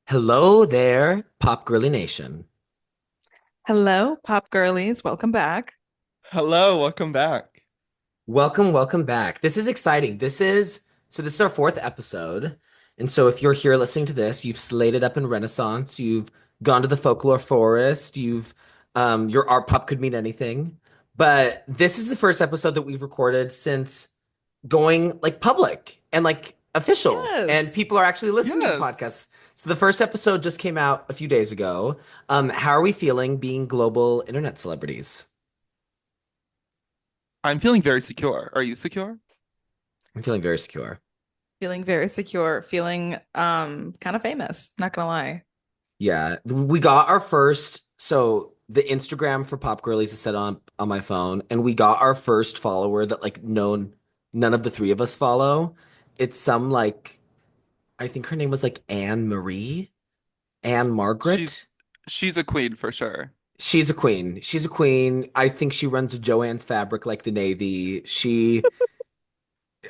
Hello there, Pop Girly Nation. Hello, Pop Girlies. Welcome back. Hello, welcome back. Welcome back. This is exciting. This is our fourth episode. And so if you're here listening to this, you've slated up in Renaissance, you've gone to the folklore forest, your art pop could mean anything. But this is the first episode that we've recorded since going like public and like official, and Yes. people are actually listening to the Yes, podcast. So the first episode just came out a few days ago. How are we feeling being global internet celebrities? I'm feeling very secure. Are you secure? I'm feeling very secure. Feeling very secure, feeling kind of famous, not gonna lie. Yeah, we got our first. So the Instagram for Pop Girlies is set on my phone, and we got our first follower that like none of the three of us follow. It's some like I think her name was like Anne Marie, Anne She's Margaret. she's a queen for sure. She's a queen. She's a queen. I think she runs Joanne's Fabric like the Navy.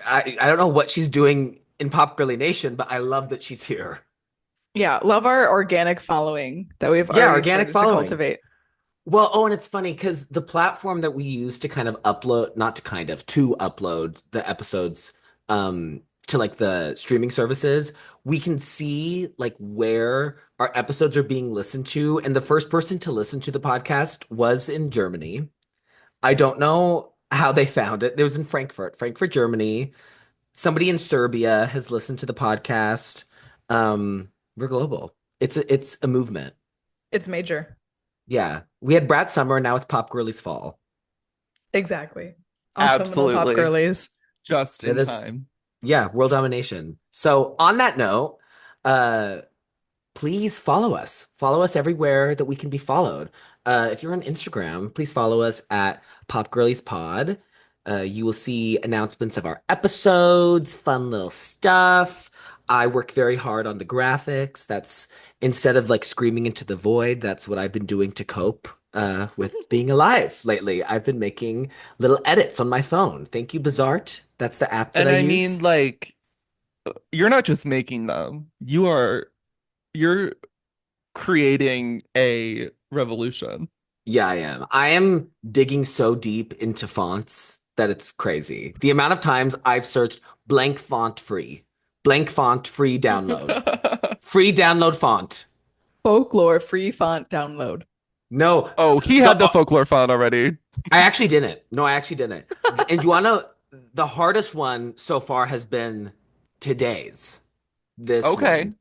I don't know what she's doing in Pop Girly Nation, but I love that she's here. Yeah, love our organic following that we've Yeah, already organic started to following. cultivate. Well, oh, and it's funny because the platform that we use to kind of upload, not to kind of, to upload the episodes to like the streaming services, we can see like where our episodes are being listened to. And the first person to listen to the podcast was in Germany. I don't know how they found it. It was in Frankfurt, Germany. Somebody in Serbia has listened to the podcast. We're global. It's a movement. It's major. Yeah. We had Brad Summer, now it's Pop Girlies Fall. Exactly. Autumnal Pop Absolutely. Girlies. Just That in is, time. yeah, world domination. So on that note, uh please follow us. Follow us everywhere that we can be followed. If you're on Instagram, please follow us at Pop Girlies Pod. You will see announcements of our episodes, fun little stuff. I work very hard on the graphics. That's instead of like screaming into the void, that's what I've been doing to cope with being alive lately. I've been making little edits on my phone. Thank you, Bizart. That's the app that I And I mean, use. like, you're not just making them. You're creating a revolution. Yeah, I am. I am digging so deep into fonts that it's crazy. The amount of times I've searched blank font free download font. Folklore free font download. No, Oh, he the had the folklore font already. I actually didn't. No, I actually didn't. And do you want to know the hardest one so far has been today's this Okay. one.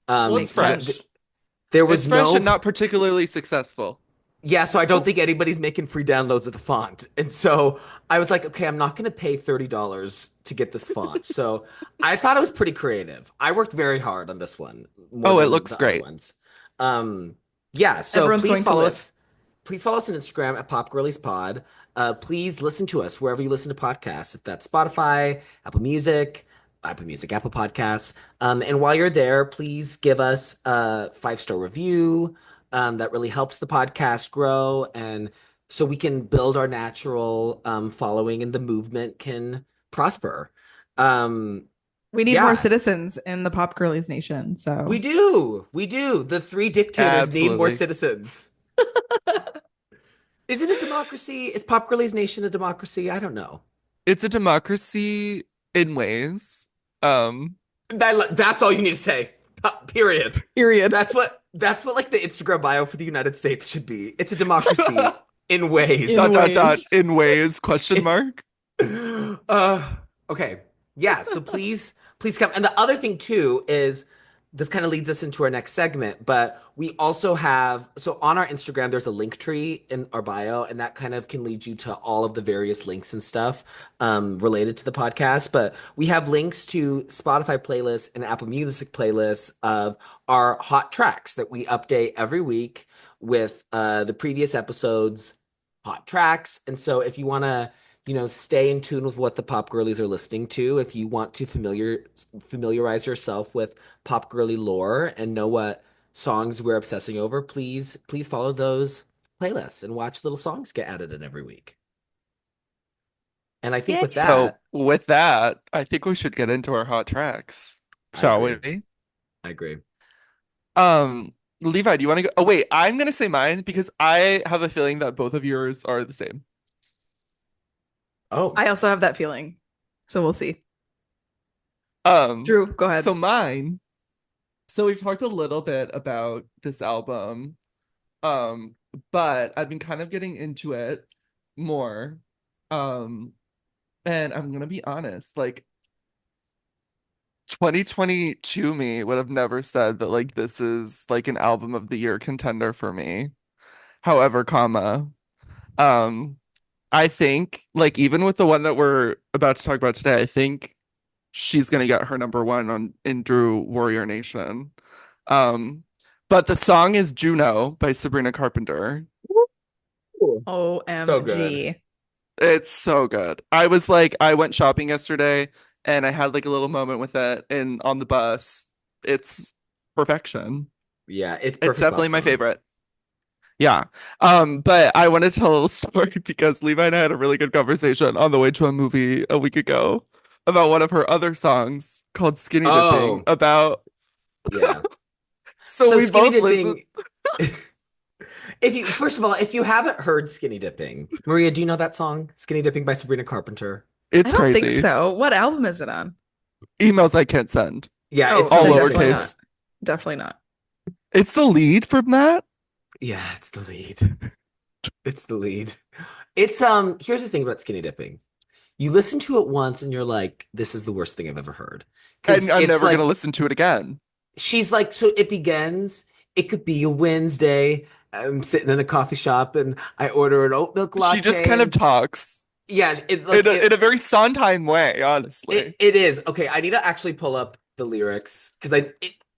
Well, it's Makes fresh. There It's was fresh no and not particularly successful. Yeah, so I don't Oh, think anybody's making free downloads of the font. And so I was like, okay, I'm not going to pay $30 to get this font. So I thought it was pretty creative. I worked very hard on this one more oh, it than looks the other great. ones. Yeah, so Everyone's please going to follow live. us. Please follow us on Instagram at Pop Girlies Pod. Please listen to us wherever you listen to podcasts, if that's Spotify, Apple Music, Apple Podcasts. And while you're there, please give us a 5-star review. That really helps the podcast grow, and so we can build our natural following, and the movement can prosper. Um, We need more yeah, citizens in the Pop Girlies nation. we So do. We do. The three dictators need more Absolutely. citizens. Is it a democracy? Is Pop Girlies Nation a democracy? I don't know. It's a democracy in ways. Um, That's all you need to say. Period. period. That's what like the Instagram bio for the United States should be. It's a democracy in ways. In dot dot dot ways. in ways question mark. uh, okay. Yeah, so please come. And the other thing too is this kind of leads us into our next segment, but we also have so on our Instagram there's a link tree in our bio, and that kind of can lead you to all of the various links and stuff related to the podcast. But we have links to Spotify playlists and Apple Music playlists of our hot tracks that we update every week with the previous episodes hot tracks. And so if you want to stay in tune with what the pop girlies are listening to. If you want to familiarize yourself with pop girly lore and know what songs we're obsessing over, please follow those playlists and watch little songs get added in every week. And I think Yay. with So that, with that, I think we should get into our hot tracks, I shall agree. we? I agree. Um, Levi, do you want to go? Oh, wait, I'm gonna say mine because I have a feeling that both of yours are the same. Oh, I also have that feeling. So we'll see. Um, Drew, go ahead. so mine. So we've talked a little bit about this album, um, but I've been kind of getting into it more. Um, and I'm gonna be honest, like 2022 me would have never said that like this is like an album of the year contender for me. However, um, I think like even with the one that we're about to talk about today, I think she's gonna get her number one on in Drew Warrior Nation. Um, but the song is Juno by Sabrina Carpenter. ooh, so good. OMG. It's so good. I was like, I went shopping yesterday and I had like a little moment with it and on the bus. It's perfection. Yeah, it's It's perfect pop definitely my song. favorite. Yeah. But I want to tell a little story because Levi and I had a really good conversation on the way to a movie a week ago about one of her other songs called Skinny Dipping Oh, about yeah. so So we skinny both listened. dipping, if you first of all, if you haven't heard Skinny Dipping, Maria, do you know that song? Skinny Dipping by Sabrina Carpenter. I It's don't think crazy. so. What album is it on? Emails I can't send. Yeah, Oh, it's the All then lead definitely single. not. lowercase. Definitely not. It's the lead from that. Yeah, it's the lead. It's the lead. It's here's the thing about Skinny Dipping. You listen to it once and you're like, this is the worst thing I've ever heard. And Because I'm it's never gonna like listen to it again. she's like, so it begins, it could be a Wednesday. I'm sitting in a coffee shop and I order an oat milk She just latte kind of and talks yeah, it in like a very Sondheim way, honestly. it is. Okay, I need to actually pull up the lyrics because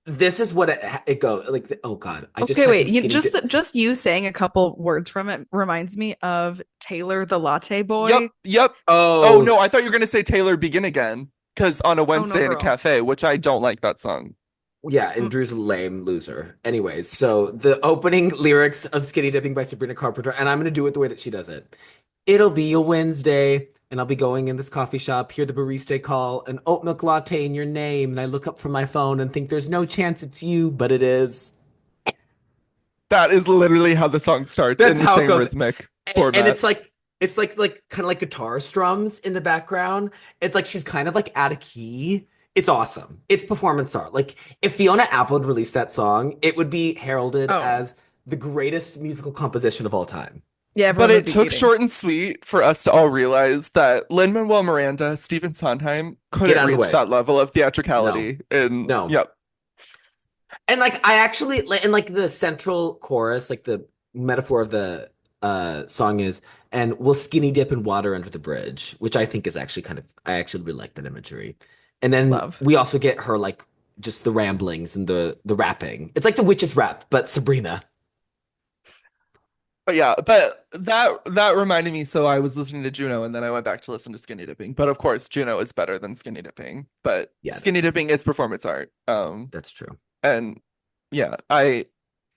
this is what it goes like oh God, I just Okay, typed wait. in You skinny just dip. just you saying a couple words from it reminds me of Taylor the Latte Yep, Boy. yep. Oh Oh, no, I thought you were gonna say Taylor Begin Again. Because on a Oh no, Wednesday in a girl. cafe, which I don't like that song. yeah, and Mm, Drew's a lame loser. Anyways, so the opening lyrics of Skinny Dipping by Sabrina Carpenter, and I'm gonna do it the way that she does it. It'll be a Wednesday, and I'll be going in this coffee shop, hear the barista call an oat milk latte in your name, and I look up from my phone and think there's no chance it's you, but it is. That is literally how the song starts in That's the how it same goes. rhythmic And format. it's like kind of like guitar strums in the background. It's like she's kind of like out of key. It's awesome. It's performance art. Like if Fiona Apple had released that song, it would be heralded Oh, as the greatest musical composition of all time. yeah, But everyone would it be took eating. short and sweet for us to all realize that Lin-Manuel Miranda, Stephen Sondheim Get couldn't out of the reach way. that level of No. theatricality. And No. yep, And like I actually like and like the central chorus, like the metaphor of the song is and we'll skinny dip in water under the bridge, which I think is actually kind of I actually really like that imagery. And then Love. we also get her like just the ramblings and the rapping. It's like the witch's rap, but Sabrina. but yeah, but that reminded me. So I was listening to Juno, and then I went back to listen to Skinny Dipping. But of course, Juno is better than Skinny Dipping. But Yeah, it Skinny is. Dipping is performance art. That's true. And yeah, I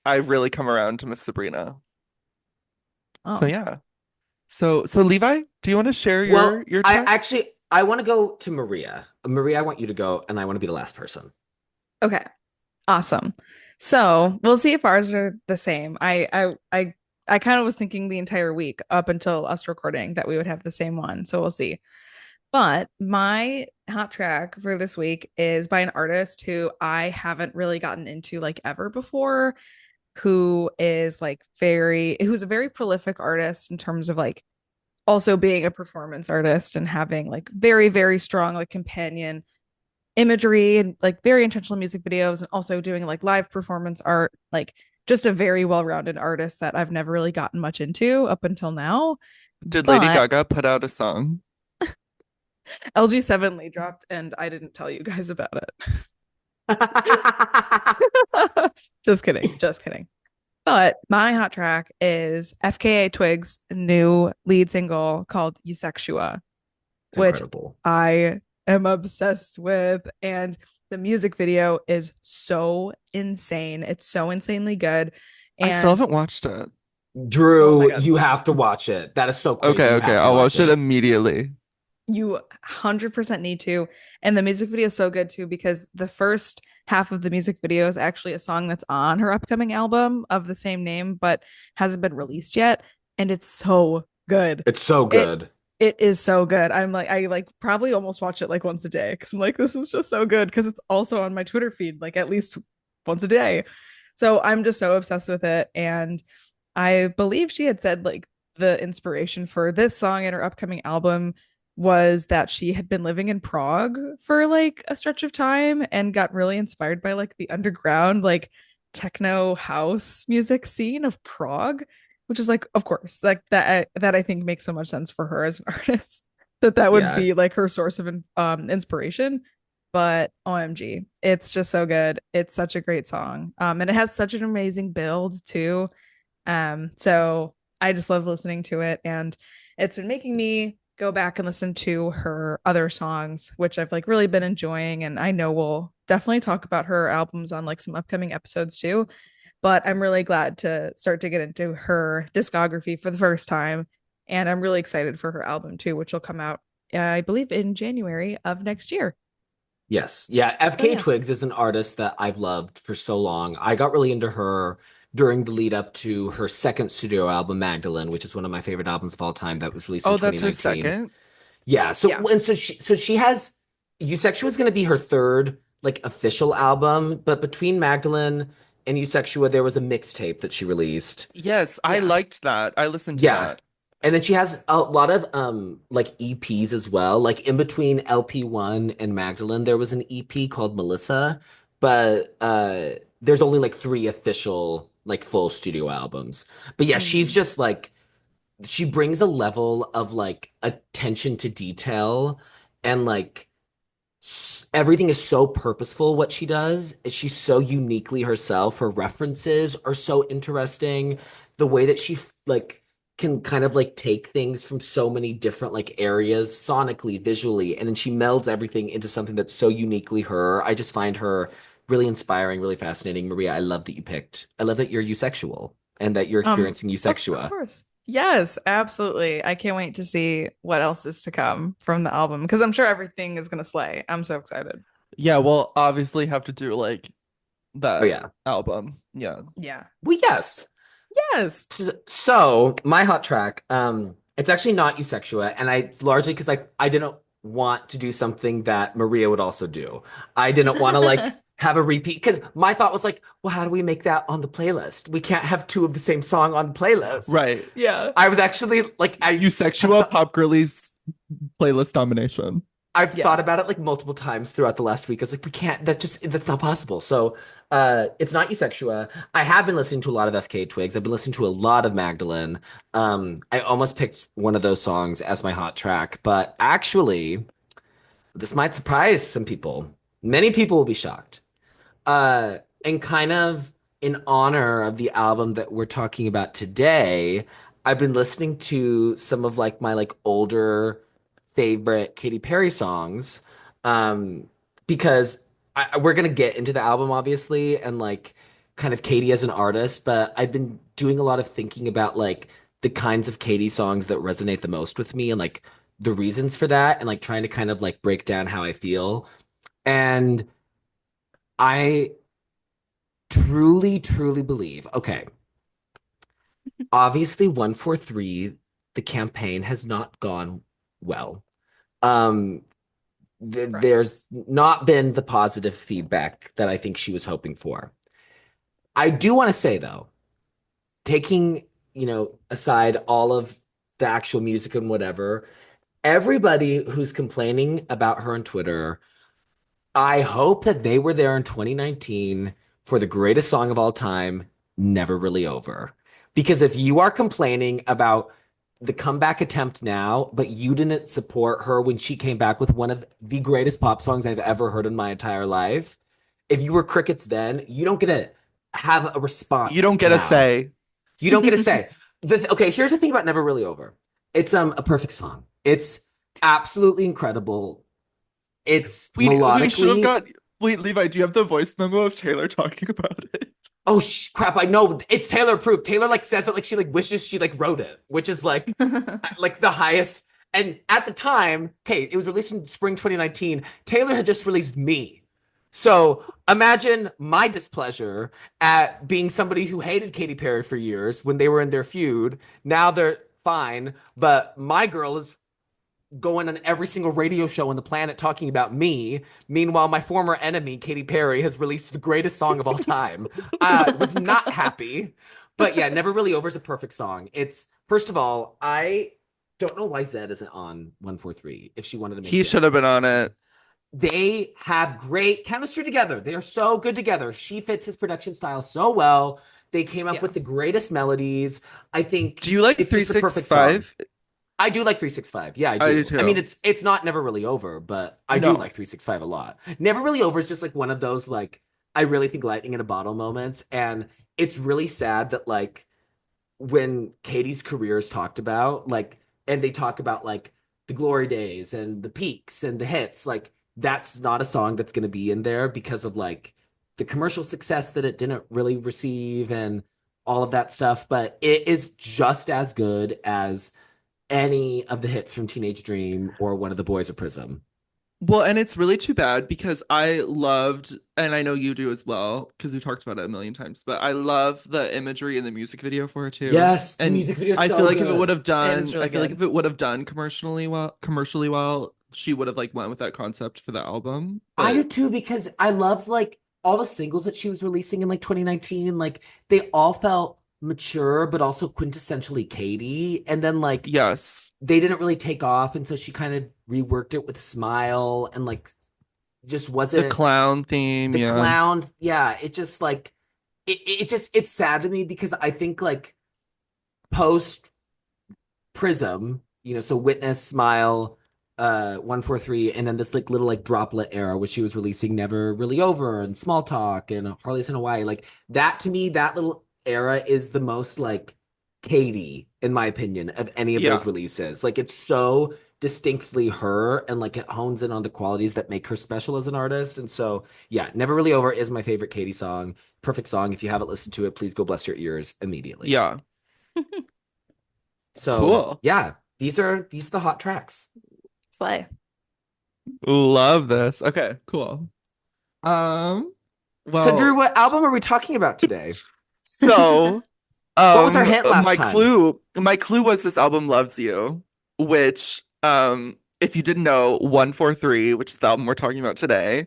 really come around to Miss Sabrina. So Oh. yeah. So Levi, do you want to share Well, your I track? actually I want to go to Maria. Maria, I want you to go, and I want to be the last person. Okay. Awesome. So we'll see if ours are the same. I kind of was thinking the entire week up until us recording that we would have the same one. So we'll see. But my hot track for this week is by an artist who I haven't really gotten into like ever before, who is like who's a very prolific artist in terms of like also being a performance artist and having like very, very strong like companion imagery and like very intentional music videos and also doing like live performance art, like just a very well-rounded artist that I've never really gotten much into up until now. Did Lady But Gaga put out a song? LG7 Lee dropped and I didn't tell you guys about It's it. Just kidding. Just kidding. But my hot track is FKA Twigs' new lead single called Eusexua, which incredible. I am obsessed with. And the music video is so insane. It's so insanely good. I still And haven't watched it. oh my Drew, God, you have to watch it. That is so Okay, crazy. You okay, have to I'll watch watch it it. immediately. you 100% need to. And the music video is so good too because the first half of the music video is actually a song that's on her upcoming album of the same name, but hasn't been released yet. And it's so good. It's so It good. it is so good. I like probably almost watch it like once a day because I'm like, this is just so good because it's also on my Twitter feed like at least once a day. So I'm just so obsessed with it. And I believe she had said like the inspiration for this song and her upcoming album was that she had been living in Prague for like a stretch of time and got really inspired by like the underground like techno house music scene of Prague, which is like of course like that I think makes so much sense for her as an artist that that would Yeah. be like her source of inspiration. But OMG, it's just so good. It's such a great song. And it has such an amazing build too. So I just love listening to it, and it's been making me go back and listen to her other songs, which I've like really been enjoying. And I know we'll definitely talk about her albums on like some upcoming episodes too. But I'm really glad to start to get into her discography for the first time. And I'm really excited for her album too, which will come out, I believe, in January of next year. Yes. Yeah. So FK yeah. Twigs is an artist that I've loved for so long. I got really into her during the lead up to her second studio album, Magdalene, which is one of my favorite albums of all time that was released in Oh, that's her 2019. second? Yeah. So Yeah. and so she has Eusexia is going to be her third like official album, but between Magdalene and Eusexia, there was a mixtape that she released. Yes, I Yeah. liked that. I listened to Yeah. that. And then she has a lot of like EPs as well. Like in between LP1 and Magdalene, there was an EP called Melissa, but there's only like three official like full studio albums. But yeah, she's Mm. just like she brings a level of like attention to detail and like everything is so purposeful what she does. She's so uniquely herself. Her references are so interesting. The way that she like can kind of like take things from so many different like areas sonically, visually, and then she melds everything into something that's so uniquely her. I just find her really inspiring, really fascinating. Maria, I love that you picked. I love that you're eusexual and that you're experiencing Of eusexua. course. Yes, absolutely. I can't wait to see what else is to come from the album because I'm sure everything is gonna slay. I'm so excited. Yeah, we'll obviously have to do like Oh that yeah. album. Yeah. Yeah. Well, yes. Yes. So my hot track, it's actually not Eusexia, and it's largely because I didn't want to do something that Maria would also do. I didn't want to like have a repeat because my thought was like, well, how do we make that on the playlist? We can't have two of the same song on the playlist. Right. Yeah. I was actually like, have Eusexual th Pop Girlies playlist nomination. I've Yeah. thought about it like multiple times throughout the last week. I was like, we can't. That's not possible. So, it's not Eusexia. I have been listening to a lot of FK Twigs. I've been listening to a lot of Magdalene. I almost picked one of those songs as my hot track, but actually, this might surprise some people. Many people will be shocked. And kind of in honor of the album that we're talking about today, I've been listening to some of like my like older favorite Katy Perry songs, um, because we're gonna get into the album obviously and like kind of Katy as an artist, but I've been doing a lot of thinking about like the kinds of Katy songs that resonate the most with me and like the reasons for that and like trying to kind of like break down how I feel. And I truly, truly believe, okay, obviously 143, the campaign has not gone well. Um, Right. there's not been the positive feedback that I think she was hoping for. I do want to say though, taking, aside all of the actual music and whatever, everybody who's complaining about her on Twitter, I hope that they were there in 2019 for the greatest song of all time, Never Really Over. Because if you are complaining about the comeback attempt now, but you didn't support her when she came back with one of the greatest pop songs I've ever heard in my entire life, if you were crickets then, you don't get to have a You don't response get a now. say. You don't get to say. Okay, here's the thing about Never Really Over. It's a perfect song. It's absolutely incredible. It's We should have melodically. got. Wait, Levi, do you have the voice memo of Taylor talking about it? Oh crap! I know it's Taylor proof. Taylor like says that like she like wishes she like wrote it, which is like the highest. And at the time, hey, it was released in spring 2019. Taylor had just released Me, So imagine my displeasure at being somebody who hated Katy Perry for years when they were in their feud. Now they're fine, but my girl is going on every single radio show on the planet talking about me. Meanwhile, my former enemy, Katy Perry, has released the greatest song of all time. I was not happy. But yeah, Never Really Over is a perfect song. It's, first of all, I don't know why Zed isn't on 143 if she wanted to make He should dance have been music. on it. They have great chemistry together. They are so good together. She fits his production style so well. They came up Yeah. with the greatest melodies. I think Do you like it's just the perfect song. 365? I do like 365. Yeah, I I do do. I mean, too. it's not Never Really Over, but I do No. like 365 a lot. Never Really Over is just like one of those like I really think lightning in a bottle moments, and it's really sad that like when Katie's career is talked about, like, and they talk about like the glory days and the peaks and the hits, like that's not a song that's going to be in there because of like the commercial success that it didn't really receive and all of that stuff. But it is just as good as any of the hits from Teenage Dream or One of the Boys or Prism. Well, and it's really too bad because I loved, and I know you do as well, because we talked about it a million times, but I love the imagery in the music video for it too. Yes, the And music video is I feel so like if it would good. have It is done, I really feel like good. if it would have done commercially well, she would have like went with that concept for the album. I do But too because I loved like all the singles that she was releasing in like 2019. Like they all felt mature, but also quintessentially Katie. And then like yes, they didn't really take off, and so she kind of reworked it with Smile and like just the wasn't clown theme, the yeah. clown. Yeah, it just like it just it's sad to me because I think like post Prism, so Witness, Smile, 143, and then this like little like droplet era where she was releasing Never Really Over and Small Talk and Harley's in Hawaii. Like that to me, that little era is the most like Katie, in my opinion, of any of those Yeah. releases. Like it's so distinctly her and like it hones in on the qualities that make her special as an artist. And so yeah, Never Really Over is my favorite Katie song. Perfect song. If you haven't listened to it, please go bless your ears immediately. Yeah. So Cool. yeah, these are the hot tracks. Slay. Love this. Okay, cool. Um, So Drew, well, what album are we talking about today? so What was our hint last my time? clue was this album Loves You, which if you didn't know, 143, which is the album we're talking about today,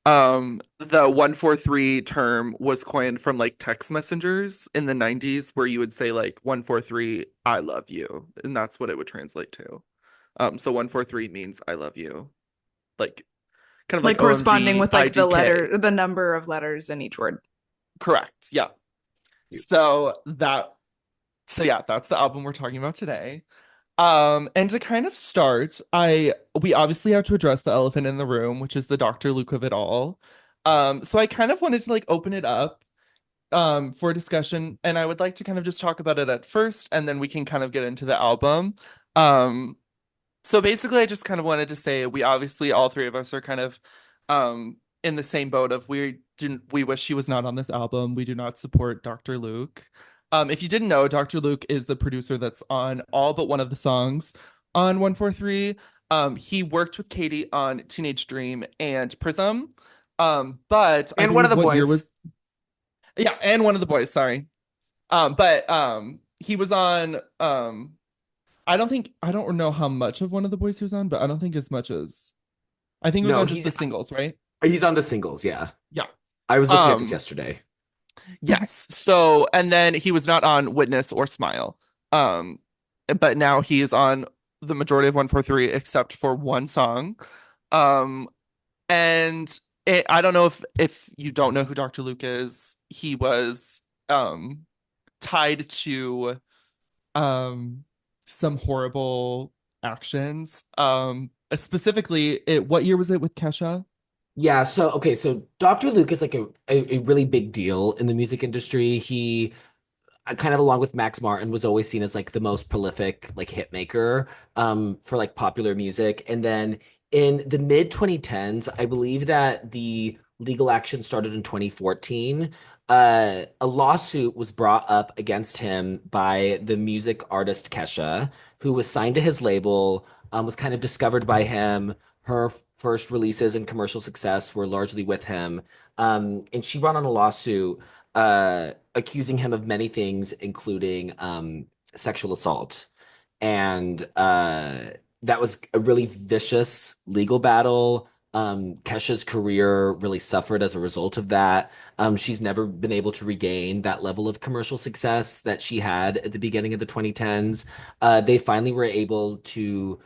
the 143 term was coined from like text messengers in the 90s where you would say like 143 I love you, and that's what it would translate to. So 143 means I love you. Like kind of like Like corresponding OMG with like the IDK. letter, the number of letters in each word. Correct. Yeah. Cute. So yeah, that's the album we're talking about today. And to kind of start, we obviously have to address the elephant in the room, which is the Dr. Luke of it all. So I kind of wanted to like open it up for discussion, and I would like to kind of just talk about it at first, and then we can kind of get into the album. Um, so basically, I just kind of wanted to say we obviously all three of us are kind of in the same boat of we wish he was not on this album. We do not support Dr. Luke. If you didn't know, Dr. Luke is the producer that's on all but one of the songs on 143. He worked with Katie on Teenage Dream and Prism. But I And one of believe the what year boys. was yeah, and one of the boys, sorry. But he was on I don't know how much of one of the boys he was on, but I don't think as much as I think it was No, on just the singles, right? he's on the singles, yeah. Yeah. I was looking at this Um, yesterday. yes. So and then he was not on Witness or Smile. Um, but now he is on the majority of 143 except for one song. Um, and I don't know if you don't know who Dr. Luke is. He was um tied to um some horrible actions. Specifically, what year was it with Kesha? Yeah, so okay, so Dr. Luke is like a really big deal in the music industry. He kind of along with Max Martin was always seen as like the most prolific like hit maker for like popular music. And then in the mid 2010s, I believe that the legal action started in 2014. A lawsuit was brought up against him by the music artist Kesha, who was signed to his label, was kind of discovered by him. Her first releases and commercial success were largely with him. And she brought on a lawsuit accusing him of many things, including sexual assault. And that was a really vicious legal battle. Kesha's career really suffered as a result of that. She's never been able to regain that level of commercial success that she had at the beginning of the 2010s. They finally were able to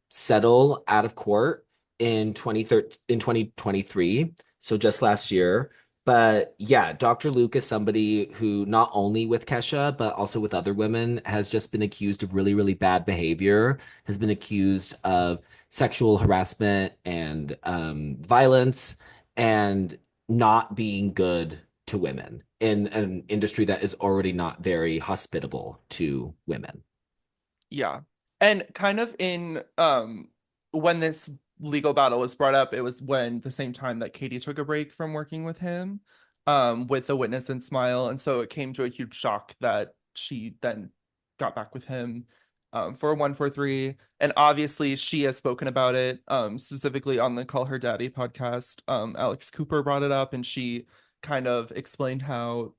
settle out of court in 2023, so just last year. But yeah, Dr. Luke is somebody who not only with Kesha, but also with other women has just been accused of really, really bad behavior, has been accused of sexual harassment and violence and not being good to women in an industry that is already not very hospitable to women. Yeah. And kind of in when this legal battle was brought up, it was when the same time that Katie took a break from working with him, with The Witness and Smile. And so it came to a huge shock that she then got back with him for 143. And obviously she has spoken about it, specifically on the Call Her Daddy podcast. Alex Cooper brought it up and she kind of explained how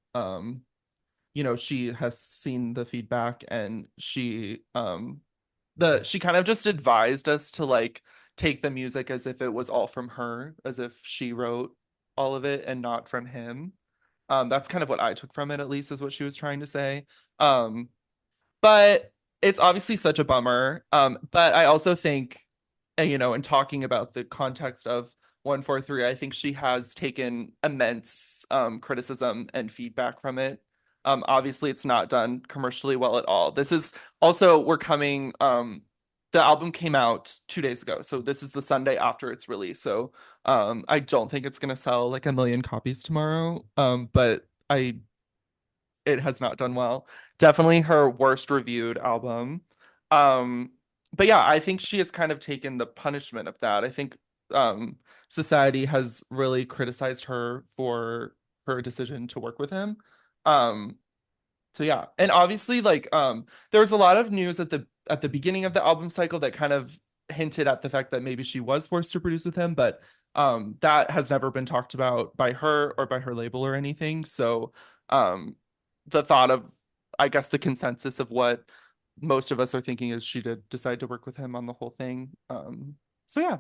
she has seen the feedback and she kind of just advised us to like take the music as if it was all from her, as if she wrote all of it and not from him. That's kind of what I took from it, at least, is what she was trying to say. Um, but it's obviously such a bummer. But I also think, in talking about the context of 143, I think she has taken immense criticism and feedback from it. Obviously, it's not done commercially well at all. This is also, the album came out 2 days ago. So this is the Sunday after its release. So I don't think it's going to sell like a million copies tomorrow. But it has not done well. Definitely her worst reviewed album. Um, but yeah, I think she has kind of taken the punishment of that. I think society has really criticized her for her decision to work with him. Um, so yeah, and obviously there was a lot of news at the beginning of the album cycle that kind of hinted at the fact that maybe she was forced to produce with him, but that has never been talked about by her or by her label or anything. So um the thought of, I guess, the consensus of what most of us are thinking is she did decide to work with him on the whole thing. So yeah.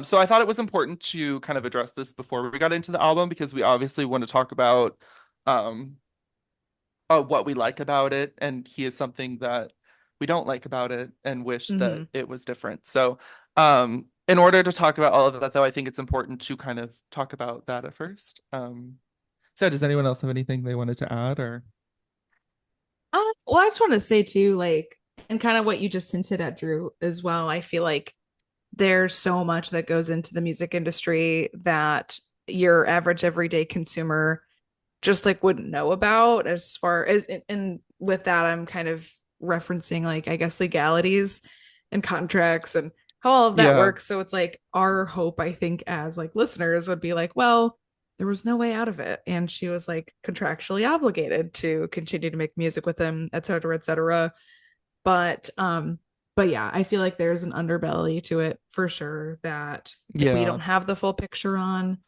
So I thought it was important to kind of address this before we got into the album because we obviously want to talk about um what we like about it, and he is something that we don't like about it and wish that Hmm. it was different. So, in order to talk about all of that, though, I think it's important to kind of talk about that at first. So does anyone else have anything they wanted to add or? Well, I just want to say too, like, and kind of what you just hinted at, Drew, as well. I feel like there's so much that goes into the music industry that your average everyday consumer just like wouldn't know about as far as and with that I'm kind of referencing like I guess legalities and contracts and how all of that Yeah, works. So it's like our hope, I think, as like listeners would be like, well, there was no way out of it. And she was like contractually obligated to continue to make music with him, et cetera, et cetera. But but yeah, I feel like there's an underbelly to it for sure that we yeah, don't have the full picture on.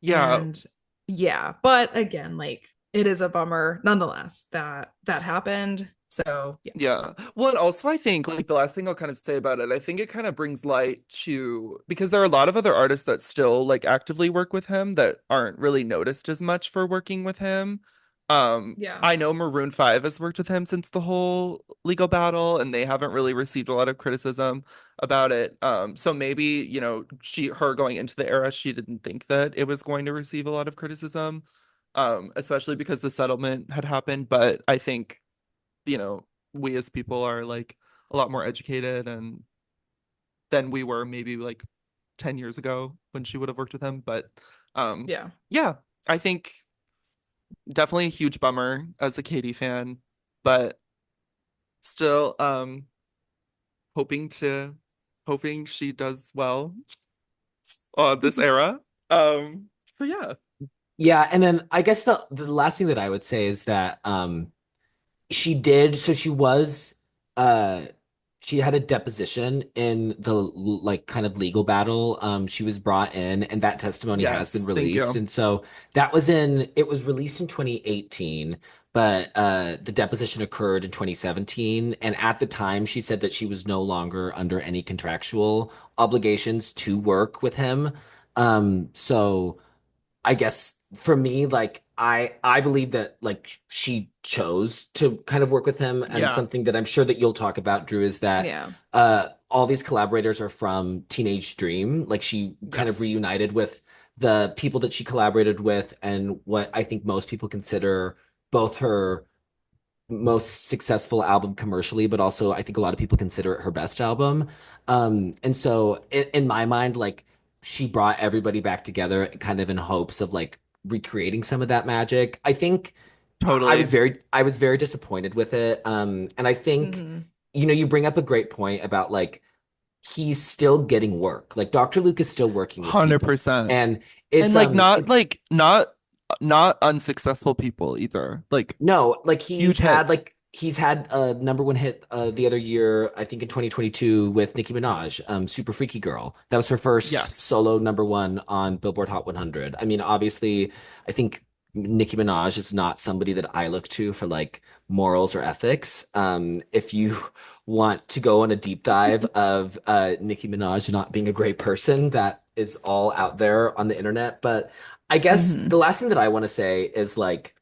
yeah. And yeah, but again, like it is a bummer nonetheless that that happened. So yeah. Yeah. Well, and also I think like the last thing I'll kind of say about it, I think it kind of brings light to because there are a lot of other artists that still like actively work with him that aren't really noticed as much for working with him. Yeah. I know Maroon 5 has worked with him since the whole legal battle and they haven't really received a lot of criticism about it. So maybe, her going into the era, she didn't think that it was going to receive a lot of criticism. Especially because the settlement had happened, but I think you know, we as people are like a lot more educated and than we were maybe like 10 years ago when she would have worked with him. But um Yeah. yeah, I think definitely a huge bummer as a Katy fan, but still hoping to hoping she does well this era. So yeah. Yeah, and then I guess the last thing that I would say is that she did so uh she had a deposition in the like kind of legal battle. She was brought in, and that testimony has been Yes, thank released. you. And so it was released in 2018, but the deposition occurred in 2017. And at the time, she said that she was no longer under any contractual obligations to work with him. So I guess for me, like I believe that like she chose to kind of work with him, and Yeah. something that I'm sure that you'll talk about, Drew, is that Yeah. all these collaborators are from Teenage Dream. Like she kind of Yes. reunited with the people that she collaborated with, and what I think most people consider both her most successful album commercially, but also I think a lot of people consider it her best album. And so in my mind, like she brought everybody back together kind of in hopes of like recreating some of that magic. I think Totally. I was very disappointed with it. And I think, Hmm. you bring up a great point about like he's still getting work. Like Dr. Luke is still working with people. 100%. And And it's like not unsuccessful people either. Like no, like huge hits. he's had a number one hit the other year, I think in 2022 with Nicki Minaj, Super Freaky Girl. That was her first Yes. solo number one on Billboard Hot 100. I mean, obviously, I think Nicki Minaj is not somebody that I look to for like morals or ethics. If you want to go on a deep dive of Nicki Minaj not being a great person, that is all out there on the internet. But I guess Hmm. the last thing that I want to say is like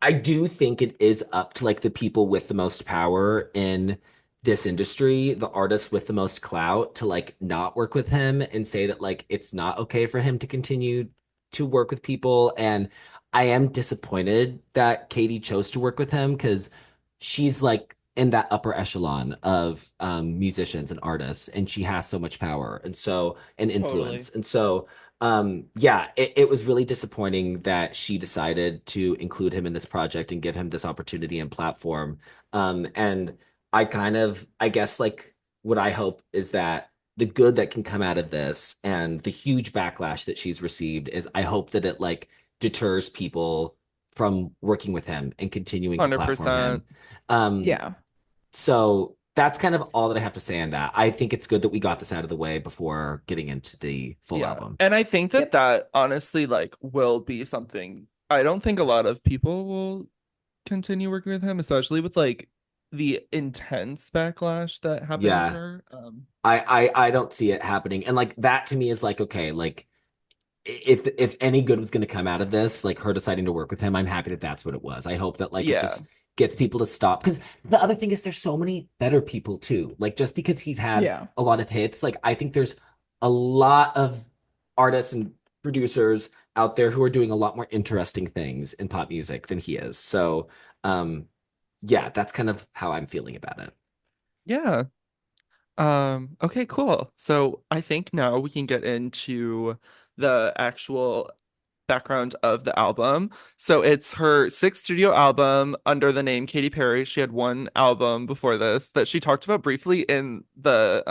I do think it is up to like the people with the most power in this industry, the artists with the most clout, to like not work with him and say that like it's not okay for him to continue to work with people. And I am disappointed that Katie chose to work with him because she's like in that upper echelon of musicians and artists, and she has so much power and Totally. influence. And so yeah, it was really disappointing that she decided to include him in this project and give him this opportunity and platform. And I guess, like, what I hope is that the good that can come out of this and the huge backlash that she's received is I hope that it, like, deters people from working with him and continuing to platform him. 100%. Um, Yeah. so that's kind of all that I have to say on that. I think it's good that we got this out of the way before getting into the full Yeah. album. And I think that Yep. that honestly like will be something I don't think a lot of people will continue working with him, especially with like the intense backlash that happened with Yeah, her. I don't see it happening. And like that to me is like, okay, like if any good was going to come out of this, like her deciding to work with him, I'm happy that that's what it was. I hope that like it Yeah. just gets people to stop. Because the other thing is there's so many better people too. Like just because he's had Yeah. a lot of hits, like I think there's a lot of artists and producers out there who are doing a lot more interesting things in pop music than he is. So um yeah, that's kind of how I'm feeling about it. Yeah. Okay, cool. So I think now we can get into the actual background of the album. So it's her sixth studio album under the name Katy Perry. She had one album before this that she talked about briefly in the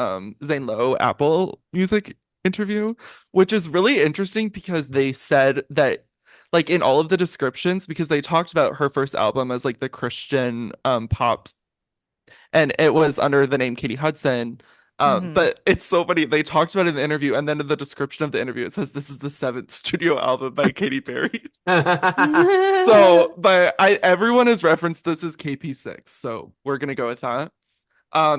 Zane Lowe Apple Music interview, which is really interesting because they said that like in all of the descriptions, because they talked about her first album as like the Christian pop and it was under the name Katie Hudson. Hmm. But it's so funny. They talked about it in the interview, and then in the description of the interview, it says this is the seventh studio album by Katy Perry. So, but everyone has referenced this as KP6, so we're gonna go with that.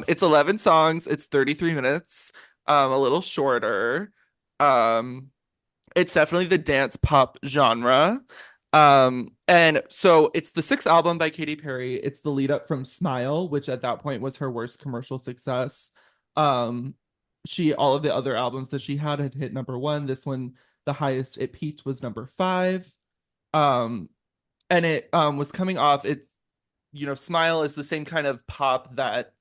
It's 11 songs, it's 33 minutes, a little shorter. Um, it's definitely the dance pop genre. And so it's the sixth album by Katy Perry. It's the lead up from Smile, which at that point was her worst commercial success. Um, she all of the other albums that she had hit number one. This one, the highest it peaked was number five. Um, and it was coming off it's Smile is the same kind of pop that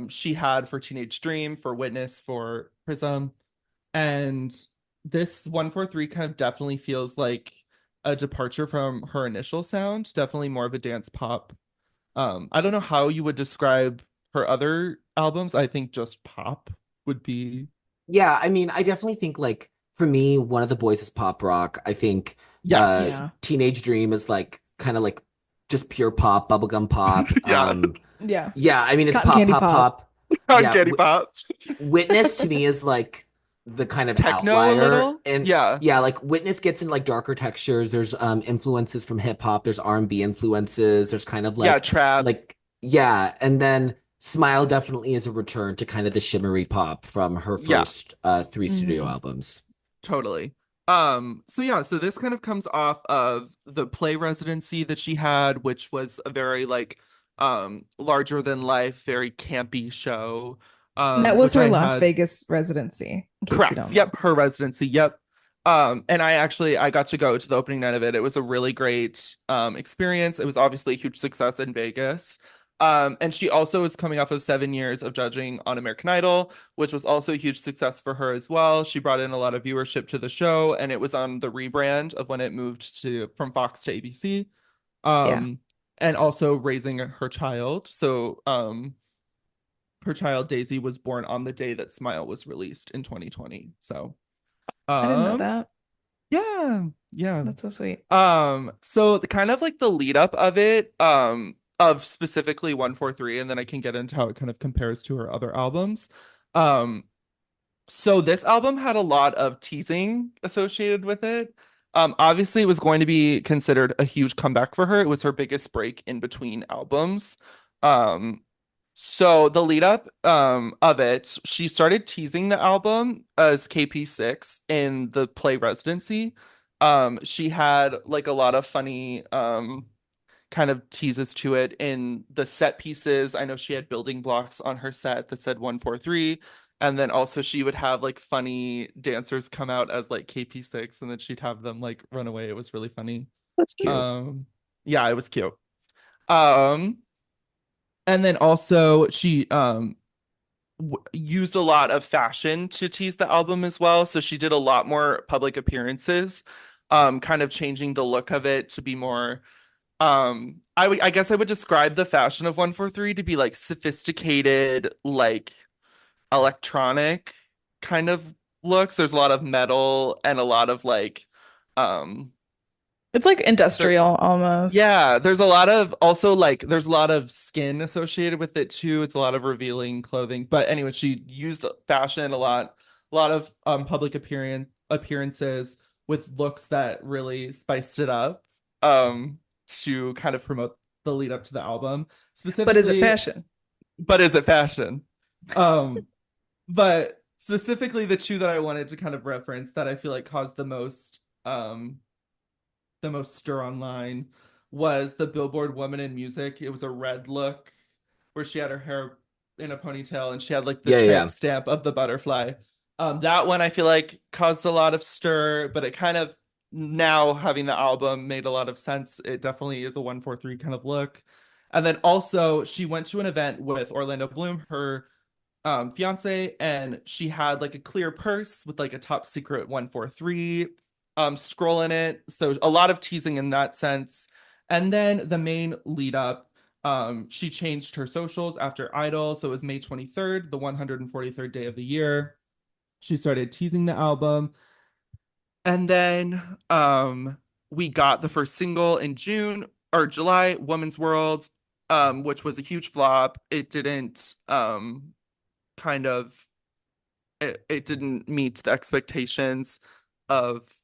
she had for Teenage Dream, for Witness, for Prism. And this 143 kind of definitely feels like a departure from her initial sound, definitely more of a dance pop. I don't know how you would describe her other albums. I think just pop would be Yeah, I mean, I definitely think like for me, One of the Boys is pop rock. I think yes. Yeah. Teenage Dream is like kind of like just pure pop, bubblegum pop. Yeah. Yeah. Yeah, I mean it's Cotton pop, candy pop, pop. pop. On Yeah, Katy Pop. Witness to me is like the kind of Techno a outlier, little. and Yeah. yeah, like Witness gets in like darker textures. There's influences from hip hop. There's R&B influences. There's kind of Yeah, trap. like yeah, and then Smile definitely is a return to kind of the shimmery pop from her Yeah, first three studio Hmm. albums. totally. So yeah, so this kind of comes off of the play residency that she had, which was a very like larger than life, very campy show. And that was Which her I Las had. Vegas residency, in case you Correct. don't know. Yep, her residency. Yep. And I got to go to the opening night of it. It was a really great experience. It was obviously a huge success in Vegas. And she also is coming off of 7 years of judging on American Idol, which was also a huge success for her as well. She brought in a lot of viewership to the show, and it was on the rebrand of when it moved to from Fox to ABC. Yeah. Um, and also raising her child. So her child Daisy was born on the day that Smile was released in 2020. So I didn't know um that. yeah, yeah. That's so sweet. So the kind of like the lead up of it, of specifically 143, and then I can get into how it kind of compares to her other albums. Um, so this album had a lot of teasing associated with it. Obviously it was going to be considered a huge comeback for her. It was her biggest break in between albums. Um, so the lead up of it, she started teasing the album as KP6 in the play residency. She had like a lot of funny kind of teases to it in the set pieces. I know she had building blocks on her set that said 143. And then also she would have like funny dancers come out as like KP6 and then she'd have them like run away. It was really funny. That's cute. Um yeah, it was cute. Um and then also she used a lot of fashion to tease the album as well. So she did a lot more public appearances, kind of changing the look of it to be more I guess I would describe the fashion of 143 to be like sophisticated, like electronic kind of looks. There's a lot of metal and a lot of like um It's like there industrial almost. yeah, there's a lot of also like there's a lot of skin associated with it too. It's a lot of revealing clothing. But anyway, she used fashion a lot of public appearances with looks that really spiced it up to kind of promote the lead up to the album. But is it Specifically, fashion? but is it fashion? Um, but specifically the two that I wanted to kind of reference that I feel like caused the most stir online was the Billboard Woman in Music. It was a red look where she had her hair in a ponytail and she had like the Yeah, yeah, tramp yeah. stamp of the butterfly. That one I feel like caused a lot of stir, but it kind of now having the album made a lot of sense. It definitely is a 143 kind of look. And then also she went to an event with Orlando Bloom, her fiance, and she had like a clear purse with like a top secret 143 scroll in it. So a lot of teasing in that sense. And then the main lead up, she changed her socials after Idol. So it was May 23rd, the 143rd day of the year. She started teasing the album. And then we got the first single in June or July, Woman's World, which was a huge flop. It didn't kind of it didn't meet the expectations of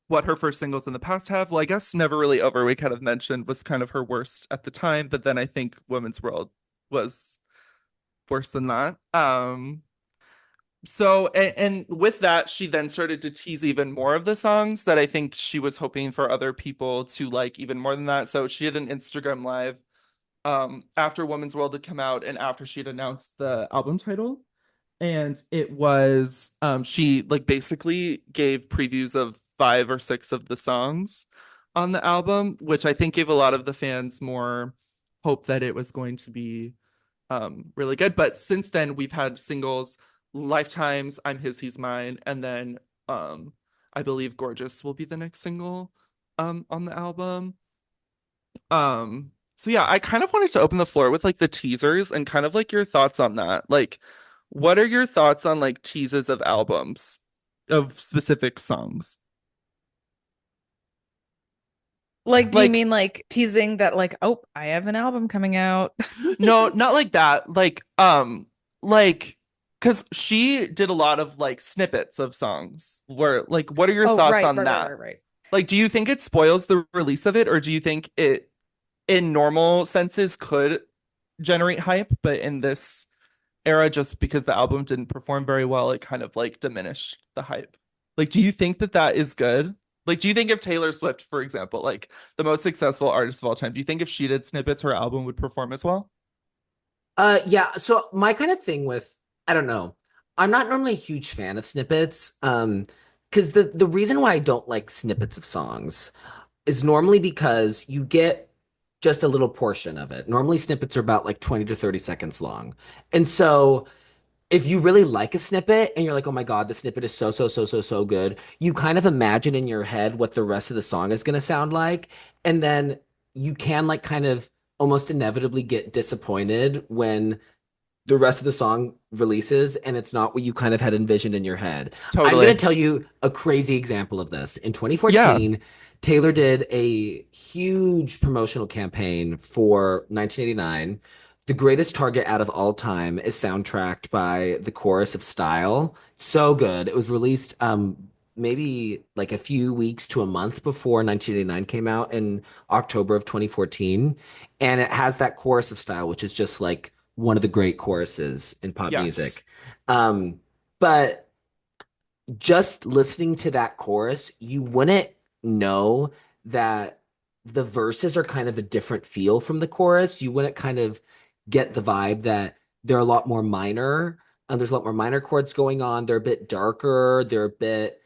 what her first singles in the past have. Well, I guess Never Really Over, we kind of mentioned, was kind of her worst at the time, but then I think Women's World was worse than that. And with that, she then started to tease even more of the songs that I think she was hoping for other people to like even more than that. So she had an Instagram live after Women's World had come out and after she'd announced the album title. And it was she like basically gave previews of 5 or 6 of the songs on the album, which I think gave a lot of the fans more hope that it was going to be really good. But since then we've had singles Lifetimes, I'm His, He's Mine, and then I believe Gorgeous will be the next single on the album. So yeah, I kind of wanted to open the floor with like the teasers and kind of like your thoughts on that. Like, what are your thoughts on like teases of albums of specific songs? Like, do you Like, mean like teasing that, like, oh, I have an album coming out? no, not like that. Like, because she did a lot of like snippets of songs where, like, what are your Oh, thoughts right, on right, right, that? right, right. Like, do you think it spoils the release of it, or do you think it, in normal senses, could generate hype, but in this era, just because the album didn't perform very well, it kind of like diminished the hype? Like, do you think that that is good? Like, do you think if Taylor Swift, for example, like the most successful artist of all time, do you think if she did snippets, her album would perform as well? Yeah, so my kind of thing with, I don't know. I'm not normally a huge fan of snippets. Because the reason why I don't like snippets of songs is normally because you get just a little portion of it. Normally snippets are about like 20 to 30 seconds long. And so if you really like a snippet and you're like, oh my God, the snippet is so good, you kind of imagine in your head what the rest of the song is going to sound like. And then you can like kind of almost inevitably get disappointed when the rest of the song releases and it's not what you kind of had envisioned in your head. I'm going Totally. to tell you a crazy example of this. In Yeah. 2014, Taylor did a huge promotional campaign for 1989. The Greatest Target out of all time is soundtracked by the chorus of Style. So good. It was released maybe like a few weeks to a month before 1989 came out in October of 2014. And it has that chorus of Style, which is just like one of the great choruses in pop Yes. music. Um, but just listening to that chorus, you wouldn't know that the verses are kind of a different feel from the chorus. You wouldn't kind of get the vibe that they're a lot more minor. There's a lot more minor chords going on. They're a bit darker. They're a bit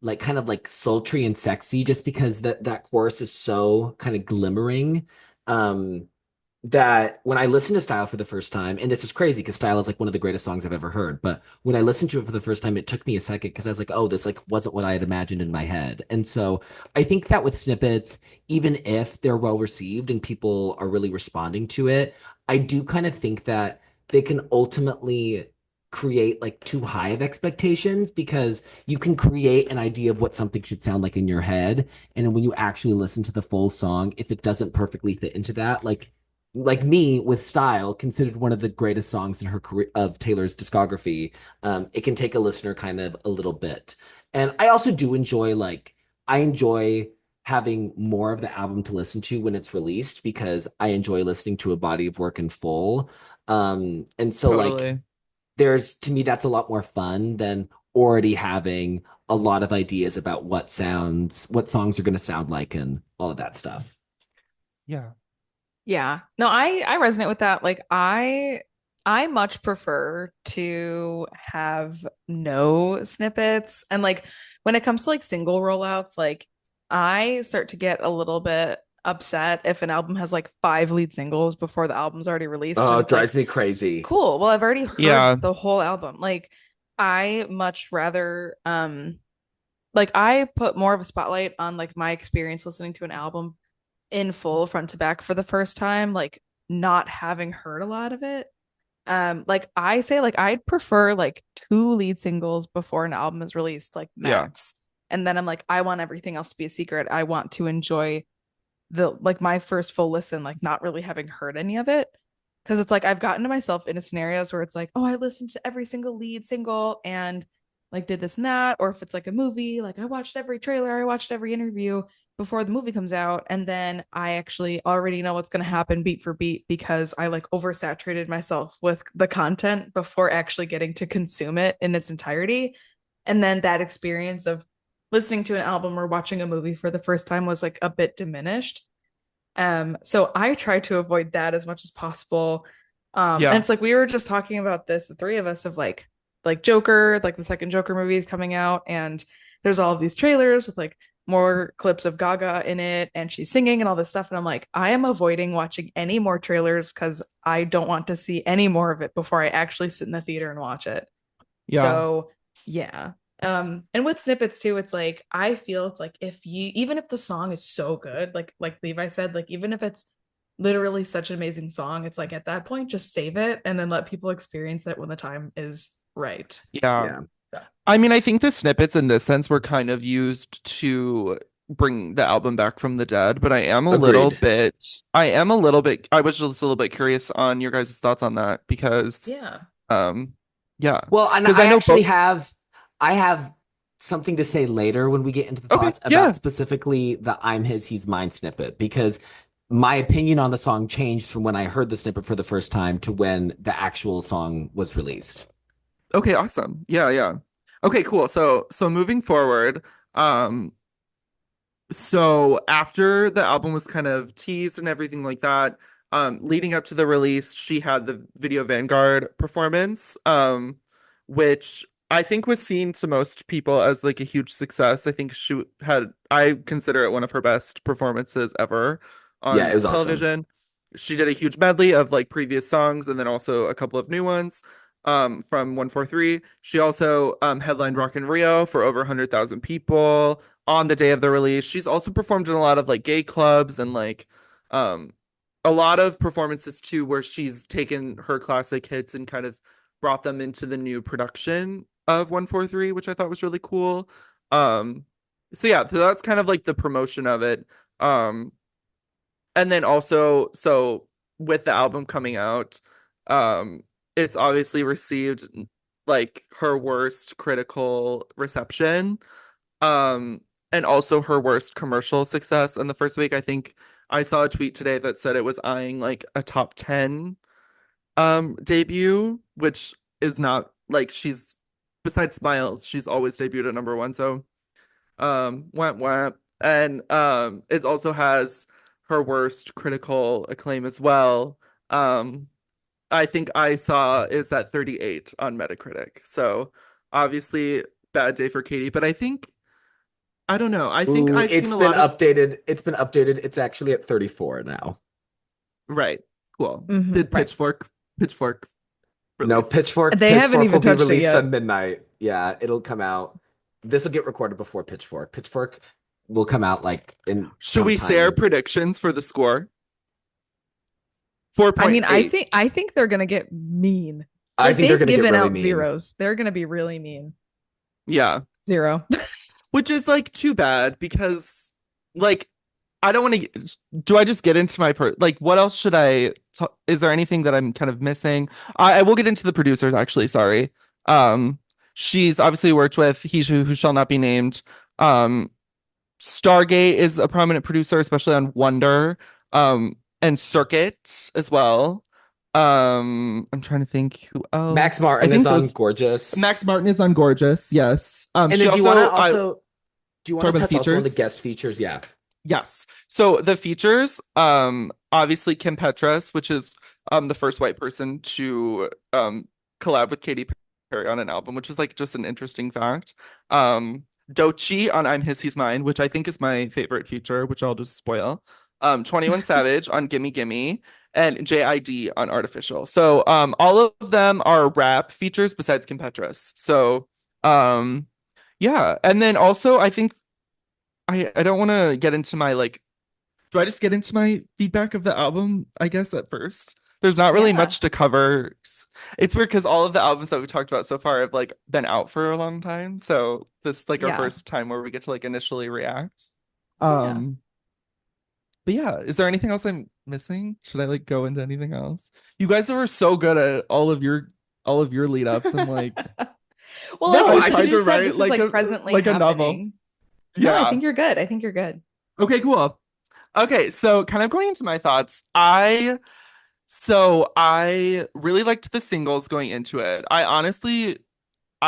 like kind of like sultry and sexy just because that chorus is so kind of glimmering. Um, that when I listened to Style for the first time, and this is crazy because Style is like one of the greatest songs I've ever heard, but when I listened to it for the first time, it took me a second because I was like, oh, this like wasn't what I had imagined in my head. And so I think that with snippets, even if they're well received and people are really responding to it, I do kind of think that they can ultimately create like too high of expectations because you can create an idea of what something should sound like in your head. And when you actually listen to the full song, if it doesn't perfectly fit into that, like me with Style, considered one of the greatest songs in her career of Taylor's discography, it can take a listener kind of a little bit. And I also do enjoy I enjoy having more of the album to listen to when it's released because I enjoy listening to a body of work in full. And so like Totally. there's to me that's a lot more fun than already having a lot of ideas about what songs are going to sound like and all of that stuff. Yeah. Yeah. No, I resonate with that. Like I much prefer to have no snippets. And like when it comes to like single rollouts, like I start to get a little bit upset if an album has like five lead singles before the album's already released. And Oh, then it it's like, drives me crazy. cool. Well, I've already Yeah. heard the whole album. Like I much rather like I put more of a spotlight on like my experience listening to an album in full front to back for the first time, like not having heard a lot of it. Like I say, like I'd prefer like two lead singles before an album is released, like Yeah. max. And then I'm like, I want everything else to be a secret. I want to enjoy the like my first full listen, like not really having heard any of it. Cause it's like I've gotten to myself into scenarios where it's like, oh, I listened to every single lead single and like did this and that. Or if it's like a movie, like I watched every trailer, I watched every interview before the movie comes out. And then I actually already know what's gonna happen beat for beat because I like oversaturated myself with the content before actually getting to consume it in its entirety. And then that experience of listening to an album or watching a movie for the first time was like a bit diminished. So I try to avoid that as much as possible. And Yeah. it's like we were just talking about this, the three of us of like Joker, like the second Joker movie is coming out, and there's all of these trailers with like more clips of Gaga in it, and she's singing and all this stuff. And I'm like, I am avoiding watching any more trailers because I don't want to see any more of it before I actually sit in the theater and watch it. Yeah. So yeah. And with snippets too, it's like I feel it's like if you even if the song is so good, like Levi said, like even if it's literally such an amazing song, it's like at that point just save it and then let people experience it when the time is right. Yeah. Yeah. I mean, I think the snippets in this sense were kind of used to bring the album back from the dead, but Agreed. I was just a little bit curious on your guys' thoughts on that because Yeah. um yeah, Well, and because I I know actually both. I have something to say later when we get into the Okay, thoughts about yeah. specifically the I'm his, he's mine snippet, because my opinion on the song changed from when I heard the snippet for the first time to when the actual song was released. Okay, awesome. Yeah, yeah. Okay, cool. So moving forward, um so after the album was kind of teased and everything like that, leading up to the release, she had the Video Vanguard performance, which I think was seen to most people as like a huge success. I think I consider it one of her best performances ever Yeah, it on was awesome. television. She did a huge medley of like previous songs and then also a couple of new ones from 143. She also headlined Rock in Rio for over 100,000 people on the day of the release. She's also performed in a lot of like gay clubs and like um a lot of performances too where she's taken her classic hits and kind of brought them into the new production of 143, which I thought was really cool. Um so yeah, so that's kind of like the promotion of it. Um and then also so with the album coming out, um it's obviously received like her worst critical reception, um, and also her worst commercial success in the first week. I think I saw a tweet today that said it was eyeing like a top 10 debut, which is not like she's besides Smiles, she's always debuted at number one. So went went. And it also has her worst critical acclaim as well. Um I think I saw is at 38 on Metacritic. So obviously bad day for Katie, but I don't know. I think Ooh, I've seen it's a been lot of updated. It's been updated. It's actually at 34 now. right. Cool. Did Right. Pitchfork No, release? They haven't Pitchfork will even be touched it released yet. on midnight. Yeah, it'll come out. This will get recorded before Pitchfork. Pitchfork will come out like in Should we say our sometime. predictions for the score? I mean, 4.8. I think they're gonna get mean. I Like think they're they've going to get given really out mean. zeros. They're gonna be really mean. Yeah. Zero. Which is like too bad because like I don't want to do I just get into like what else should is there anything that I'm kind of missing? I will get into the producers actually, sorry. Um she's obviously worked with Who Shall Not Be Named. Um Stargate is a prominent producer, especially on Wonder, and Circuit as well. I'm trying to think who Max else. I Martin is think on those Gorgeous. Max Martin is on Gorgeous, yes. And She then also I do you want talk to about the touch also on the features. guest features? Yeah. Yes. So the features, obviously Kim Petras, which is the first white person to collab with Katy Perry on an album, which is like just an interesting fact. Doechii on I'm His, He's Mine, which I think is my favorite feature, which I'll just spoil. 21 Savage on Gimme Gimme, and JID on Artificial. So all of them are rap features besides Kim Petras. So yeah. And then also I think I don't want to get into my like do I just get into my feedback of the album, I guess, at first? There's not really Yeah. much to cover. It's weird because all of the albums that we talked about so far have like been out for a long time. So this is like our Yeah. first time where we get to like initially react. Yeah. Um, but yeah, is there anything else I'm missing? Should I like go into anything else? You guys were so good at all of your lead ups and like Well, like No, I you I said, tried you to think just said write this is like presently like a novel. happening. No, I Yeah. think you're good. I think you're good. Okay, cool. Okay, so kind of going into my thoughts, I really liked the singles going into it. I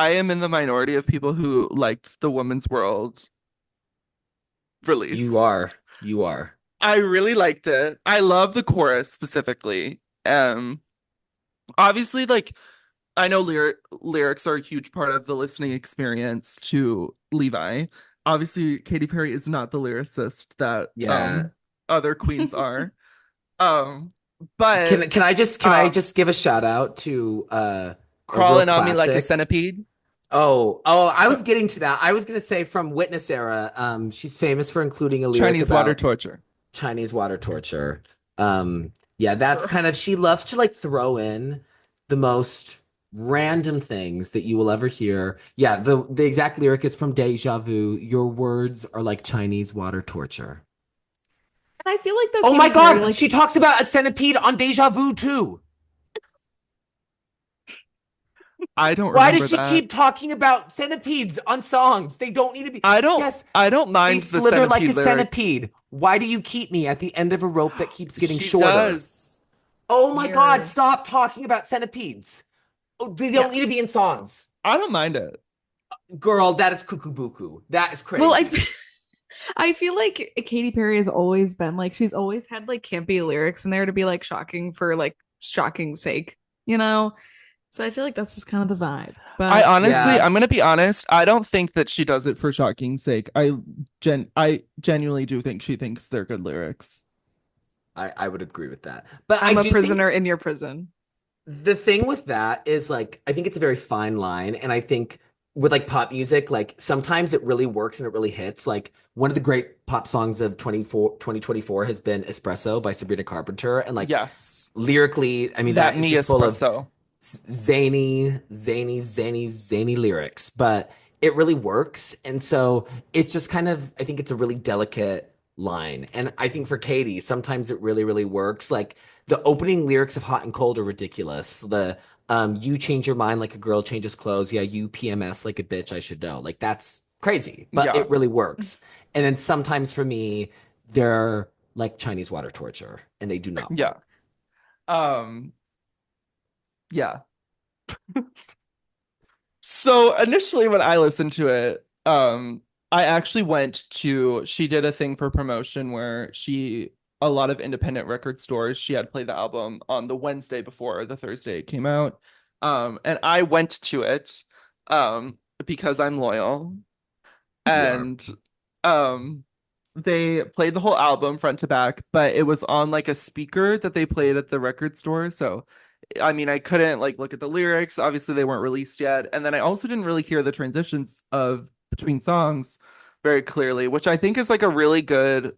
am in the minority of people who liked the Woman's World you release. are. You are. I really liked it. I love the chorus specifically. Obviously, like I know lyrics are a huge part of the listening experience to Levi. Obviously, Katy Perry is not the lyricist that Yeah. other queens are. Um, but Can I um, just give a shout out to a real crawling on me like a classic? centipede. Oh, I Uh, was getting to that. I was gonna say from Witness era, she's famous for including a lyric Chinese water about torture. Chinese water torture. Yeah, that's kind of she loves to like throw in the most random things that you will ever hear. Yeah, the exact lyric is from Deja Vu. Your words are like Chinese water torture. And I feel like though Oh my Katy Perry, God, like she talks about a centipede on Deja Vu too. I don't Why does remember she that. keep talking about centipedes on songs? They don't need to be. Yes, I don't they mind the slither like centipede a lyric. centipede. Why do you keep me at the end of a rope that keeps getting She shorter? does. Oh my God, mirror. stop talking about centipedes. Oh, they Yeah. don't need to be in songs. I don't mind it. Girl, that is cuckoo buku. That is Well, crazy. I feel like Katy Perry has always been like she's always had like campy lyrics in there to be like shocking for like shocking sake, you know? So I feel like that's just kind of the vibe. I But honestly, Yeah, I'm gonna be honest, I don't think that she does it for shocking sake. I genuinely do think she thinks they're good lyrics. I would agree with that. But I I'm a do think prisoner in your prison. the thing with that is like I think it's a very fine line, and I think with like pop music, like sometimes it really works and it really hits. Like one of the great pop songs of 2024 has been Espresso by Sabrina Carpenter, and like Yes. lyrically, I mean That that is me just full of espresso. zany lyrics, but it really works. And so it's just kind of, I think it's a really delicate line. And I think for Katie, sometimes it really, really works. Like the opening lyrics of Hot and Cold are ridiculous. The you change your mind like a girl changes clothes. Yeah, you PMS like a bitch, I should know. Like that's crazy, but Yeah. it really works. And then sometimes for me, they're like Chinese water torture and they do not Yeah. work. Um, yeah. So initially when I listened to it, I actually went to she did a thing for promotion where a lot of independent record stores, she had played the album on the Wednesday before the Thursday it came out. And I went to it because I'm loyal. You are. And um they played the whole album front to back, but it was on like a speaker that they played at the record store. So I mean, I couldn't like look at the lyrics. Obviously, they weren't released yet. And then I also didn't really hear the transitions of between songs very clearly, which I think is like a really good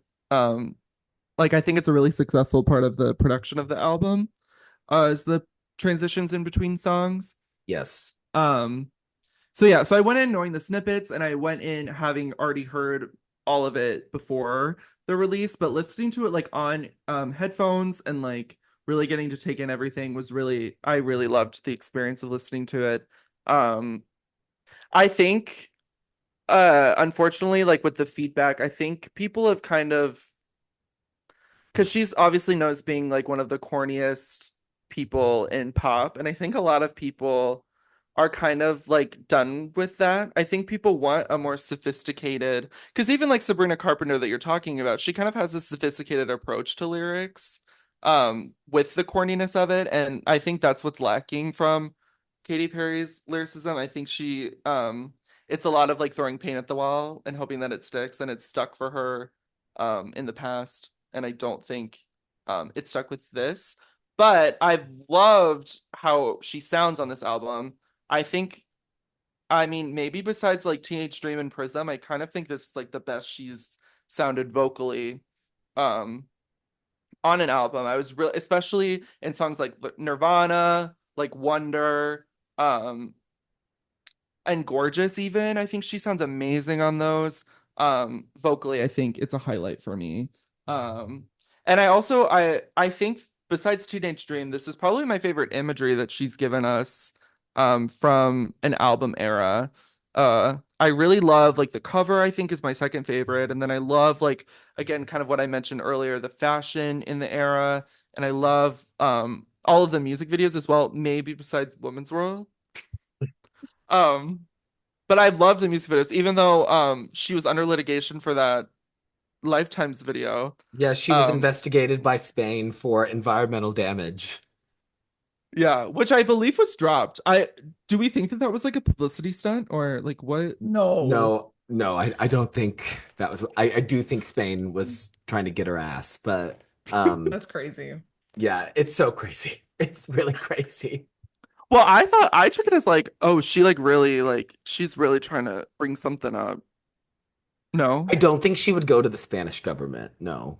like I think it's a really successful part of the production of the album, is the transitions in between songs. Yes. Um so yeah, so I went in knowing the snippets and I went in having already heard all of it before the release, but listening to it like on headphones and like really getting to take in everything was really I really loved the experience of listening to it. Um I think unfortunately like with the feedback, I think people have kind of because she's obviously known as being like one of the corniest people in pop, and I think a lot of people are kind of like done with that. I think people want a more sophisticated, because even like Sabrina Carpenter that you're talking about, she kind of has a sophisticated approach to lyrics, with the corniness of it, and I think that's what's lacking from Katy Perry's lyricism. I think it's a lot of like throwing paint at the wall and hoping that it sticks, and it's stuck for her in the past, and I don't think it stuck with this. But I've loved how she sounds on this album. I think, I mean, maybe besides like Teenage Dream and Prism, I kind of think this is like the best she's sounded vocally um on an album. I was real, especially in songs like Nirvana, like Wonder, um, and Gorgeous even. I think she sounds amazing on those. Vocally, I think it's a highlight for me. Um, and I think besides Teenage Dream, this is probably my favorite imagery that she's given us from an album era. I really love like the cover, I think is my second favorite. And then I love like again kind of what I mentioned earlier, the fashion in the era. And I love all of the music videos as well, maybe besides Women's World. Um but I love the music videos, even though she was under litigation for that Lifetime's video. Yeah, she was Um investigated by Spain for environmental damage. yeah, which I believe was dropped. I do we think that that was like a publicity stunt or like what? No. No, no, I don't think that was. I do think Spain was trying to get her ass, but That's crazy. yeah, it's so crazy. It's really crazy. Well, I thought I took it as like, oh, she like really like she's really trying to bring something up. I No. don't think she would go to the Spanish government. No,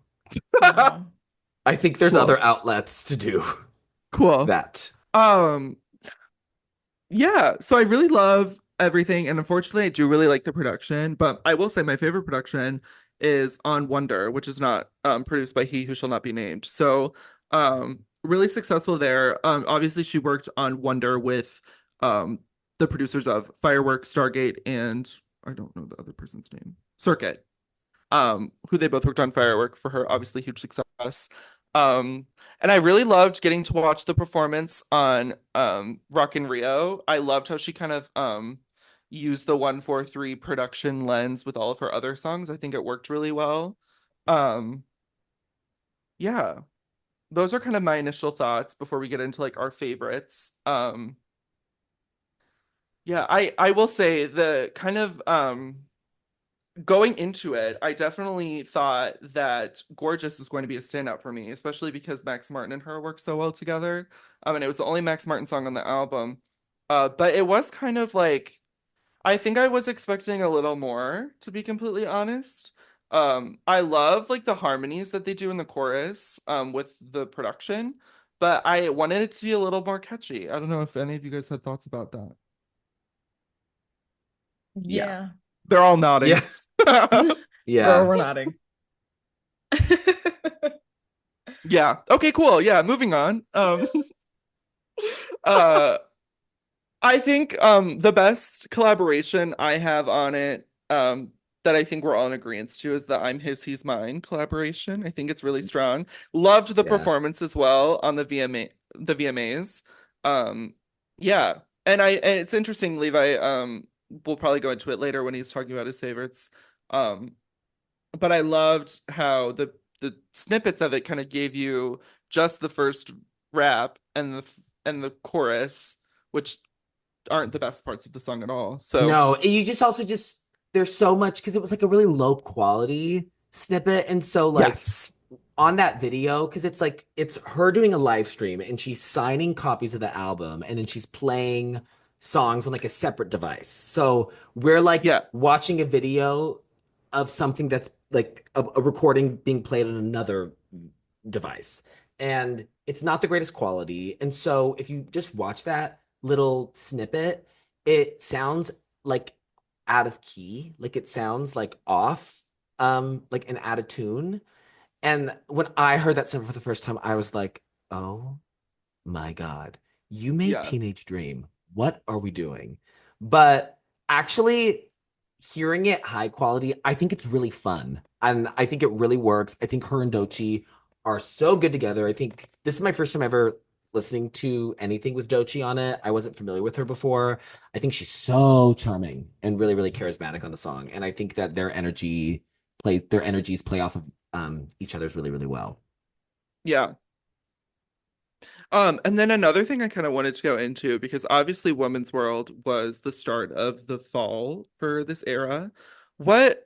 No. I think there's other Cool. outlets to do Cool. that. Um Yeah, so I really love everything, and unfortunately, I do really like the production. But I will say my favorite production is on Wonder, which is not produced by He Who Shall Not Be Named. So, really successful there. Obviously, she worked on Wonder with um the producers of Fireworks, Stargate, and I don't know the other person's name, Circuit, who they both worked on Firework for her, obviously huge success. Um, and I really loved getting to watch the performance on Rock in Rio. I loved how she kind of used the 143 production lens with all of her other songs. I think it worked really well. Um, yeah, those are kind of my initial thoughts before we get into like our favorites. Yeah, I will say the kind of going into it, I definitely thought that Gorgeous was going to be a standout for me, especially because Max Martin and her work so well together. And it was the only Max Martin song on the album. But it was kind of like I think I was expecting a little more, to be completely honest. I love like the harmonies that they do in the chorus, with the production, but I wanted it to be a little more catchy. I don't know if any of you guys had thoughts about that. Yeah, Yeah. they're all Yeah. nodding. Yeah. We're nodding. Yeah. Okay, cool. Yeah, moving on. Uh I think the best collaboration I have on it that I think we're all in agreement to is the I'm His, He's Mine collaboration. I think it's really strong. Loved the Yeah. performance as well on the VMAs. Um yeah. And it's interesting, Levi, we'll probably go into it later when he's talking about his favorites. Um but I loved how the snippets of it kind of gave you just the first rap and the chorus, which aren't the best parts of the song at all. So No, you just also just there's so much because it was like a really low quality snippet. And so like yes, on that video, because it's like it's her doing a live stream and she's signing copies of the album and then she's playing songs on like a separate device. So we're like yeah, watching a video of something that's like a recording being played on another device. And it's not the greatest quality. And so if you just watch that little snippet, it sounds like out of key, like it sounds like off, like an out of tune. And when I heard that song for the first time, I was like, oh my God, you made yeah, Teenage Dream. What are we doing? But actually, hearing it high quality, I think it's really fun. And I think it really works. I think her and Doechii are so good together. I think this is my first time ever listening to anything with Doechii on it. I wasn't familiar with her before. I think she's so charming and really, really charismatic on the song. And I think that their energies play off of each other's really, really well. yeah. And then another thing I kind of wanted to go into because obviously Women's World was the start of the fall for this era. What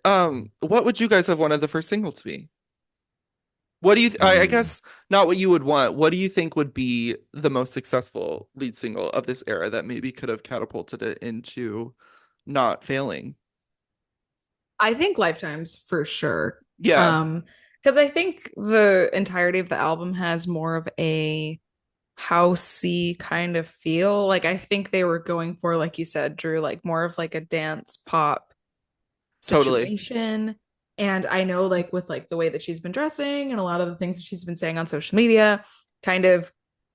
would you guys have wanted the first single to be? What do you I Mm. guess not what you would want. What do you think would be the most successful lead single of this era that maybe could have catapulted it into not failing? I think Lifetimes for sure. Yeah, Um, because I think the entirety of the album has more of a housey kind of feel. Like I think they were going for, like you said, Drew, like more of like a dance pop totally. situation. And I know like with like the way that she's been dressing and a lot of the things that she's been saying on social media kind of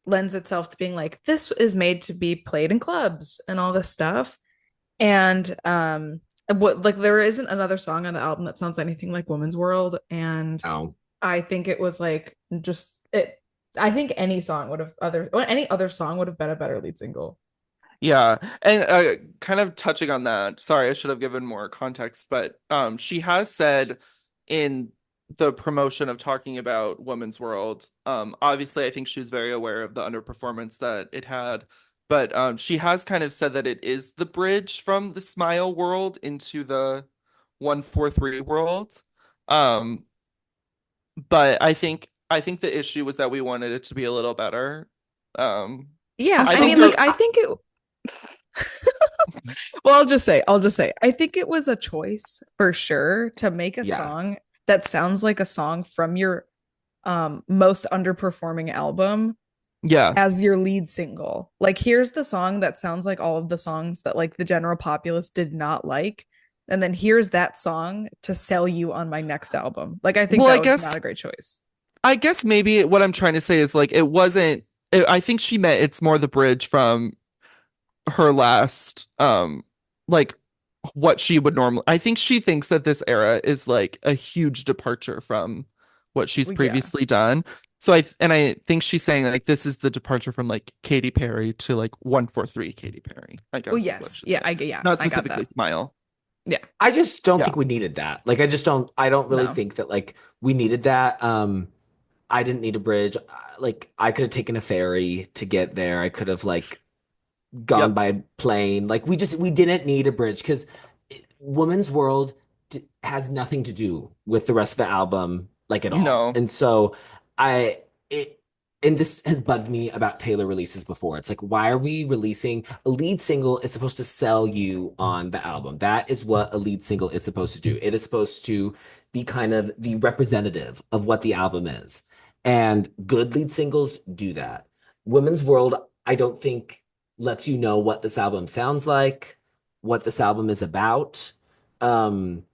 lends itself to being like this is made to be played in clubs and all this stuff. And what like there isn't another song on the album that sounds anything like Woman's World. And Oh. I think it was like just it I think any other song would have been a better lead single. Yeah. And kind of touching on that, sorry, I should have given more context, but she has said in the promotion of talking about Women's World, obviously I think she's very aware of the underperformance that it had, but she has kind of said that it is the bridge from the Smile world into the 143 world. Um, but I think the issue was that we wanted it to be a little better. Um, Yeah, I I Also, think mean like the I think it well, I'll just say, I think it was a choice for sure to make a yeah. song that sounds like a song from your most underperforming album Yeah. as your lead single. Like, here's the song that sounds like all of the songs that like the general populace did not like. And then here's that song to sell you on my next album. Like, I think Well, that was not a great choice. I guess maybe what I'm trying to say is like it wasn't I think she meant it's more the bridge from her last like what she would normally I think she thinks that this era is like a huge departure from what she's Well, yeah. previously done. So I think she's saying like this is the departure from like Katy Perry to like 143 Katy Perry, I Well, guess is what I yes. should Yeah, say. yeah, Not I got specifically that. Smile. Yeah. I just don't Yeah. think we needed that. Like I don't really No. think that like we needed that. I didn't need a bridge. Like I could have taken a ferry to get there. I could have like gone Yep. by plane. Like we didn't need a bridge because Woman's World has nothing to do with the rest of the album like at all. No. And so I it and this has bugged me about Taylor releases before. It's like, why are we releasing a lead single is supposed to sell you on the album. That is what a lead single is supposed to do. It is supposed to be kind of the representative of what the album is. And good lead singles do that. Women's World, I don't think lets you know what this album sounds like, what this album is about. Um,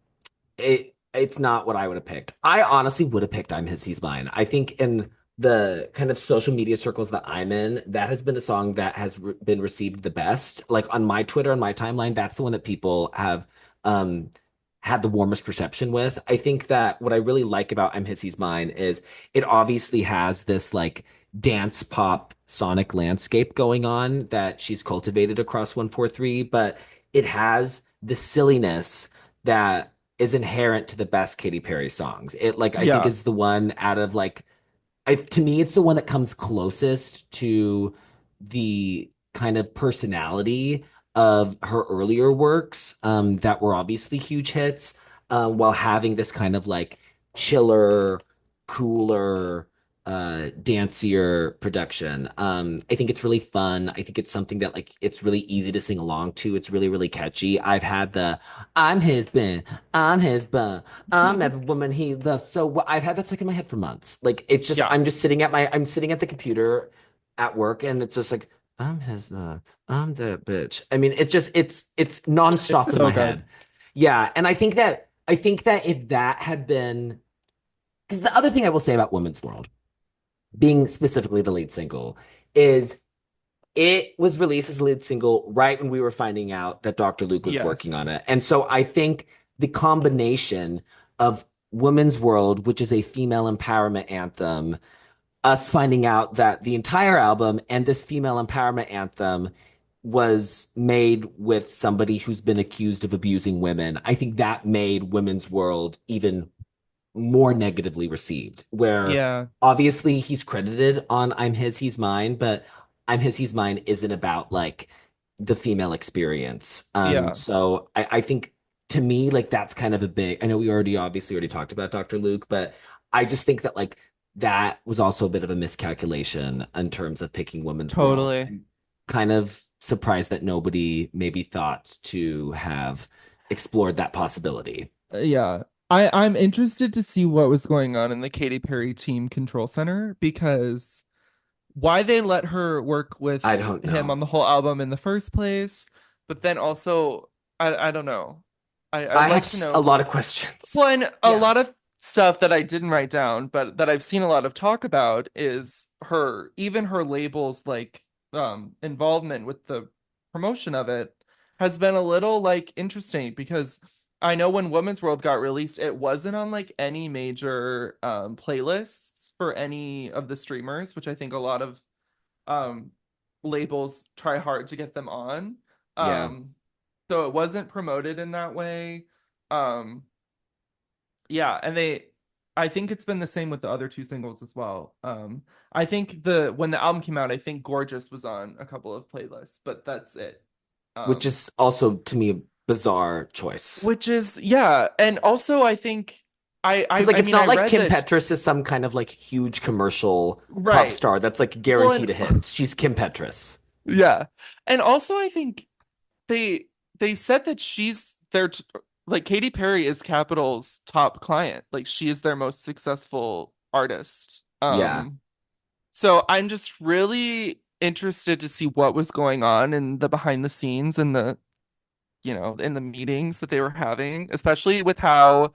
it's not what I would have picked. I honestly would have picked I'm His, He's Mine. I think in the kind of social media circles that I'm in, that has been a song that has been received the best. Like on my Twitter, on my timeline, that's the one that people have um had the warmest perception with. I think that what I really like about I'm His, He's Mine is it obviously has this like dance pop sonic landscape going on that she's cultivated across 143, but it has the silliness that is inherent to the best Katy Perry songs. It like I think Yeah. is the one out of like to me it's the one that comes closest to the kind of personality of her earlier works that were obviously huge hits while having this kind of like chiller, cooler, dancier production. I think it's really fun. I think it's something that like it's really easy to sing along to. It's really, really catchy. I've had the I'm his been, I'm his bun, I'm every woman he loves. I've had that stuck in my head for months. Like it's just Yeah. I'm sitting at the computer at work and it's just like I'm his I'm that bitch. I mean, it's It's nonstop in so my good. head. Yeah, and I think that if that had been because the other thing I will say about Women's World, being specifically the lead single, is it was released as a lead single right when we were finding out that Dr. Luke was working on Yes. it. And so I think the combination of Women's World, which is a female empowerment anthem, us finding out that the entire album and this female empowerment anthem was made with somebody who's been accused of abusing women. I think that made Women's World even more negatively received, where Yeah. obviously he's credited on I'm His, He's Mine, but I'm His, He's Mine isn't about like the female experience. Yeah. So I think to me, like that's kind of a big, I know we obviously already talked about Dr. Luke, but I just think that like that was also a bit of a miscalculation in terms of picking Women's World. Totally. I'm kind of surprised that nobody maybe thought to have explored that possibility. Yeah. I'm interested to see what was going on in the Katy Perry team control center because why they let her work I with don't him know. on the whole album in the first place, but then also I don't know. I'd I have like to a know. lot of questions. Well, and a Yeah. lot of stuff that I didn't write down, but that I've seen a lot of talk about is her, even her label's like involvement with the promotion of it has been a little like interesting because I know when Women's World got released, it wasn't on like any major playlists for any of the streamers, which I think a lot of um labels try hard to get them on. Yeah. So it wasn't promoted in that way. Um yeah, and I think it's been the same with the other two singles as well. I think the when the album came out, I think Gorgeous was on a couple of playlists, but that's it. Which Um, is also to me a bizarre choice. which is yeah, and also I think Because like I it's mean not I like read Kim that Petras is some kind of like huge commercial pop right. star that's like Well, guaranteed and a hit. She's Kim Petras. yeah. And also I think they they said that she's their like Katy Perry is Capitol's top client. Like she is their most successful artist. Yeah. So I'm just really interested to see what was going on in the behind the scenes and the, in the meetings that they were having, especially with how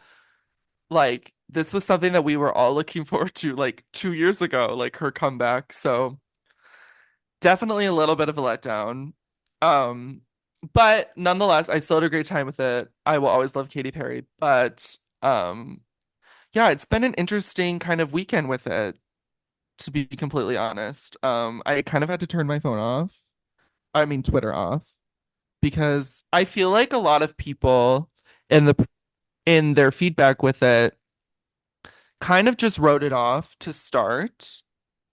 like this was something that we were all looking forward to like 2 years ago, like her comeback. So definitely a little bit of a letdown. Um, but nonetheless, I still had a great time with it. I will always love Katy Perry, but yeah, it's been an interesting kind of weekend with it, to be completely honest. I kind of had to turn my phone off. I mean, Twitter off, because I feel like a lot of people in their feedback with it kind of just wrote it off to start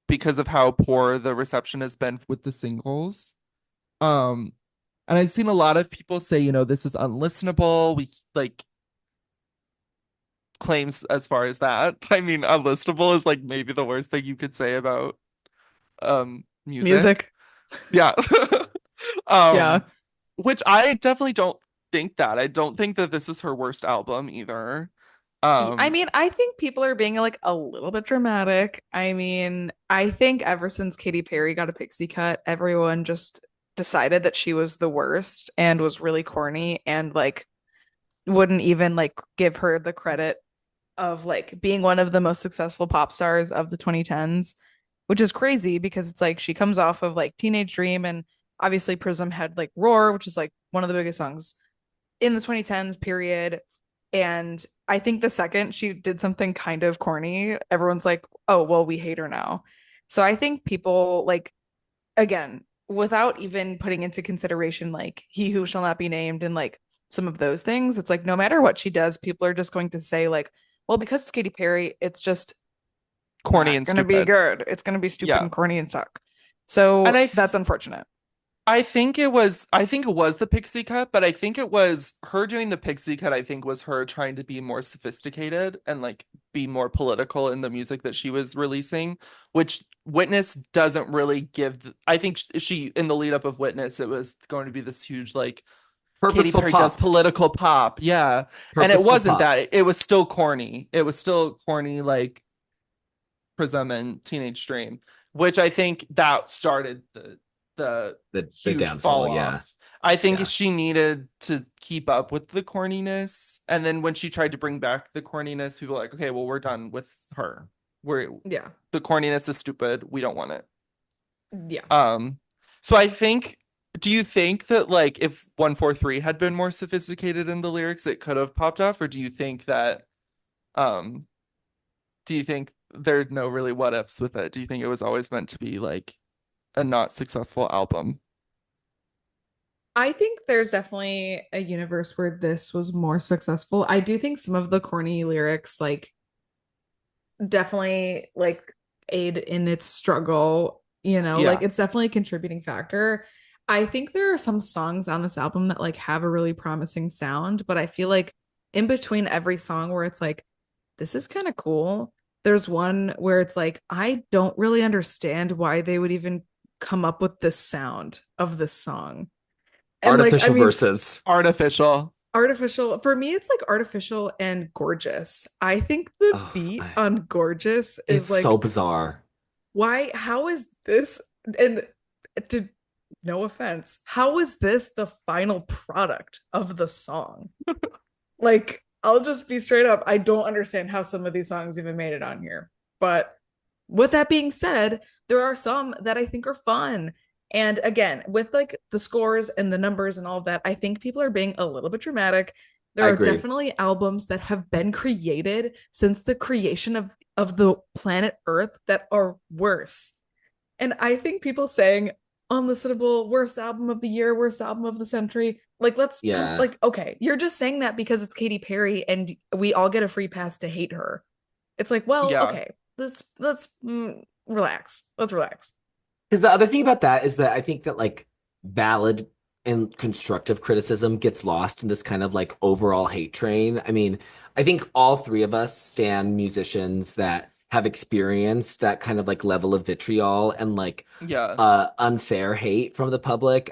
because of how poor the reception has been with the singles. Um, and I've seen a lot of people say, this is unlistenable. We like claims as far as that. I mean, unlistenable is like maybe the worst thing you could say about music. Music. Yeah. Yeah. Um, which I definitely don't think that. I don't think that this is her worst album either. I Um, mean, I think people are being like a little bit dramatic. I mean, I think ever since Katy Perry got a pixie cut, everyone just decided that she was the worst and was really corny and like wouldn't even like give her the credit of like being one of the most successful pop stars of the 2010s, which is crazy because it's like she comes off of like Teenage Dream and obviously Prism had like Roar, which is like one of the biggest songs in the 2010s period. And I think the second she did something kind of corny, everyone's like, oh, well, we hate her now. So I think people like, again, without even putting into consideration like he who shall not be named and like some of those things, it's like no matter what she does, people are just going to say, like, well, because it's Katy Perry, it's just corny not and going to be stupid. good. It's going to be stupid Yeah. and corny and suck. And So that's unfortunate. I think it was the pixie cut, but I think it was her doing the pixie cut. I think was her trying to be more sophisticated and like be more political in the music that she was releasing, which Witness doesn't really give. I think she in the lead up of Witness, it was going to be this huge like Katy Purposeful Perry does pop. political pop. Yeah. And it Purposeful wasn't pop. that. It was still corny. It was still corny like Prism and Teenage Dream, which I think that started the The huge fall downfall, yeah. off. I think Yeah. she needed to keep up with the corniness, and then when she tried to bring back the corniness, people were like, okay, well, we're done with her. We're Yeah. The corniness is stupid. We don't want it. Yeah. Um, so I think, do you think that like if 143 had been more sophisticated in the lyrics, it could have popped off, or um do you think there's no really what ifs with it? Do you think it was always meant to be like a not successful album? I think there's definitely a universe where this was more successful. I do think some of the corny lyrics like definitely like aid in its struggle, like Yeah. it's definitely a contributing factor. I think there are some songs on this album that like have a really promising sound, but I feel like in between every song where it's like this is kind of cool, there's one where it's like I don't really understand why they would even come up with the sound of this song. And like I Artificial mean verses. Artificial. artificial for me it's like artificial and gorgeous. I think the Oh, beat on gorgeous is it's so like bizarre. why how is this and to no offense how is this the final product of the song? Like I'll just be straight up, I don't understand how some of these songs even made it on here. But with that being said, there are some that I think are fun. And again, with like the scores and the numbers and all of that, I think people are being a little bit dramatic. There I are agree. definitely albums that have been created since the creation of the planet Earth that are worse. And I think people saying unlistenable, worst album of the year, worst album of the century, like let's Yeah. like okay, you're just saying that because it's Katy Perry and we all get a free pass to hate her. It's like, well, Yeah. okay, let's relax. Let's relax. Because the other thing about that is that I think that like valid and constructive criticism gets lost in this kind of like overall hate train. I mean, I think all three of us stand musicians that have experienced that kind of like level of vitriol and like Yeah. unfair hate from the public.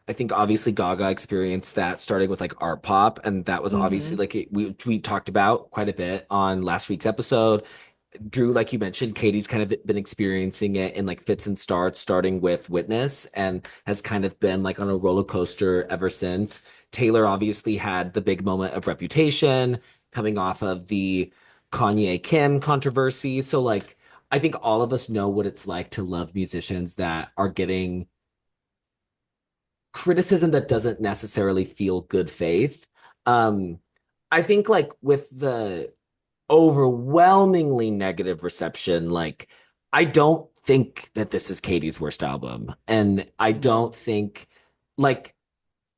I think obviously Gaga experienced that starting with like art pop, and that was obviously Mm-hmm. like we talked about quite a bit on last week's episode. Drew, like you mentioned, Katie's kind of been experiencing it in like fits and starts, starting with Witness, and has kind of been like on a roller coaster ever since. Taylor obviously had the big moment of Reputation coming off of the Kanye Kim controversy. So, like, I think all of us know what it's like to love musicians that are getting criticism that doesn't necessarily feel good faith. Um, I think like with the overwhelmingly negative reception. Like, I don't think that this is Katie's worst album. And I No. don't think, like,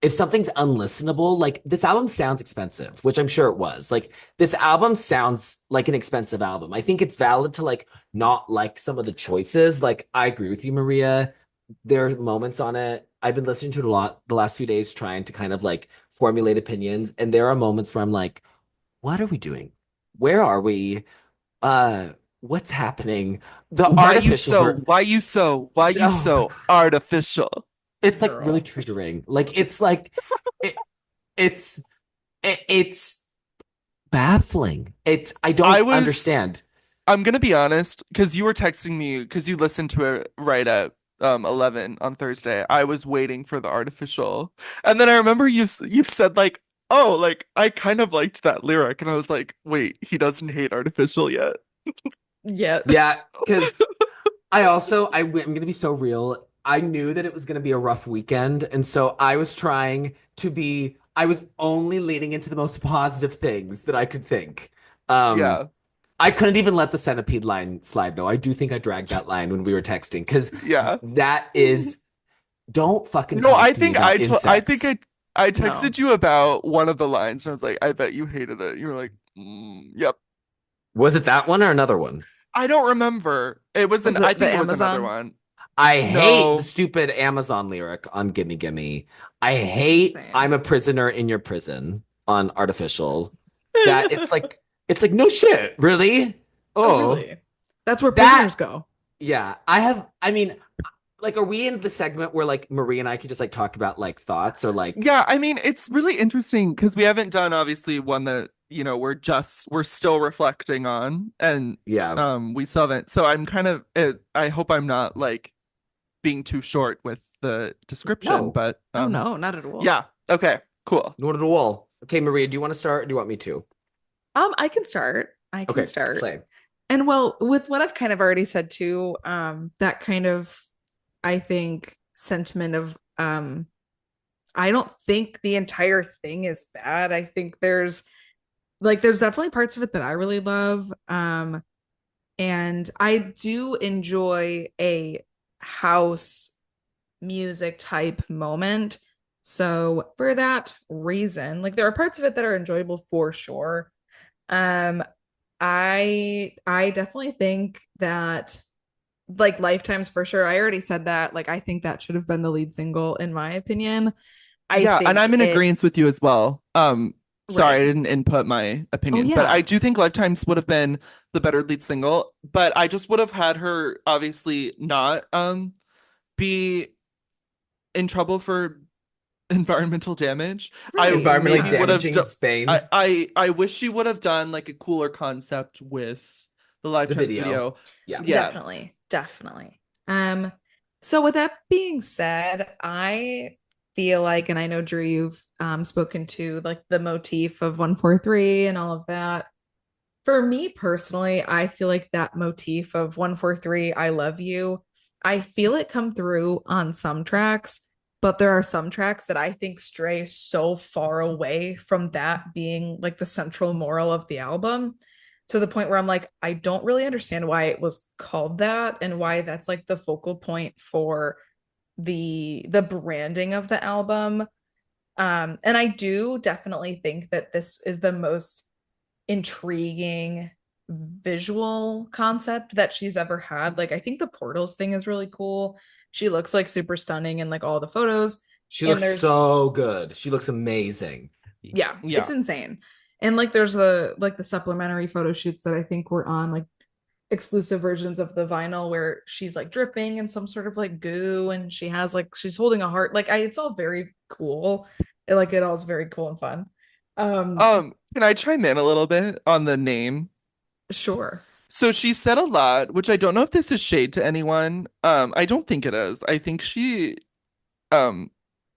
if something's unlistenable, like, this album sounds expensive, which I'm sure it was. Like, this album sounds like an expensive album. I think it's valid to, like, not like some of the choices. Like, I agree with you, Maria. There are moments on it. I've been listening to it a lot the last few days, trying to kind of like formulate opinions. And there are moments where I'm like, what are we doing? Where are we? Uh, what's happening? The artificial Why you oh my so God. artificial? It's like really Girl. triggering. Like it, it's it's baffling. I I don't was understand. I'm gonna be honest, because you were texting me because you listened to it right at 11 on Thursday. I was waiting for the artificial. And then I remember you said like, "Oh, like I kind of liked that lyric." And I was like, "Wait, he doesn't hate artificial yet." Yep. Yeah, because I'm gonna be so real. I knew that it was gonna be a rough weekend, and so I was only leaning into the most positive things that I could think. Um, Yeah. I couldn't even let the centipede line slide though. I do think I dragged that line when we were texting because Yeah. that is don't fucking No, talk to me about I think insects. I No. texted you about one of the lines and I was like, "I bet you hated it." You were like, "Yep." Was it that one or another one? I don't remember. Was I it the think it was another Amazon? one. I hate the No. stupid Amazon lyric on Gimme Gimme. I hate Same. I'm a prisoner in your prison on Artificial. That it's like no shit, really? Oh, Oh, really? That's where that prisoners go. yeah. I mean, like are we in the segment where like Marie and I could just like talk about like thoughts or like Yeah, I mean, it's really interesting because we haven't done obviously one that, we're still reflecting on and yeah. we still haven't. So I'm kind of I hope I'm not like being too short with the description, No, but Oh no, not at all. yeah. Okay, cool. not at all. Okay, Maria, do you want to start or do you want me to? I can start. I can Okay, start. slay. And well, with what I've kind of already said too, that kind of I think sentiment of I don't think the entire thing is bad. I think there's definitely parts of it that I really love. And I do enjoy a house music type moment. So for that reason, like there are parts of it that are enjoyable for sure. Um, I definitely think that like Lifetimes for sure. I already said that. Like I think that should have been the lead single in my opinion. I Yeah, and think I'm in it agreement with you as well. Sorry, I right. didn't input my Oh opinion, but I yeah. do think Lifetimes would have been the better lead single, but I just would have had her obviously not be in trouble for environmental damage. I Right. Environmentally maybe Yeah. would have damaging done Spain. I wish she would have done like a cooler concept with the The Lifetimes video. video. Yeah. Yeah. Definitely. Definitely. So with that being said, I feel like, and I know Drew, you've spoken to like the motif of 143 and all of that. For me personally, I feel like that motif of 143, I love you. I feel it come through on some tracks, but there are some tracks that I think stray so far away from that being like the central moral of the album to the point where I'm like, I don't really understand why it was called that and why that's like the focal point for the branding of the album. And I do definitely think that this is the most intriguing visual concept that she's ever had. Like I think the portals thing is really cool. She looks like super stunning in like all the photos. She And looks there's so good. She looks amazing. yeah, it's Yeah. insane. And like there's the supplementary photo shoots that I think were on like exclusive versions of the vinyl where she's like dripping in some sort of like goo and she has like she's holding a heart. Like it's all very cool. It all is very cool and fun. Um Can I chime in a little bit on the name? sure. So she said a lot, which I don't know if this is shade to anyone. I don't think it is. Um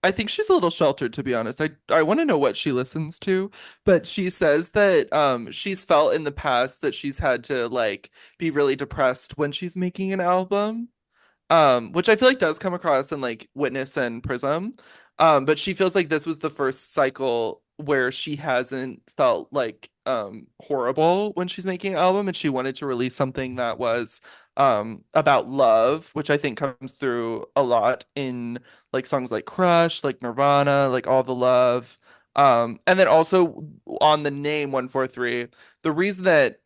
I think she's a little sheltered, to be honest. I want to know what she listens to, but she says that she's felt in the past that she's had to like be really depressed when she's making an album. Which I feel like does come across in like Witness and Prism. But she feels like this was the first cycle where she hasn't felt like horrible when she's making an album, and she wanted to release something that was about love, which I think comes through a lot in like songs like Crush, like Nirvana, like All the Love. And then also on the name 143, the reason that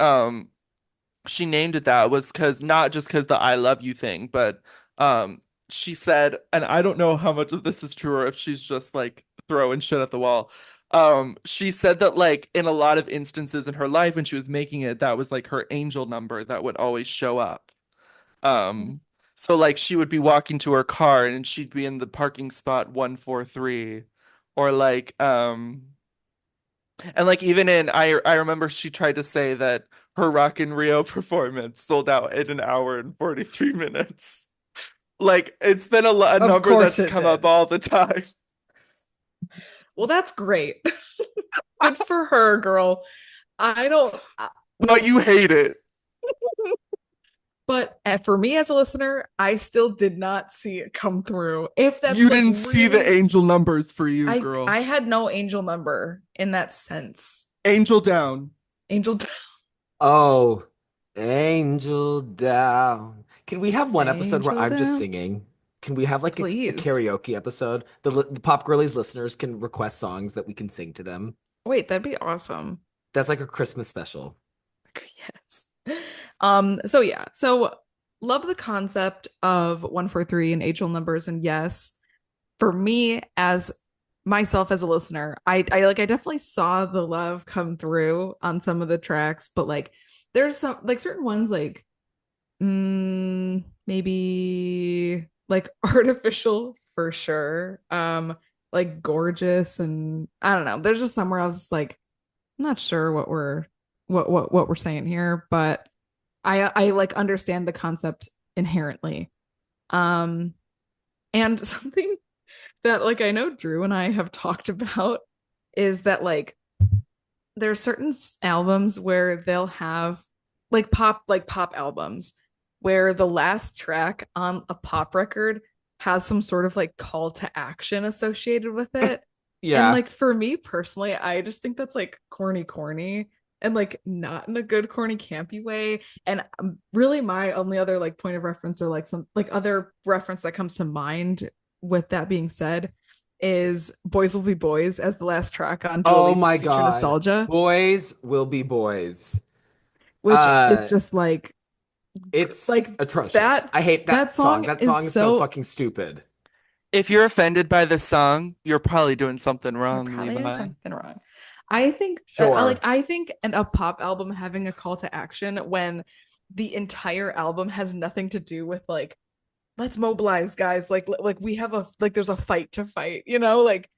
she named it that was because not just because the I love you thing, but she said, and I don't know how much of this is true or if she's just like throwing shit at the wall. She said that like in a lot of instances in her life when she was making it, that was like her angel number that would always show up. Um, so like she would be walking to her car and she'd be in the parking spot 143, or like and like even in I remember she tried to say that her Rock in Rio performance sold out in an hour and 43 minutes. Like it's been a Of number course that's it come up did. all the time. Well, that's great. Good for her, girl. I don't, But you hate it. but for me as a listener, I still did not see it come through. If that's You like didn't see the really, angel numbers for you, girl. I had no angel number in that sense. Angel down. Angel, Oh, Angel Down. Can we have one episode where angel I'm just down, singing? Can we have like a please. karaoke episode? The Pop Girlies listeners can request songs that we can sing to them. Wait, that'd be awesome. That's like a Christmas special. Yes. So yeah, so love the concept of 143 and angel numbers, and yes, for me as myself as a listener, I definitely saw the love come through on some of the tracks, but like there's some like certain ones like maybe like artificial for sure. Like gorgeous, and I don't know. There's just somewhere I was like, I'm not sure what we're saying here, but I like understand the concept inherently. Um and something that like I know Drew and I have talked about is that like there are certain albums where they'll have like pop albums where the last track on a pop record has some sort of like call to action associated with it. And Yeah. like for me personally, I just think that's like corny and like not in a good corny campy way. And really my only other like point of reference or like some like other reference that comes to mind with that being said is Boys Will Be Boys as the last track on Dua Oh Lipa's my Future God. Nostalgia, Boys will be boys. which is Uh, just it's like atrocious. that I hate that that song. song That is song is so so fucking stupid. If you're offended by the song, you're probably doing something you're wrong, probably doing Levi. something wrong. I think Sure. I think a pop album having a call to action when the entire album has nothing to do with like let's mobilize guys like we have a like there's a fight to fight, you know, like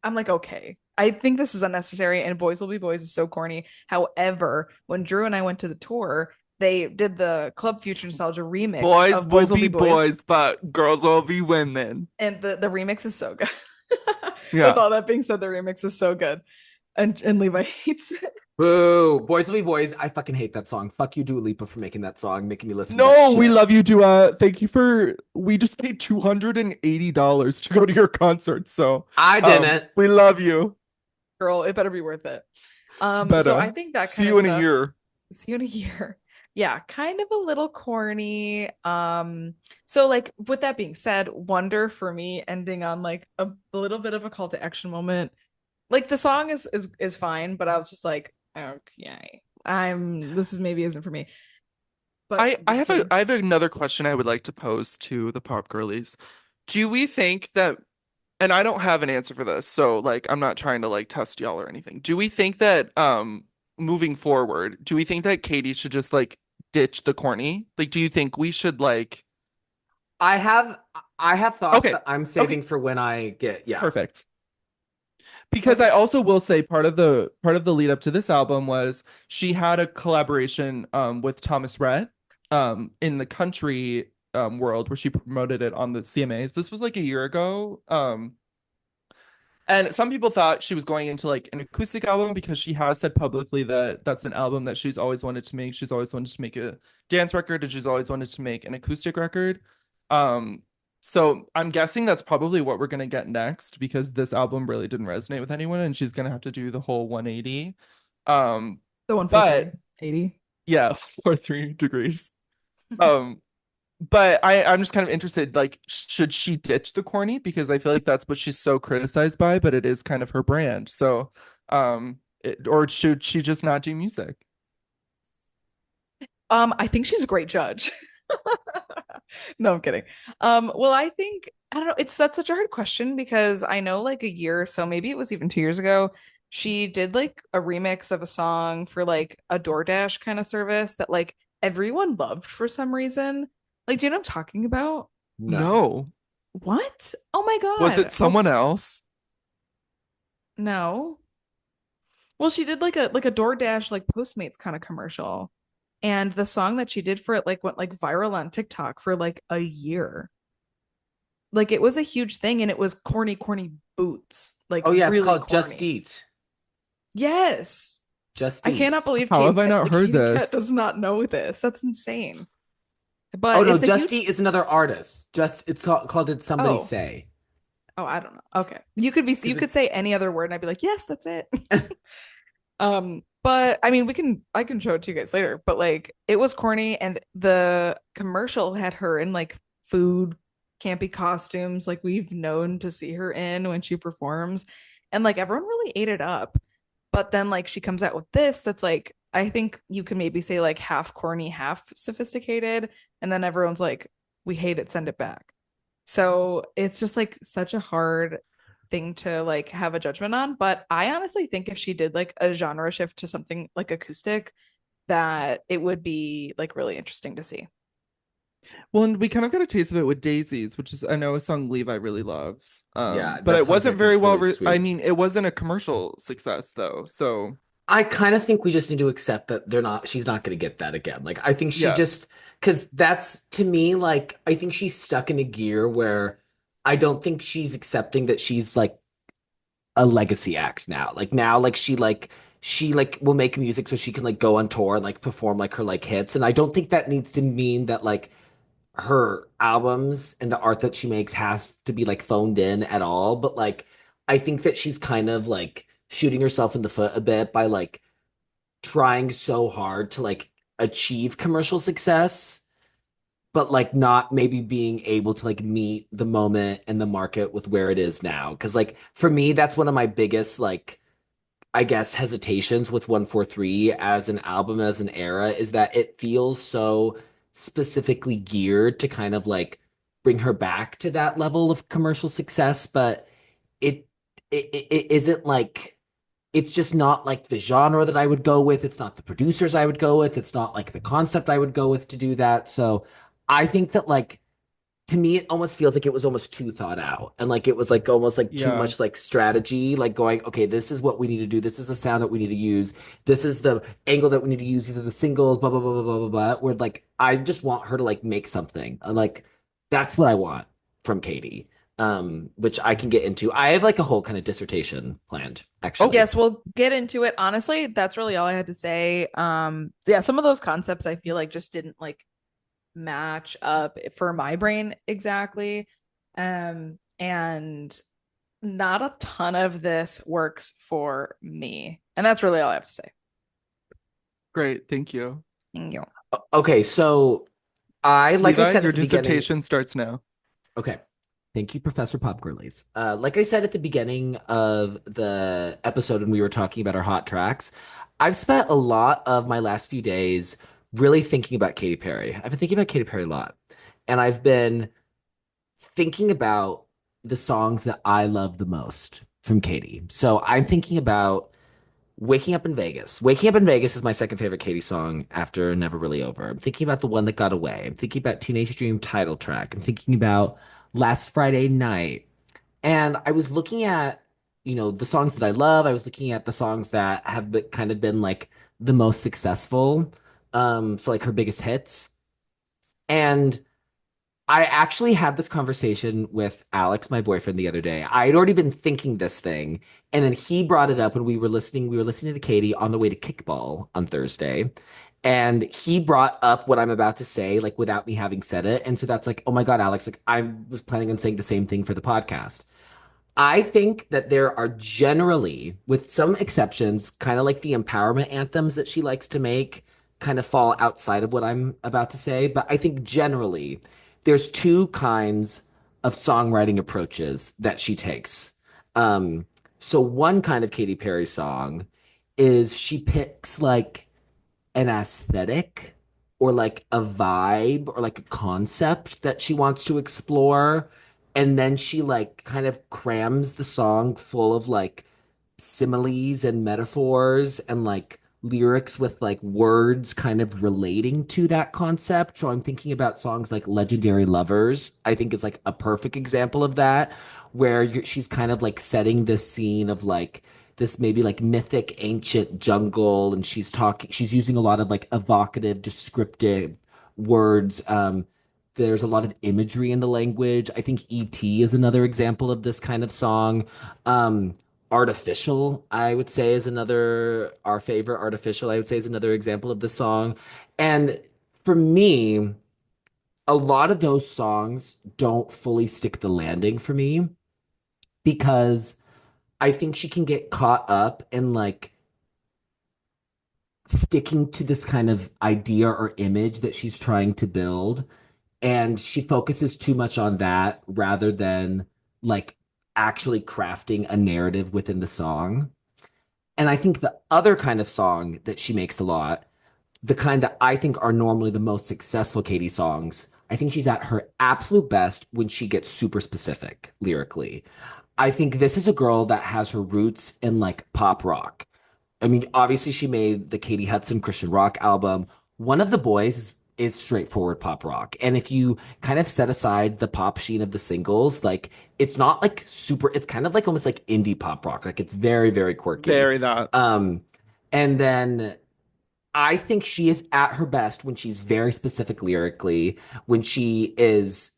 I'm like okay. I think this is unnecessary and Boys Will Be Boys is so corny. However, when Drew and I went to the tour, they did the Club Future Nostalgia remix Boys of will Boys Will be Be Boys, boys, but girls will be women. and the remix is so good. With Yeah. all that being said, the remix is so good, and Levi hates it. Boo. Boys will be boys. I fucking hate that song. Fuck you, Dua Lipa, for making that song, making me listen to that No, we shit. love you, Dua. Thank you for we just paid $280 to go to your concert. So I didn't. we love you. Girl, it better be worth it. So Better. I think that See kind of you in a stuff. year. See you in a year. Yeah, kind of a little corny. So like with that being said, Wonder for me ending on like a little bit of a call to action moment. Like the song is fine, but I was just like, okay, this is maybe isn't for me. But I have another question I would like to pose to the pop girlies. Do we think that, and I don't have an answer for this, so like I'm not trying to like test y'all or anything. Do we think that moving forward, do we think that Katie should just like ditch the corny? Like do you think we should like I have I have thoughts okay, that I'm okay, saving for when I get, yeah. perfect. Because I Okay. also will say part of the lead up to this album was she had a collaboration with Thomas Rhett in the country world where she promoted it on the CMAs. This was like a year ago. And some people thought she was going into like an acoustic album because she has said publicly that that's an album that she's always wanted to make. She's always wanted to make a dance record and she's always wanted to make an acoustic record. Um, so I'm guessing that's probably what we're gonna get next because this album really didn't resonate with anyone and she's gonna have to do the whole 180. Um, The 143, but 80. yeah, for 3 degrees. Um, but I'm just kind of interested, like, should she ditch the corny? Because I feel like that's what she's so criticized by, but it is kind of her brand. So, or should she just not do music? I think she's a great judge. No, I'm kidding. Well, I think I don't know. It's that's such a hard question because I know like a year or so, maybe it was even 2 years ago, she did like a remix of a song for like a DoorDash kind of service that like everyone loved for some reason. Like, do you know what I'm talking about? No. No. What? Oh my Was God. it someone else? No. Well, she did like a DoorDash like Postmates kind of commercial. And the song that she did for it like went like viral on TikTok for like a year. Like it was a huge thing and it was corny, corny boots. Like Oh yeah, it's really called Just corny. Eat. Yes. Just I cannot Eat. believe How have I not heard Katie Cat does this? not know this. That's insane. Oh But no, it's a Just huge Eat is another artist. Just it's called Did Somebody oh. Say? Oh, I don't know. Okay. You Because could it's say any other word and I'd be like, yes, that's it. But I mean, I can show it to you guys later, but like it was corny and the commercial had her in like food campy costumes like we've known to see her in when she performs. And like everyone really ate it up. But then like she comes out with this that's like I think you can maybe say like half corny, half sophisticated, and then everyone's like, we hate it, send it back. So it's just like such a hard thing to like have a judgment on. But I honestly think if she did like a genre shift to something like acoustic, that it would be like really interesting to see. Well, and we kind of got a taste of it with Daisies, which is I know a song Levi really loves. yeah, But that it sounds wasn't like very it's well really re I sweet. mean, it wasn't a commercial success though. So, I kind of think we just need to accept that she's not going to get that again. Like, I think she yeah. just, because that's to me, like, I think she's stuck in a gear where I don't think she's accepting that she's like a legacy act now. Like, now, she like will make music so she can like go on tour and like perform like her like hits. And I don't think that needs to mean that like her albums and the art that she makes has to be like phoned in at all. But like, I think that she's kind of like shooting herself in the foot a bit by like trying so hard to like achieve commercial success, but like not maybe being able to like meet the moment and the market with where it is now. Cause like for me, that's one of my biggest like I guess hesitations with 143 as an album, as an era, is that it feels so specifically geared to kind of like bring her back to that level of commercial success, but it it isn't like it's just not like the genre that I would go with. It's not the producers I would go with. It's not like the concept I would go with to do that. So I think that like to me it almost feels like it was almost too thought out and like it was like almost like too Yeah. much like strategy, like going, okay, this is what we need to do. This is the sound that we need to use. This is the angle that we need to use. These are the singles, blah, blah, blah, blah, blah, blah, blah. Where like I just want her to like make something. And like that's what I want from Katie. Which I can get into. I have like a whole kind of dissertation planned, Oh, actually. Yes, we'll get into it. Honestly, that's really all I had to say. Yeah, some of those concepts I feel like just didn't like match up for my brain exactly. And not a ton of this works for me. And that's really all I have to say. great. Thank you. Thank you. Okay, so I, like I Levi, said at your the beginning, dissertation starts now. okay. Thank you, Professor Pop Girlies. Like I said at the beginning of the episode when we were talking about our hot tracks, I've spent a lot of my last few days really thinking about Katy Perry. I've been thinking about Katy Perry a lot. And I've been thinking about the songs that I love the most from Katy. So I'm thinking about Waking Up in Vegas. Waking Up in Vegas is my second favorite Katy song after Never Really Over. I'm thinking about The One That Got Away. I'm thinking about Teenage Dream title track. I'm thinking about Last Friday Night. And I was looking at the songs that I love. I was looking at the songs that have kind of been like the most successful. So like her biggest hits. And I actually had this conversation with Alex, my boyfriend, the other day. I had already been thinking this thing, and then he brought it up when we were listening. We were listening to Katy on the way to kickball on Thursday. And he brought up what I'm about to say, like without me having said it. And so that's like, oh my God, Alex, like I was planning on saying the same thing for the podcast. I think that there are generally, with some exceptions, kind of like the empowerment anthems that she likes to make, kind of fall outside of what I'm about to say. But I think generally, there's two kinds of songwriting approaches that she takes. Um, so one kind of Katy Perry song is she picks like an aesthetic or like a vibe or like a concept that she wants to explore. And then she like kind of crams the song full of like similes and metaphors and like lyrics with like words kind of relating to that concept. So I'm thinking about songs like Legendary Lovers, I think is like a perfect example of that, where she's kind of like setting this scene of like this maybe like mythic ancient jungle, and she's using a lot of like evocative, descriptive words. There's a lot of imagery in the language. I think E.T. is another example of this kind of song. Artificial, I would say, is another, our favorite Artificial, I would say, is another example of this song. And for me, a lot of those songs don't fully stick the landing for me because I think she can get caught up in like sticking to this kind of idea or image that she's trying to build. And she focuses too much on that rather than like actually crafting a narrative within the song. And I think the other kind of song that she makes a lot, the kind that I think are normally the most successful Katy songs, I think she's at her absolute best when she gets super specific lyrically. I think this is a girl that has her roots in like pop rock. I mean, obviously she made the Katie Hudson Christian rock album. One of the Boys is straightforward pop rock. And if you kind of set aside the pop sheen of the singles, like it's not like super, it's kind of like almost like indie pop rock. Like it's very, very quirky. Very not. Um, and then I think she is at her best when she's very specific lyrically, when she is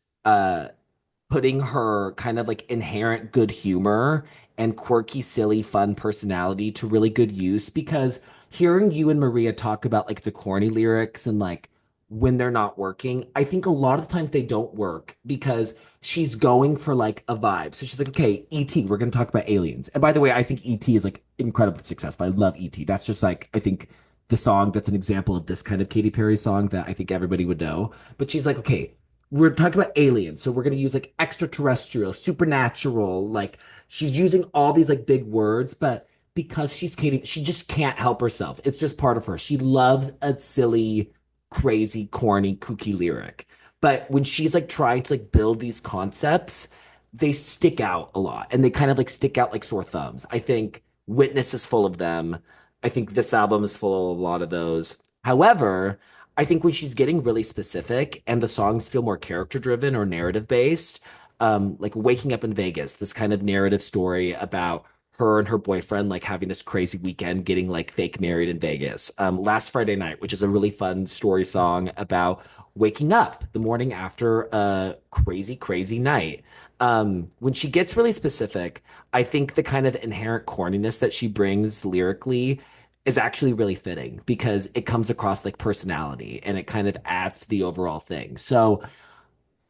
putting her kind of like inherent good humor and quirky, silly, fun personality to really good use. Because hearing you and Maria talk about like the corny lyrics and like when they're not working, I think a lot of times they don't work because she's going for like a vibe. So she's like, okay, E.T., we're going to talk about aliens. And by the way, I think E.T. is like incredibly successful. I love E.T. That's just like, I think the song that's an example of this kind of Katy Perry song that I think everybody would know. But she's like, okay, we're talking about aliens, so we're gonna use like extraterrestrial, supernatural. Like she's using all these like big words, but because she's Katie, she just can't help herself. It's just part of her. She loves a silly, crazy, corny, kooky lyric. But when she's like trying to like build these concepts, they stick out a lot and they kind of like stick out like sore thumbs. I think Witness is full of them. I think this album is full of a lot of those. However, I think when she's getting really specific and the songs feel more character driven or narrative based, like Waking Up in Vegas, this kind of narrative story about her and her boyfriend like having this crazy weekend getting like fake married in Vegas. Last Friday Night, which is a really fun story song about waking up the morning after a crazy, crazy night. When she gets really specific, I think the kind of inherent corniness that she brings lyrically is actually really fitting because it comes across like personality and it kind of adds to the overall thing. So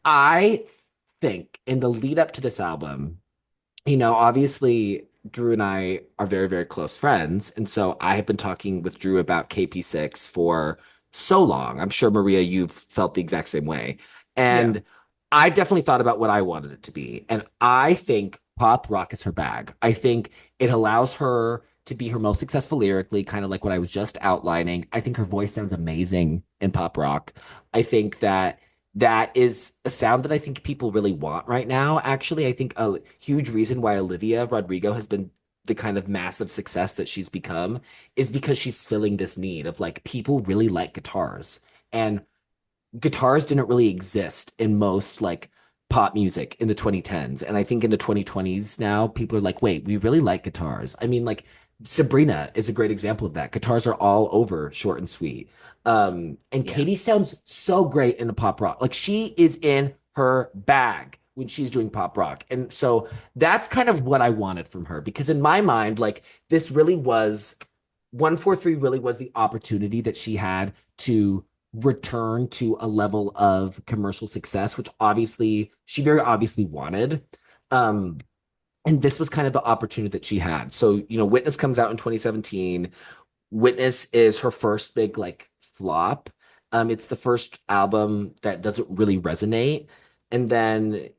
I think in the lead up to this album, obviously Drew and I are very, very close friends. And so I have been talking with Drew about KP6 for so long. I'm sure, Maria, you've felt the exact same way. Yeah. And I definitely thought about what I wanted it to be. And I think pop rock is her bag. I think it allows her to be her most successful lyrically, kind of like what I was just outlining. I think her voice sounds amazing in pop rock. I think that is a sound that I think people really want right now. Actually, I think a huge reason why Olivia Rodrigo has been the kind of massive success that she's become is because she's filling this need of like people really like guitars. And guitars didn't really exist in most like pop music in the 2010s. And I think in the 2020s now, people are like, wait, we really like guitars. I mean, like Sabrina is a great example of that. Guitars are all over short and sweet. And Yeah. Katie sounds so great in a pop rock. Like she is in her bag when she's doing pop rock. And so that's kind of what I wanted from her because in my mind, like this really was 143 really was the opportunity that she had to return to a level of commercial success, which obviously she very obviously wanted. Um, and this was kind of the opportunity that she had. So, Witness comes out in 2017. Witness is her first big like flop. It's the first album that doesn't really resonate. And then,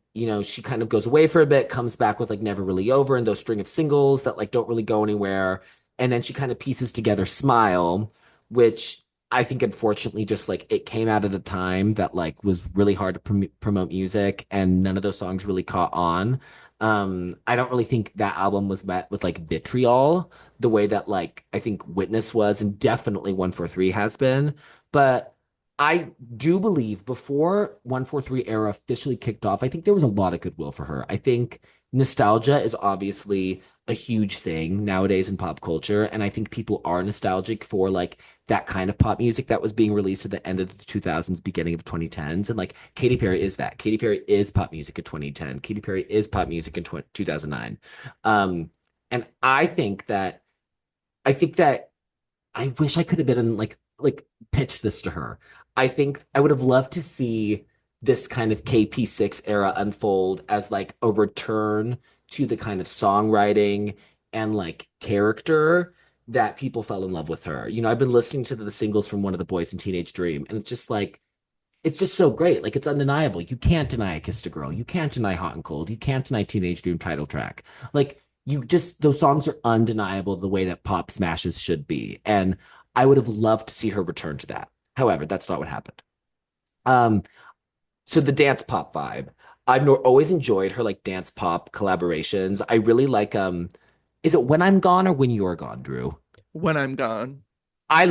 she kind of goes away for a bit, comes back with like Never Really Over and those string of singles that like don't really go anywhere. And then she kind of pieces together Smile, which I think unfortunately just like it came out at a time that like was really hard to promote music and none of those songs really caught on. I don't really think that album was met with like vitriol the way that like I think Witness was and definitely 143 has been. But I do believe before 143 era officially kicked off, I think there was a lot of goodwill for her. I think nostalgia is obviously a huge thing nowadays in pop culture. And I think people are nostalgic for like that kind of pop music that was being released at the end of the 2000s, beginning of 2010s. And like Katy Perry is that. Katy Perry is pop music in 2010. Katy Perry is pop music in 2009. And I think that I wish I could have been in like pitch this to her. I think I would have loved to see this kind of KP6 era unfold as like a return to the kind of songwriting and like character that people fell in love with her. I've been listening to the singles from One of the Boys in Teenage Dream, and it's just so great. Like it's undeniable. You can't deny I Kissed a Girl. You can't deny Hot and Cold. You can't deny Teenage Dream title track. Like you just those songs are undeniable the way that pop smashes should be. And I would have loved to see her return to that. However, that's not what happened. Um, so the dance pop vibe. Always enjoyed her like dance pop collaborations. I really like is it When I'm Gone or When You're Gone, Drew? When I'm gone. I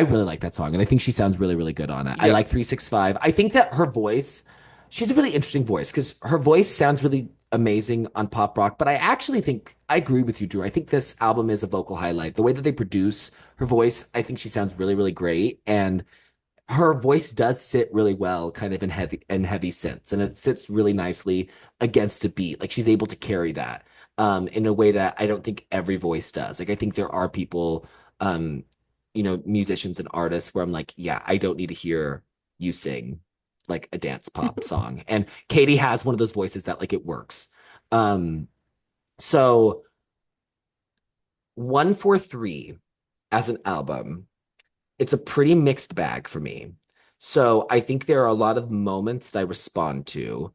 really like that song, and I think she sounds really, really good on it. I like Yep. 365. I think that her voice, she's a really interesting voice because her voice sounds really amazing on pop rock. But I actually think I agree with you, Drew. I think this album is a vocal highlight. The way that they produce her voice, I think she sounds really, really great. And her voice does sit really well kind of in heavy synths and it sits really nicely against a beat like she's able to carry that in a way that I don't think every voice does. Like I think there are people um musicians and artists where I'm like, yeah, I don't need to hear you sing like a dance pop song, and Katie has one of those voices that like it works. So 143 as an album, it's a pretty mixed bag for me. So I think there are a lot of moments that I respond to.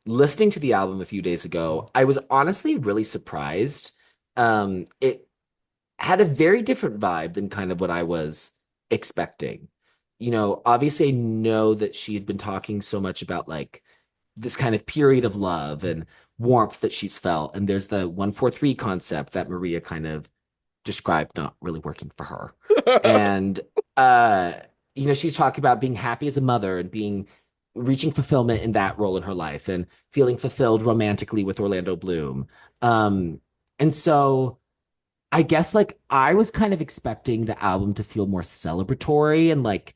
Listening to the album a few days ago, I was honestly really surprised. It had a very different vibe than kind of what I was expecting. Obviously, I know that she had been talking so much about like this kind of period of love and warmth that she's felt. And there's the 143 concept that Maria kind of described not really working for her. And uh, she's talking about being happy as a mother and being reaching fulfillment in that role in her life and feeling fulfilled romantically with Orlando Bloom. And so I guess like I was kind of expecting the album to feel more celebratory and like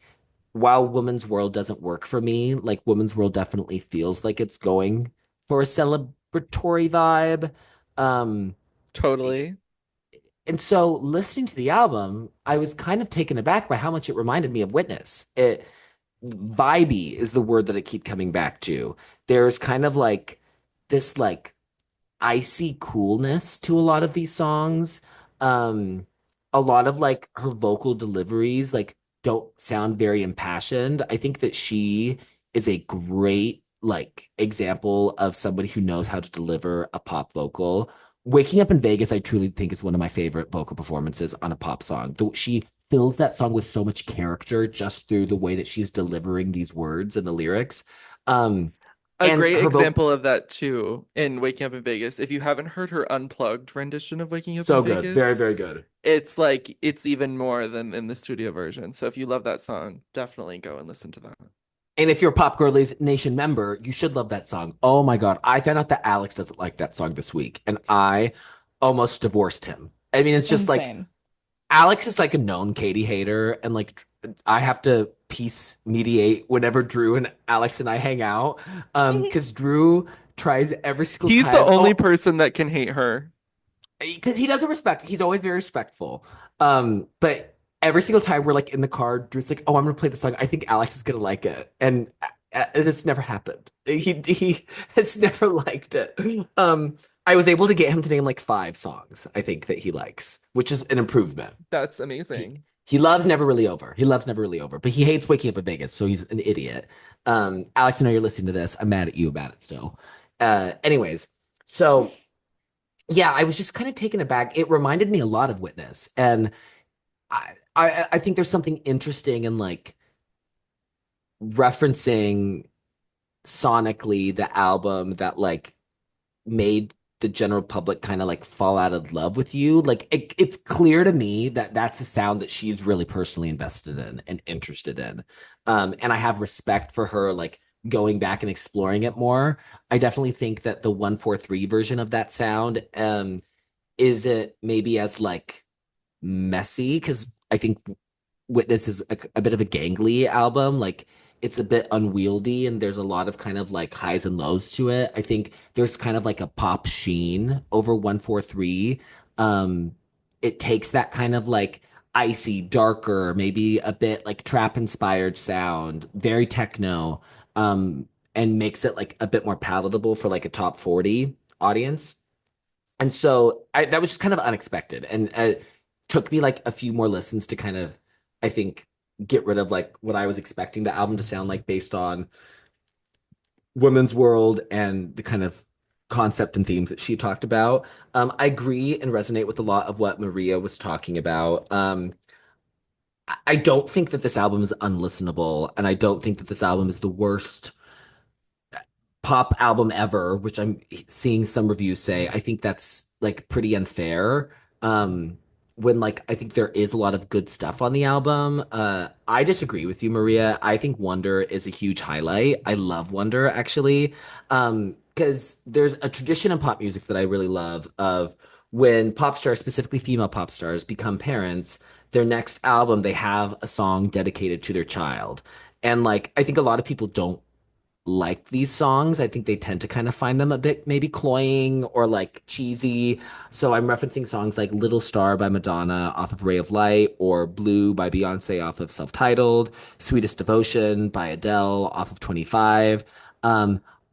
while Woman's World doesn't work for me, like Woman's World definitely feels like it's going for a celebratory vibe. Um, Totally. and so listening to the album, I was kind of taken aback by how much it reminded me of Witness. It vibey is the word that I keep coming back to. There's kind of like this like icy coolness to a lot of these songs. Um, a lot of like her vocal deliveries like don't sound very impassioned. I think that she is a great like example of somebody who knows how to deliver a pop vocal. Waking Up in Vegas, I truly think is one of my favorite vocal performances on a pop song. She fills that song with so much character just through the way that she's delivering these words and the lyrics. Um, A and great her vocal example of that too in Waking Up in Vegas. If you haven't heard her unplugged rendition of Waking Up in so good, very, Vegas, very good. it's like it's even more than in the studio version. So if you love that song, definitely go and listen to that. And if you're a Pop Girlies Nation member, you should love that song. Oh my God. I found out that Alex doesn't like that song this week, and I almost divorced him. I mean, it's just like Insane. Alex is like a known Katy hater, and like I have to peace mediate whenever Drew and Alex and I hang out. Because Drew tries every single He's the time. only Oh, person that can hate her. because he doesn't respect. He's always very respectful. But every single time we're like in the car, Drew's like, "Oh, I'm gonna play the song. I think Alex is gonna like it," and it's never happened. He has never liked it. I was able to get him to name like 5 songs I think that he likes, which is an improvement. That's He amazing. he loves Never Really Over. He loves Never Really Over, but he hates Waking Up in Vegas, so he's an idiot. Alex, I know you're listening to this. I'm mad at you about it still. Anyways, so yeah, I was just kind of taken aback. It reminded me a lot of Witness, and I think there's something interesting in like referencing sonically the album that like made the general public kind of like fall out of love with you. Like it's clear to me that that's a sound that she's really personally invested in and interested in. And I have respect for her like going back and exploring it more. I definitely think that the 143 version of that sound isn't maybe as like messy because I think Witness is a bit of a gangly album. Like it's a bit unwieldy and there's a lot of kind of like highs and lows to it. I think there's kind of like a pop sheen over 143. Um, it takes that kind of like icy, darker, maybe a bit like trap inspired sound, very techno, and makes it like a bit more palatable for like a top 40 audience. And so that was just kind of unexpected and took me like a few more listens to kind of, I think, get rid of like what I was expecting the album to sound like based on Women's World and the kind of concept and themes that she talked about. I agree and resonate with a lot of what Maria was talking about. I don't think that this album is unlistenable, and I don't think that this album is the worst pop album ever, which I'm seeing some reviews say. I think that's like pretty unfair. When like I think there is a lot of good stuff on the album. I disagree with you, Maria. I think Wonder is a huge highlight. I love Wonder actually. Because there's a tradition in pop music that I really love of when pop stars, specifically female pop stars, become parents, their next album, they have a song dedicated to their child. And like I think a lot of people don't like these songs. I think they tend to kind of find them a bit maybe cloying or like cheesy. So I'm referencing songs like Little Star by Madonna off of Ray of Light or Blue by Beyonce off of Self-Titled, Sweetest Devotion by Adele off of 25.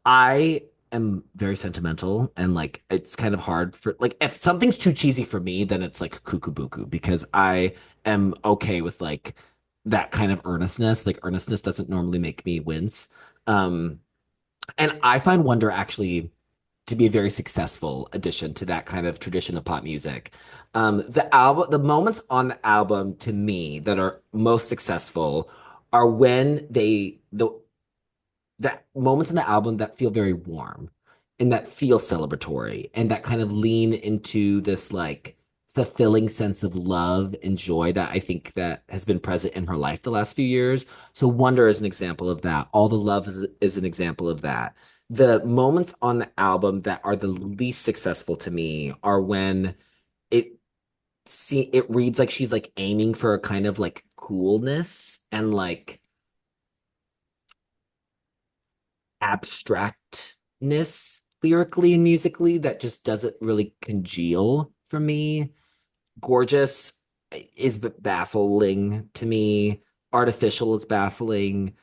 I am very sentimental and like it's kind of hard for like if something's too cheesy for me, then it's like cuckoo buku because I am okay with like that kind of earnestness. Like earnestness doesn't normally make me wince. Um, and I find Wonder actually to be a very successful addition to that kind of tradition of pop music. The moments on the album to me that are most successful are when the moments in the album that feel very warm and that feel celebratory and that kind of lean into this like fulfilling sense of love and joy that I think that has been present in her life the last few years. So Wonder is an example of that. All the Love is an example of that. The moments on the album that are the least successful to me are when it it reads like she's like aiming for a kind of like coolness and like abstractness lyrically and musically that just doesn't really congeal for me. Gorgeous is baffling to me. Artificial is baffling.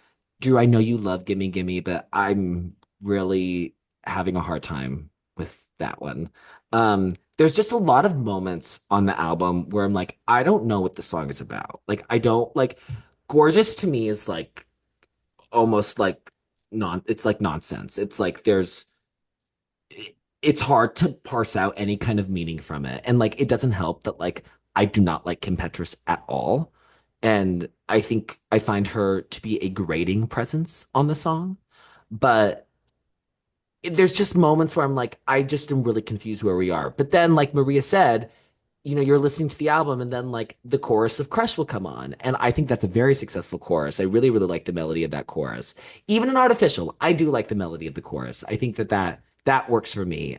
Drew, I know you love Gimme Gimme, but I'm really having a hard time with that one. There's just a lot of moments on the album where I'm like, I don't know what the song is about. Like, I don't like Gorgeous to me is like almost like it's like nonsense. It's like it's hard to parse out any kind of meaning from it. And like it doesn't help that like I do not like Kim Petras at all. And I think I find her to be a grating presence on the song. But there's just moments where I'm like, I just am really confused where we are. But then, like Maria said, you're listening to the album and then like the chorus of Crush will come on. And I think that's a very successful chorus. I really, really like the melody of that chorus. Even in Artificial, I do like the melody of the chorus. I think that works for me.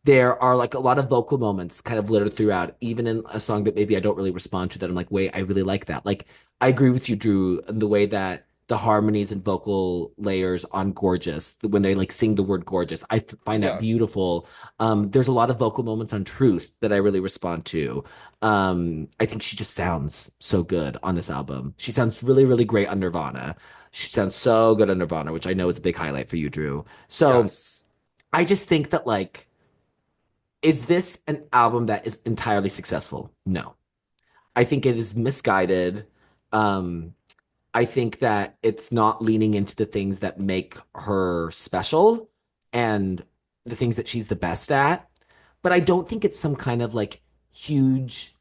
There are like a lot of vocal moments kind of littered throughout, even in a song that maybe I don't really respond to that I'm like, wait, I really like that. Like I agree with you, Drew, in the way that the harmonies and vocal layers on Gorgeous, when they like sing the word gorgeous, find that Yeah. beautiful. There's a lot of vocal moments on Truth that I really respond to. I think she just sounds so good on this album. She sounds really, really great on Nirvana. She sounds so good on Nirvana, which I know is a big highlight for you, Drew. So Yes. I just think that like, is this an album that is entirely successful? No. I think it is misguided. Um, I think that it's not leaning into the things that make her special and the things that she's the best at. But I don't think it's some kind of like huge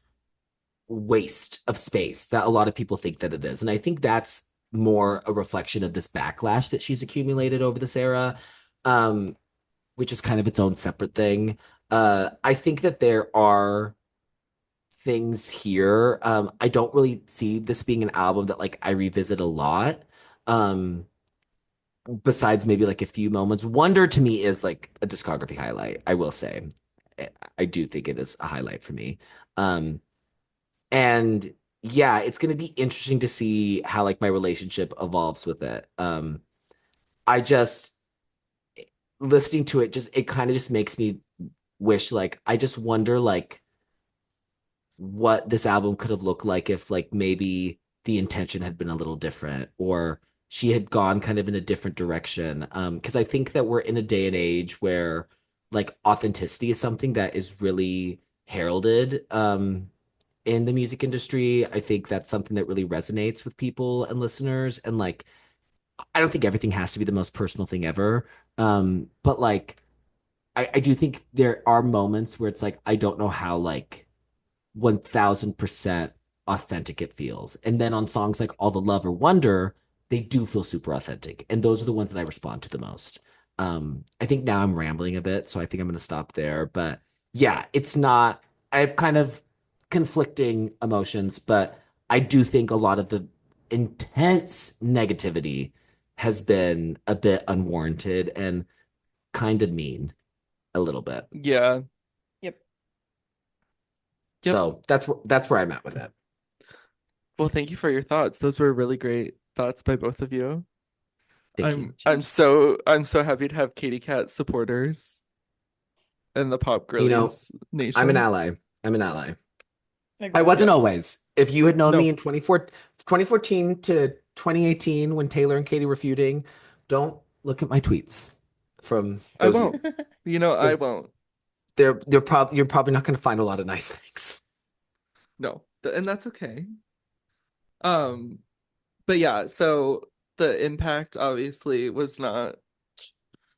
waste of space that a lot of people think that it is. And I think that's more a reflection of this backlash that she's accumulated over this era, um, which is kind of its own separate thing. I think that there are things here. I don't really see this being an album that like I revisit a lot. Um, Besides maybe like a few moments. Wonder to me is like a discography highlight, I will say. I do think it is a highlight for me. Um, and yeah, it's gonna be interesting to see how like my relationship evolves with it. I just listening to it just it kind of just makes me wish like I just wonder like what this album could have looked like if like maybe the intention had been a little different or she had gone kind of in a different direction. Because I think that we're in a day and age where like authenticity is something that is really heralded in the music industry. I think that's something that really resonates with people and listeners. And like I don't think everything has to be the most personal thing ever. But like I do think there are moments where it's like I don't know how like 1000% authentic it feels. And then on songs like All the Love or Wonder, they do feel super authentic. And those are the ones that I respond to the most. I think now I'm rambling a bit, so I think I'm going to stop there. But yeah, it's not, I have kind of conflicting emotions, but I do think a lot of the intense negativity has been a bit unwarranted and kind of mean a little bit. Yeah. Yep. Yep. So that's where I'm at with it. Well, thank you for your thoughts. Those were really great thoughts by both of you. Thank you. I'm so happy to have Katy Cat supporters in the Pop You know, Girlies I'm an nation. ally. I'm an ally. I Agreed. wasn't Yes. always. If you had known me No, in 2014 to 2018 when Taylor and Katy were feuding, don't look at my tweets from I those won't. You know, I because won't. you're probably not going to find a lot of nice things. No. And that's okay. Um, but yeah, so the impact obviously was not,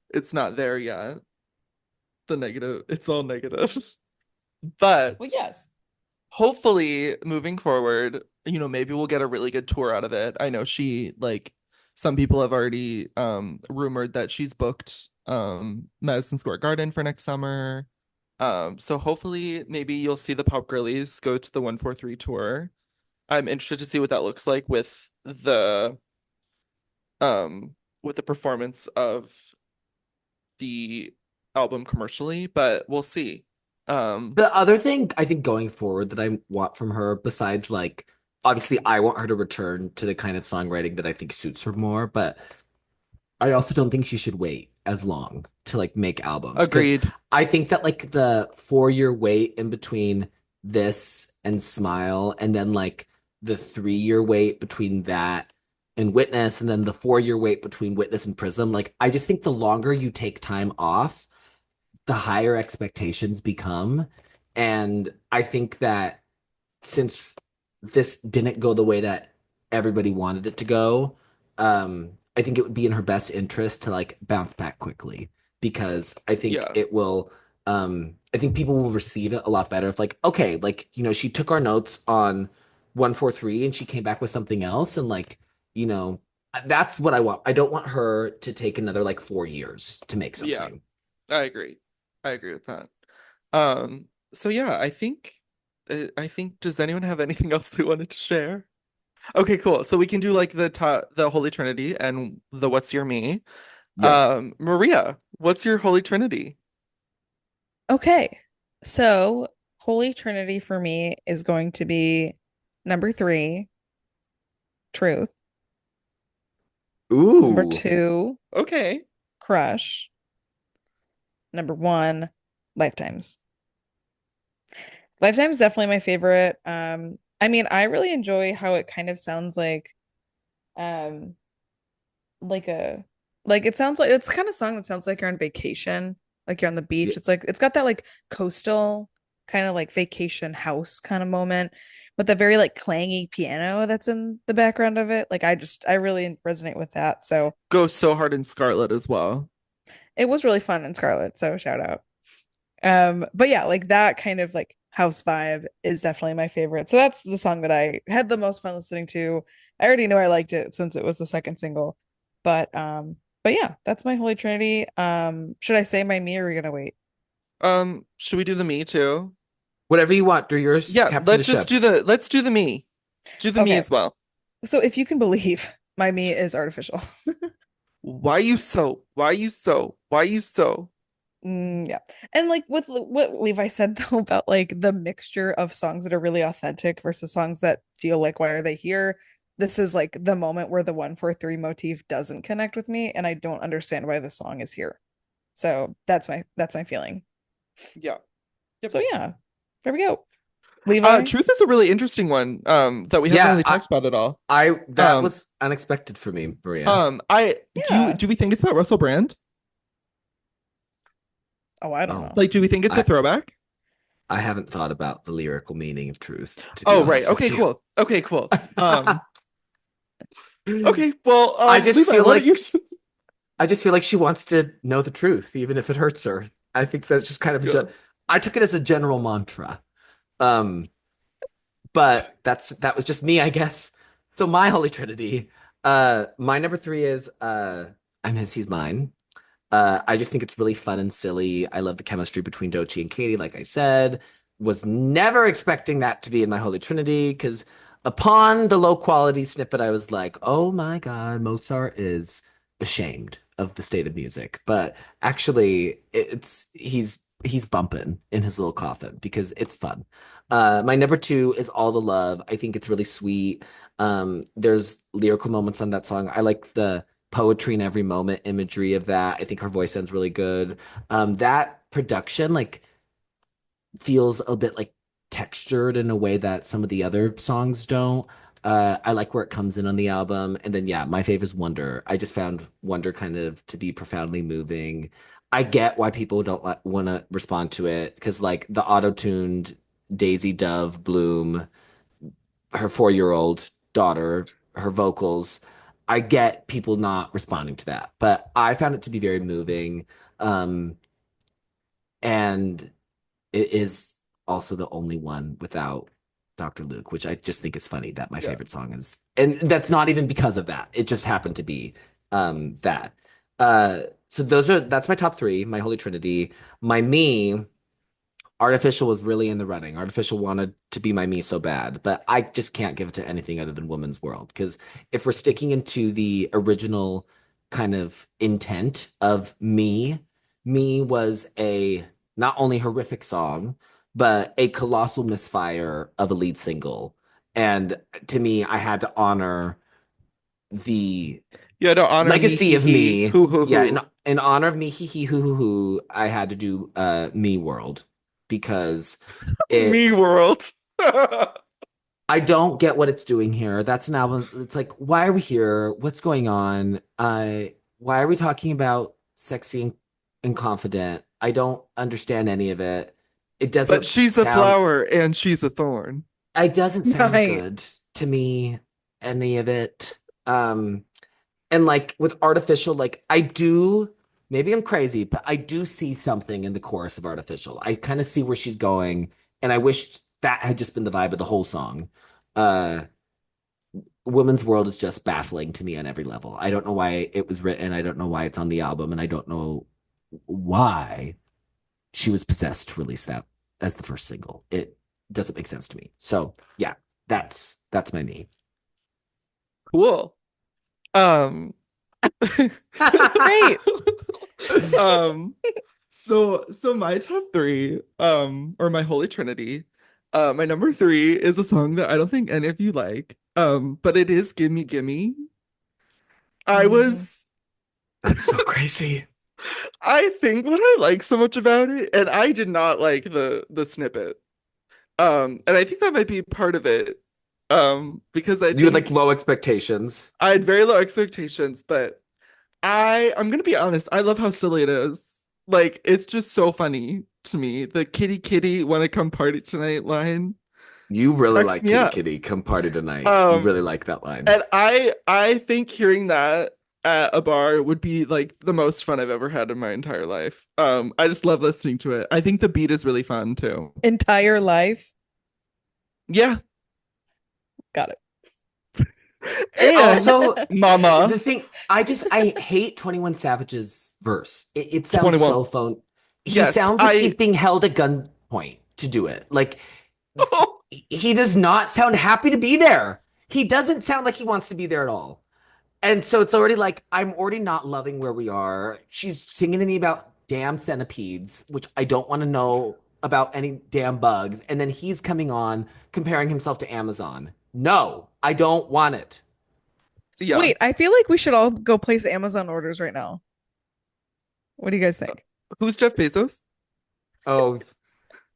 it's not there yet. The negative, it's all negative. Well, But yes. hopefully moving forward, maybe we'll get a really good tour out of it. I know she like some people have already rumored that she's booked Madison Square Garden for next summer. So hopefully maybe you'll see the Pop Girlies go to the 143 tour. I'm interested to see what that looks like with the performance of the album commercially, but we'll see. Um The other thing I think going forward that I want from her, besides like obviously I want her to return to the kind of songwriting that I think suits her more, but I also don't think she should wait as long to like make albums because Agreed. I think that like the 4 year wait in between this and Smile, and then like the 3 year wait between that and Witness, and then the 4 year wait between Witness and Prism, like I just think the longer you take time off, the higher expectations become. And I think that since this didn't go the way that everybody wanted it to go, I think it would be in her best interest to like bounce back quickly because I think Yeah. it will. I think people will receive it a lot better if like, okay, like she took our notes on 143 and she came back with something else, and like, you know, that's what I want. I don't want her to take another like 4 years to make Yeah. something. I agree. I agree with that. So yeah, I think I think, does anyone have anything else they wanted to share? Okay, cool. So we can do like the Holy Trinity and the What's Your Me. Yeah. Maria, what's your Holy Trinity? Okay. So, Holy Trinity for me is going to be number three, Truth. Number Ooh. two, Okay. Crush. Number one, Lifetimes. Lifetime's definitely my favorite. I mean, I really enjoy how it kind of sounds um like a like it sounds like it's the kind of song that sounds like you're on vacation, like you're on the beach. Yeah. It's like it's got that like coastal kind of like vacation house kind of moment with the very like clangy piano that's in the background of it. Like I really resonate with that. So Go so hard in Scarlet as well. it was really fun in Scarlet, so shout out. But yeah, like that kind of like house vibe is definitely my favorite. So that's the song that I had the most fun listening to. I already know I liked it since it was the second single. But yeah, that's my Holy Trinity. Should I say my me or are we gonna wait? Should we do the me too? Whatever you want. Do yours. Yeah, Captain the ship. let's do the me. Do the me Okay. as well. So if you can believe, my me is artificial. Why you so? Why you so? Why you so? Yeah. And like with what Levi said though about like the mixture of songs that are really authentic versus songs that feel like why are they here? This is like the moment where the 143 motif doesn't connect with me and I don't understand why the song is here. So that's my feeling. Yeah. Yep. So yeah, there we go. Levi? Truth is a really interesting one, that we haven't Yeah. really talked about at all. I that Um, was unexpected for me, Maria. I Yeah. do we think it's about Russell Brand? Oh, I don't Oh, know. Like, do we think it's a I throwback? I haven't thought about the lyrical meaning of truth, to be Oh, right. honest with Okay, you. cool. Okay, cool. Okay, well, I just Levi, feel why don't you? like I just feel like she wants to know the truth, even if it hurts her. I think that's just kind of Yeah. I took it as a general mantra. Um, but that was just me, I guess. So my Holy Trinity, my number three is I'm his, he's mine. I just think it's really fun and silly. I love the chemistry between Doechii and Katy, like I said. Was never expecting that to be in my Holy Trinity because upon the low quality snippet, I was like, oh my God, Mozart is ashamed of the state of music. But actually, he's bumping in his little coffin because it's fun. My number two is All the Love. I think it's really sweet. There's lyrical moments on that song. I like the poetry in every moment, imagery of that. I think her voice sounds really good. That production like feels a bit like textured in a way that some of the other songs don't. I like where it comes in on the album. And then yeah, my favorite is Wonder. I just found Wonder kind of to be profoundly moving. I get why people don't want to respond to it because like the auto-tuned Daisy Dove Bloom, her 4-year-old daughter, her vocals. I get people not responding to that, but I found it to be very moving. Um, and it is also the only one without Dr. Luke, which I just think is funny that my Yeah. favorite song is, and that's not even because of that. It just happened to be that. So that's my top three, my Holy Trinity. My me, Artificial was really in the running. Artificial wanted to be my me so bad, but I just can't give it to anything other than Woman's World. Because if we're sticking into the original kind of intent of me, me was a not only horrific song, but a colossal misfire of a lead single. And to me, I had to honor the Yeah, to honor me, legacy hee of hee, me. hoo hoo Yeah, hoo. in honor of me, hee hee hoo hoo hoo, I had to do Me World because it Me world. I don't get what it's doing here. That's an album. It's like, why are we here? What's going on? Why are we talking about sexy and confident? I don't understand any of it. It But doesn't she's a sound flower and she's a thorn. it doesn't sound Right. good to me, any of it. And like with Artificial, like I do, maybe I'm crazy, but I do see something in the chorus of Artificial. I kind of see where she's going, and I wish that had just been the vibe of the whole song. Uh, Women's World is just baffling to me on every level. I don't know why it was written. I don't know why it's on the album, and I don't know why she was possessed to release that as the first single. It doesn't make sense to me. So yeah, that's my me. Cool. Um, Great. um, so my top three, or my holy trinity, my number three is a song that I don't think any of you like, but it is "Gimme Gimme." I Mhm. was, That's so crazy. I think what I like so much about it, and I did not like the snippet, and I think that might be part of it, because I You had like think low expectations. I had very low expectations, but I'm gonna be honest, I love how silly it is. Like it's just so funny to me. The kitty kitty wanna come party tonight line You really cracks like me Kitty up. Kitty, come party tonight. You Um really like that line. and I think hearing that at a bar would be like the most fun I've ever had in my entire life. I just love listening to it. I think the beat is really fun too. Entire life. Yeah. Got it. It And also, the Mama thing, I hate 21 Savage's verse. It sounds 21. so phone. He Yes, sounds like he's I being held at gunpoint to do it. Like he does not sound happy to be there. He doesn't sound like he wants to be there at all. And so it's already like I'm already not loving where we are. She's singing to me about damn centipedes, which I don't want to know about any damn bugs. And then he's coming on comparing himself to Amazon. No, I don't want it. yeah. Wait, I feel like we should all go place Amazon orders right now. What do you guys think? Who's Jeff Bezos? Oh,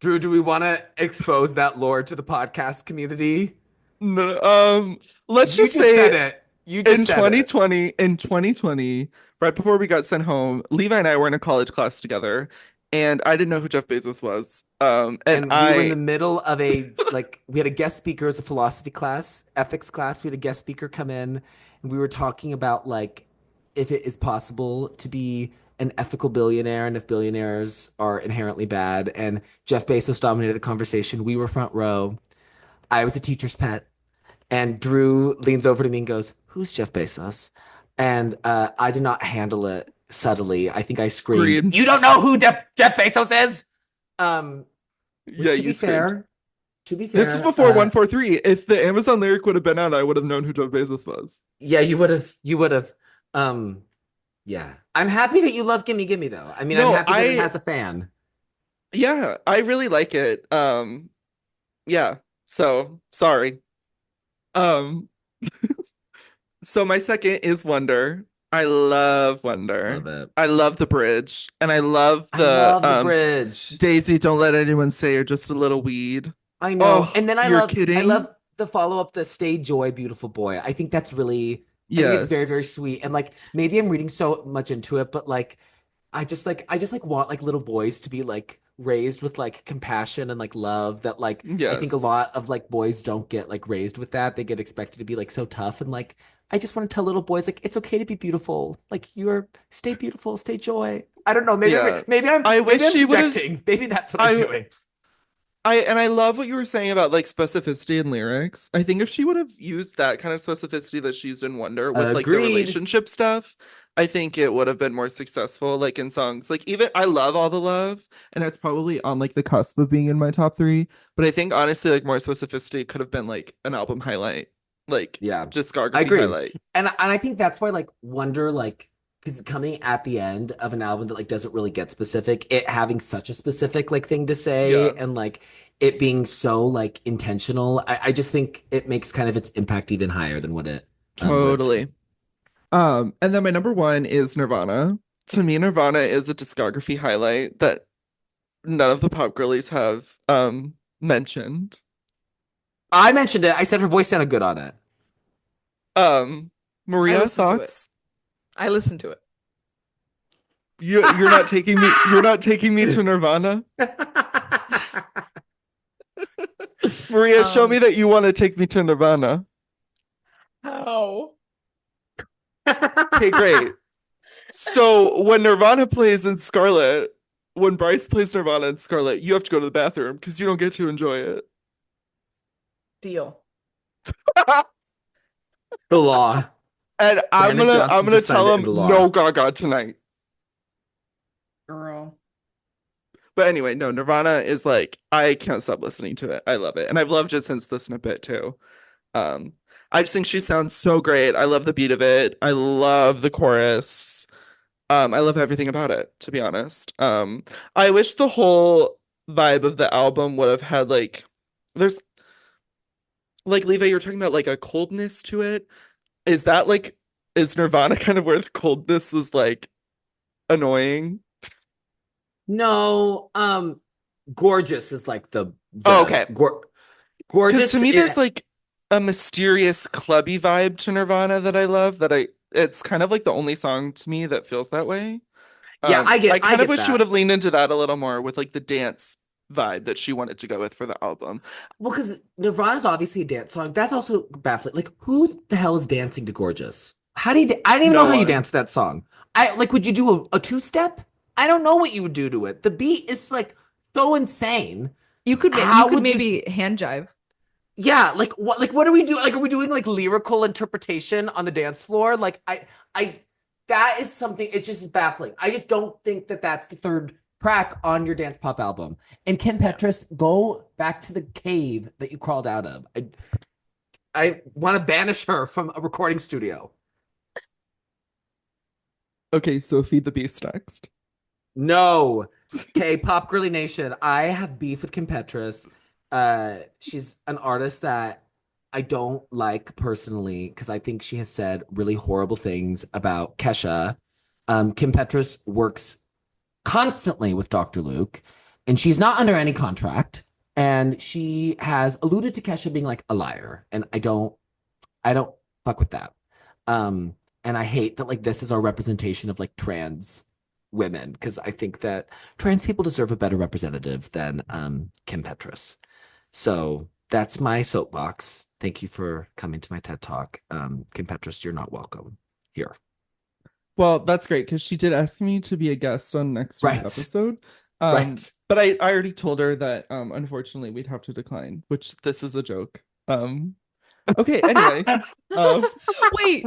Drew, do we want to expose that lore to the podcast community? No, let's You just just said say it. You just said it. in 2020, right before we got sent home, Levi and I were in a college class together, and I didn't know who Jeff Bezos was. And And we were in the I, middle of we had a guest speaker as a philosophy class, ethics class. We had a guest speaker come in, and we were talking about like if it is possible to be an ethical billionaire and if billionaires are inherently bad. And Jeff Bezos dominated the conversation. We were front row. I was a teacher's pet. And Drew leans over to me and goes, "Who's Jeff Bezos?" And I did not handle it subtly. I think I screamed, agreed. "You don't know who Jeff Bezos is?" Um, Yeah, which you screamed. to be This was fair, before 143. If the Amazon lyric would have been out, I would have known who Jeff Bezos was. yeah, you would have, um, yeah. I'm happy that you love Gimme Gimme though. I mean, I'm No, happy that it has a fan. yeah, I really like it. Yeah. So sorry. Um, so my second is Wonder. I love Love Wonder. it. I love the bridge, and I love I the love the bridge. Daisy, don't let anyone say you're just a little weed. I know. Oh, And then you're I love kidding? the follow up, the Stay Joy, Beautiful Boy. I think it's very, very Yes. sweet. And like maybe I'm reading so much into it, but like I just like want like little boys to be like raised with like compassion and like love that like I think a Yes. lot of like boys don't get like raised with that. They get expected to be like so tough and like I just want to tell little boys like it's okay to be beautiful. Like you're stay beautiful, stay joy. I don't know. Yeah. I Maybe wish I'm she would have projecting. Maybe that's what I'm I doing. I love what you were saying about like specificity in lyrics. I think if she would have used that kind of specificity that she used in Wonder with like the Agreed. relationship stuff, I think it would have been more successful like in songs. Like even I love All the Love, and that's probably on like the cusp of being in my top three. But I think honestly like more specificity could have been like an album highlight, like Yeah, I discography agree. highlight. And I think that's why like Wonder like because coming at the end of an album that like doesn't really get specific, it having such a specific like thing to say Yeah, and like it being so like intentional, I just think it makes kind of its impact even higher than what it would have been. totally. And then my number one is Nirvana. To me, Nirvana is a discography highlight that none of the pop girlies have mentioned. I mentioned it. I said her voice sounded good on it. Um, I Maria, listened to it. thoughts? I listened to it. You're not taking me to Nirvana. Maria, show me Um, that you want to take me to Nirvana. how? Okay, great. So when Nirvana plays in Scarlet, when Bryce plays Nirvana in Scarlet, you have to go to the bathroom because you don't get to enjoy it. Deal. The law. And Brandon I'm Johnson gonna just signed tell it him into law. no Gaga tonight. Girl. But anyway, no, Nirvana is like I can't stop listening to it. I love it. And I've loved it since the snippet too. Um, I just think she sounds so great. I love the beat of it. I love the chorus. I love everything about it, to be honest. I wish the whole vibe of the album would have had like there's like Levi, you're talking about like a coldness to it. Is that like is Nirvana kind of where the coldness was like annoying? No, gorgeous is like Oh, the okay. Because to gorgeous. me, there's like a mysterious clubby vibe to Nirvana that I love. It's kind of like the only song to me that feels that way. Yeah, I I kind of get wish she would that. have leaned into that a little more with like the dance vibe that she wanted to go with for the album. Well, because Nirvana's obviously a dance song. That's also baffling. Like, who the hell is dancing to Gorgeous? How do you? I don't even know No how you one. dance to that song. I like. Would you do a two step? I don't know what you would do to it. The beat is like so insane. You How could would you? maybe hand jive. Yeah, like what? Like what do we do? Like, are we doing like lyrical interpretation on the dance floor? I. That is something. It's just baffling. I just don't think that that's the third track on your dance pop album. And Kim Yeah. Petras, go back to the cave that you crawled out of. I want to banish her from a recording studio. Okay, so Feed the Beast next. No. Okay, Pop Girly Nation. I have beef with Kim Petras. She's an artist that I don't like personally because I think she has said really horrible things about Kesha. Kim Petras works constantly with Dr. Luke, and she's not under any contract. And she has alluded to Kesha being like a liar, and I don't fuck with that. And I hate that like this is our representation of like trans women because I think that trans people deserve a better representative than Kim Petras. So that's my soapbox. Thank you for coming to my TED Talk. Kim Petras, you're not welcome here. Well, that's great because she did ask me to be a guest on next week's Right. episode. Right. But I already told her that unfortunately we'd have to decline, which this is a joke. Okay, anyway. Um Wait.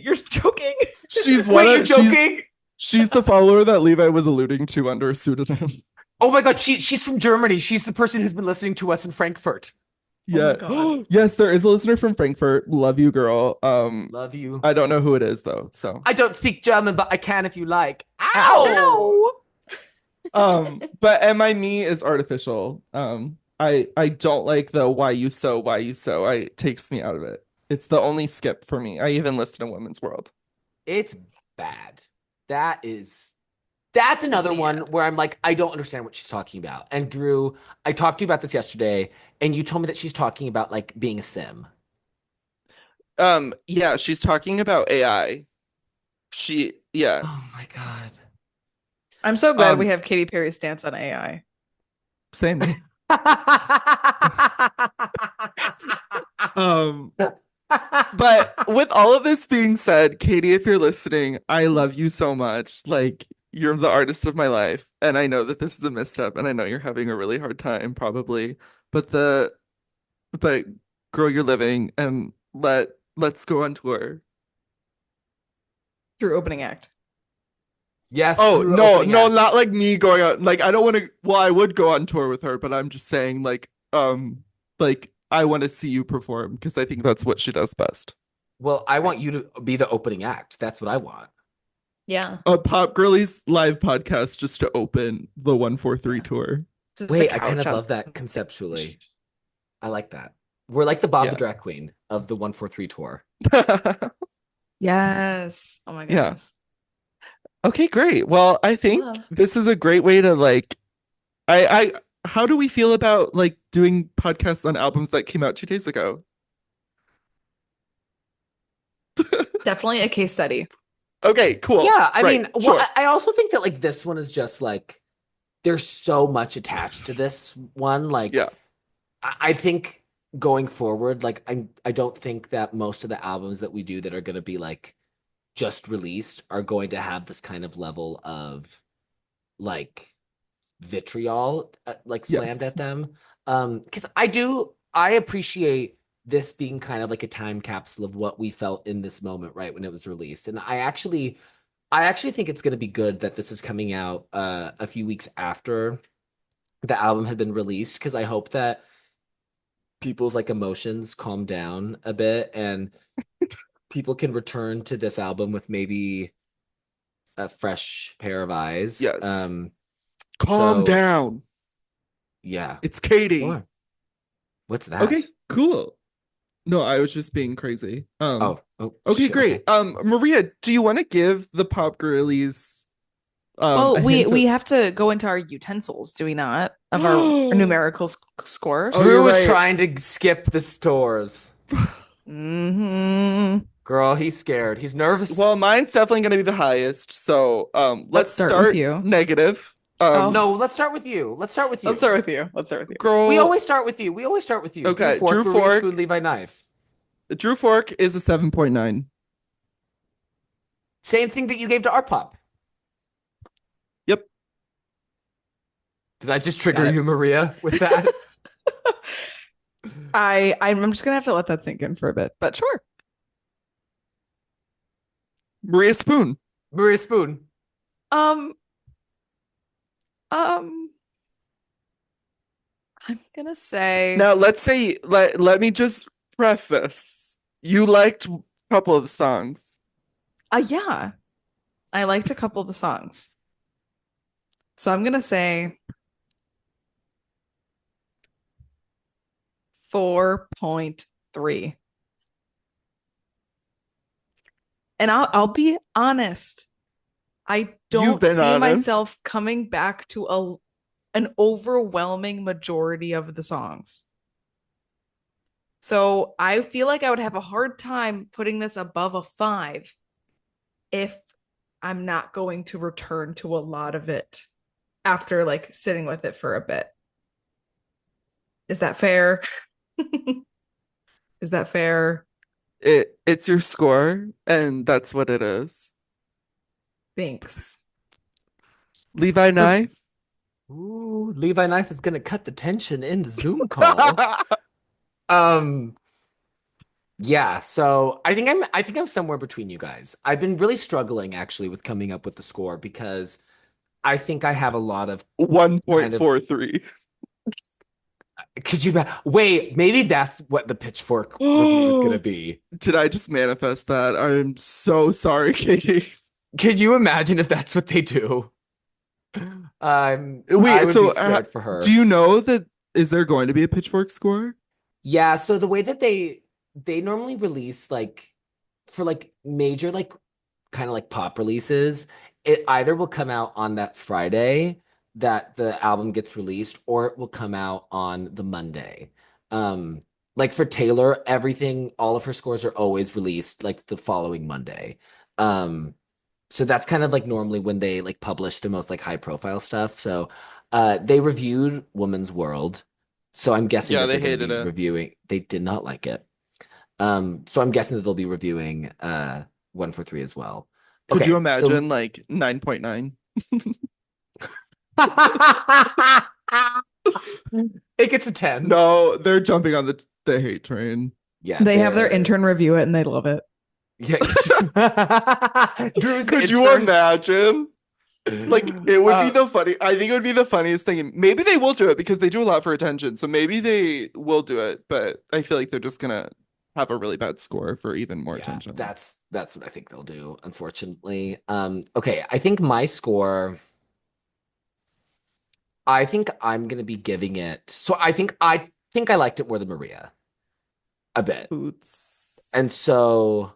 You're joking. she's one Wait, you're of joking? she's the follower that Levi was alluding to under a pseudonym. Oh my God, she's from Germany. She's the person who's been listening to us in Frankfurt. Oh my Yeah. God. Yes, there is a listener from Frankfurt. Love you, girl. Love you. I don't know who it is though, so. I don't speak German, but I can if you like. Ow! Ow. But Am I Me is artificial. I don't like the why you so. I it takes me out of it. It's the only skip for me. I even listen to Women's World. It's bad. That's another one Bad. where I'm like, I don't understand what she's talking about. And Drew, I talked to you about this yesterday, and you told me that she's talking about like being a sim. Yeah, she's talking about AI. Yeah. Oh my God. I'm so glad we Um, have Katy Perry's stance on AI. Same. Um, but with all of this being said, Katie, if you're listening, I love you so much. Like, you're the artist of my life, and I know that this is a misstep, and I know you're having a really hard time, probably. But but girl, you're living, and let's go on tour. Through opening act. Yes, Oh, Drew no, opening no, act. not like me going on. Like, I don't want to. Well, I would go on tour with her, but I'm just saying, like I want to see you perform because I think that's what she does best. Well, I want you to be the opening act. That's what I want. Yeah. A Pop Girlies live podcast just to open the 143 tour. Just a Wait, I kind couch of on love that stage. conceptually. I like that. We're like the Bob the Yeah. Drag Queen of the 143 tour. Yes. Oh my Yeah. goodness. Okay, great. Well, I think Love. this is a great way to like I how do we feel about like doing podcasts on albums that came out 2 days ago? Definitely a case study. Okay, cool. Yeah, I Right, mean, well, sure. I also think that like this one is just like there's so much attached to this one. Like, Yeah. I think going forward, like I don't think that most of the albums that we do that are going to be like just released are going to have this kind of level of like vitriol like slammed Yes. at them. Because I appreciate this being kind of like a time capsule of what we felt in this moment right when it was released. And I actually think it's going to be good that this is coming out a few weeks after the album had been released because I hope that people's like emotions calm down a bit and people can return to this album with maybe a fresh pair of eyes. Yes. Calm So down. yeah, It's Katie. sure. What's Okay, that? cool. No, I was just being crazy. Oh, Okay, shit. Okay. great. Maria, do you want to give the Pop Girlies Well, a we hint we of have to go into our utensils, do we not? Of our Oh, numerical scores. you're Drew is right. trying to skip the stores. Hmm. Girl, he's scared. He's Well, nervous. mine's definitely going to be the highest. So, Let's let's start with start you. negative. Oh, No, let's start with you. Let's start with let's you. start with you. Let's start with you. We Girl, always start with you. We always start with you. Drew okay, Fork, Drew Maria Spoon, Fork. Levi Knife. Drew Fork is a 7.9. Same thing that you gave to our pop. Yep, Did I just trigger Got it. you, Maria, with that? I'm just gonna have to let that sink in for a bit, but sure. Maria Spoon. Maria Spoon. Um, um, I'm gonna say, Now, let's say let me just preface. You liked a couple of songs. yeah, I liked a couple of the songs, so I'm gonna say 4.3. And I'll be honest. I You've don't been see honest. myself coming back to an overwhelming majority of the songs. So I feel like I would have a hard time putting this above a 5 if I'm not going to return to a lot of it after like sitting with it for a bit. Is that fair? Is that fair? It's your score, and that's what it is. Thanks. Levi So Knife. Ooh, Levi Knife is gonna cut the tension in the Zoom call. Um, yeah, so I think I'm somewhere between you guys. I've been really struggling actually with coming up with the score because I think I have a lot of kind of 1.43. could you wait, maybe that's what the Pitchfork review is gonna be. Did I just manifest that? I'm so sorry, Katie. Could you imagine if that's what they do? I Wait, would be so scared for do her. you know that is there going to be a Pitchfork score? Yeah, so the way that they normally release like for like major like kind of like pop releases, it either will come out on that Friday that the album gets released or it will come out on the Monday. Um like for Taylor, everything all of her scores are always released like the following Monday. Um so that's kind of like normally when they like publish the most like high profile stuff. So they reviewed Woman's World. So I'm guessing Yeah, that they they're going to hated be it. reviewing. They did not like it. So I'm guessing that they'll be reviewing 143 as well. Could you Okay, so imagine like 9.9? it gets a 10. No, they're jumping on the hate train. Yeah, they have their they're intern review it and they love it. yeah. Drew's the Could you intern. imagine? Like it would be Uh, the funny. I think it would be the funniest thing. Maybe they will do it because they do a lot for attention. So maybe they will do it, but I feel like they're just gonna have a really bad score for even more yeah, attention. that's what I think they'll do, unfortunately. Okay, I think my score. I think I'm gonna be giving it. So I think I liked it more than Maria a bit, and Boots. so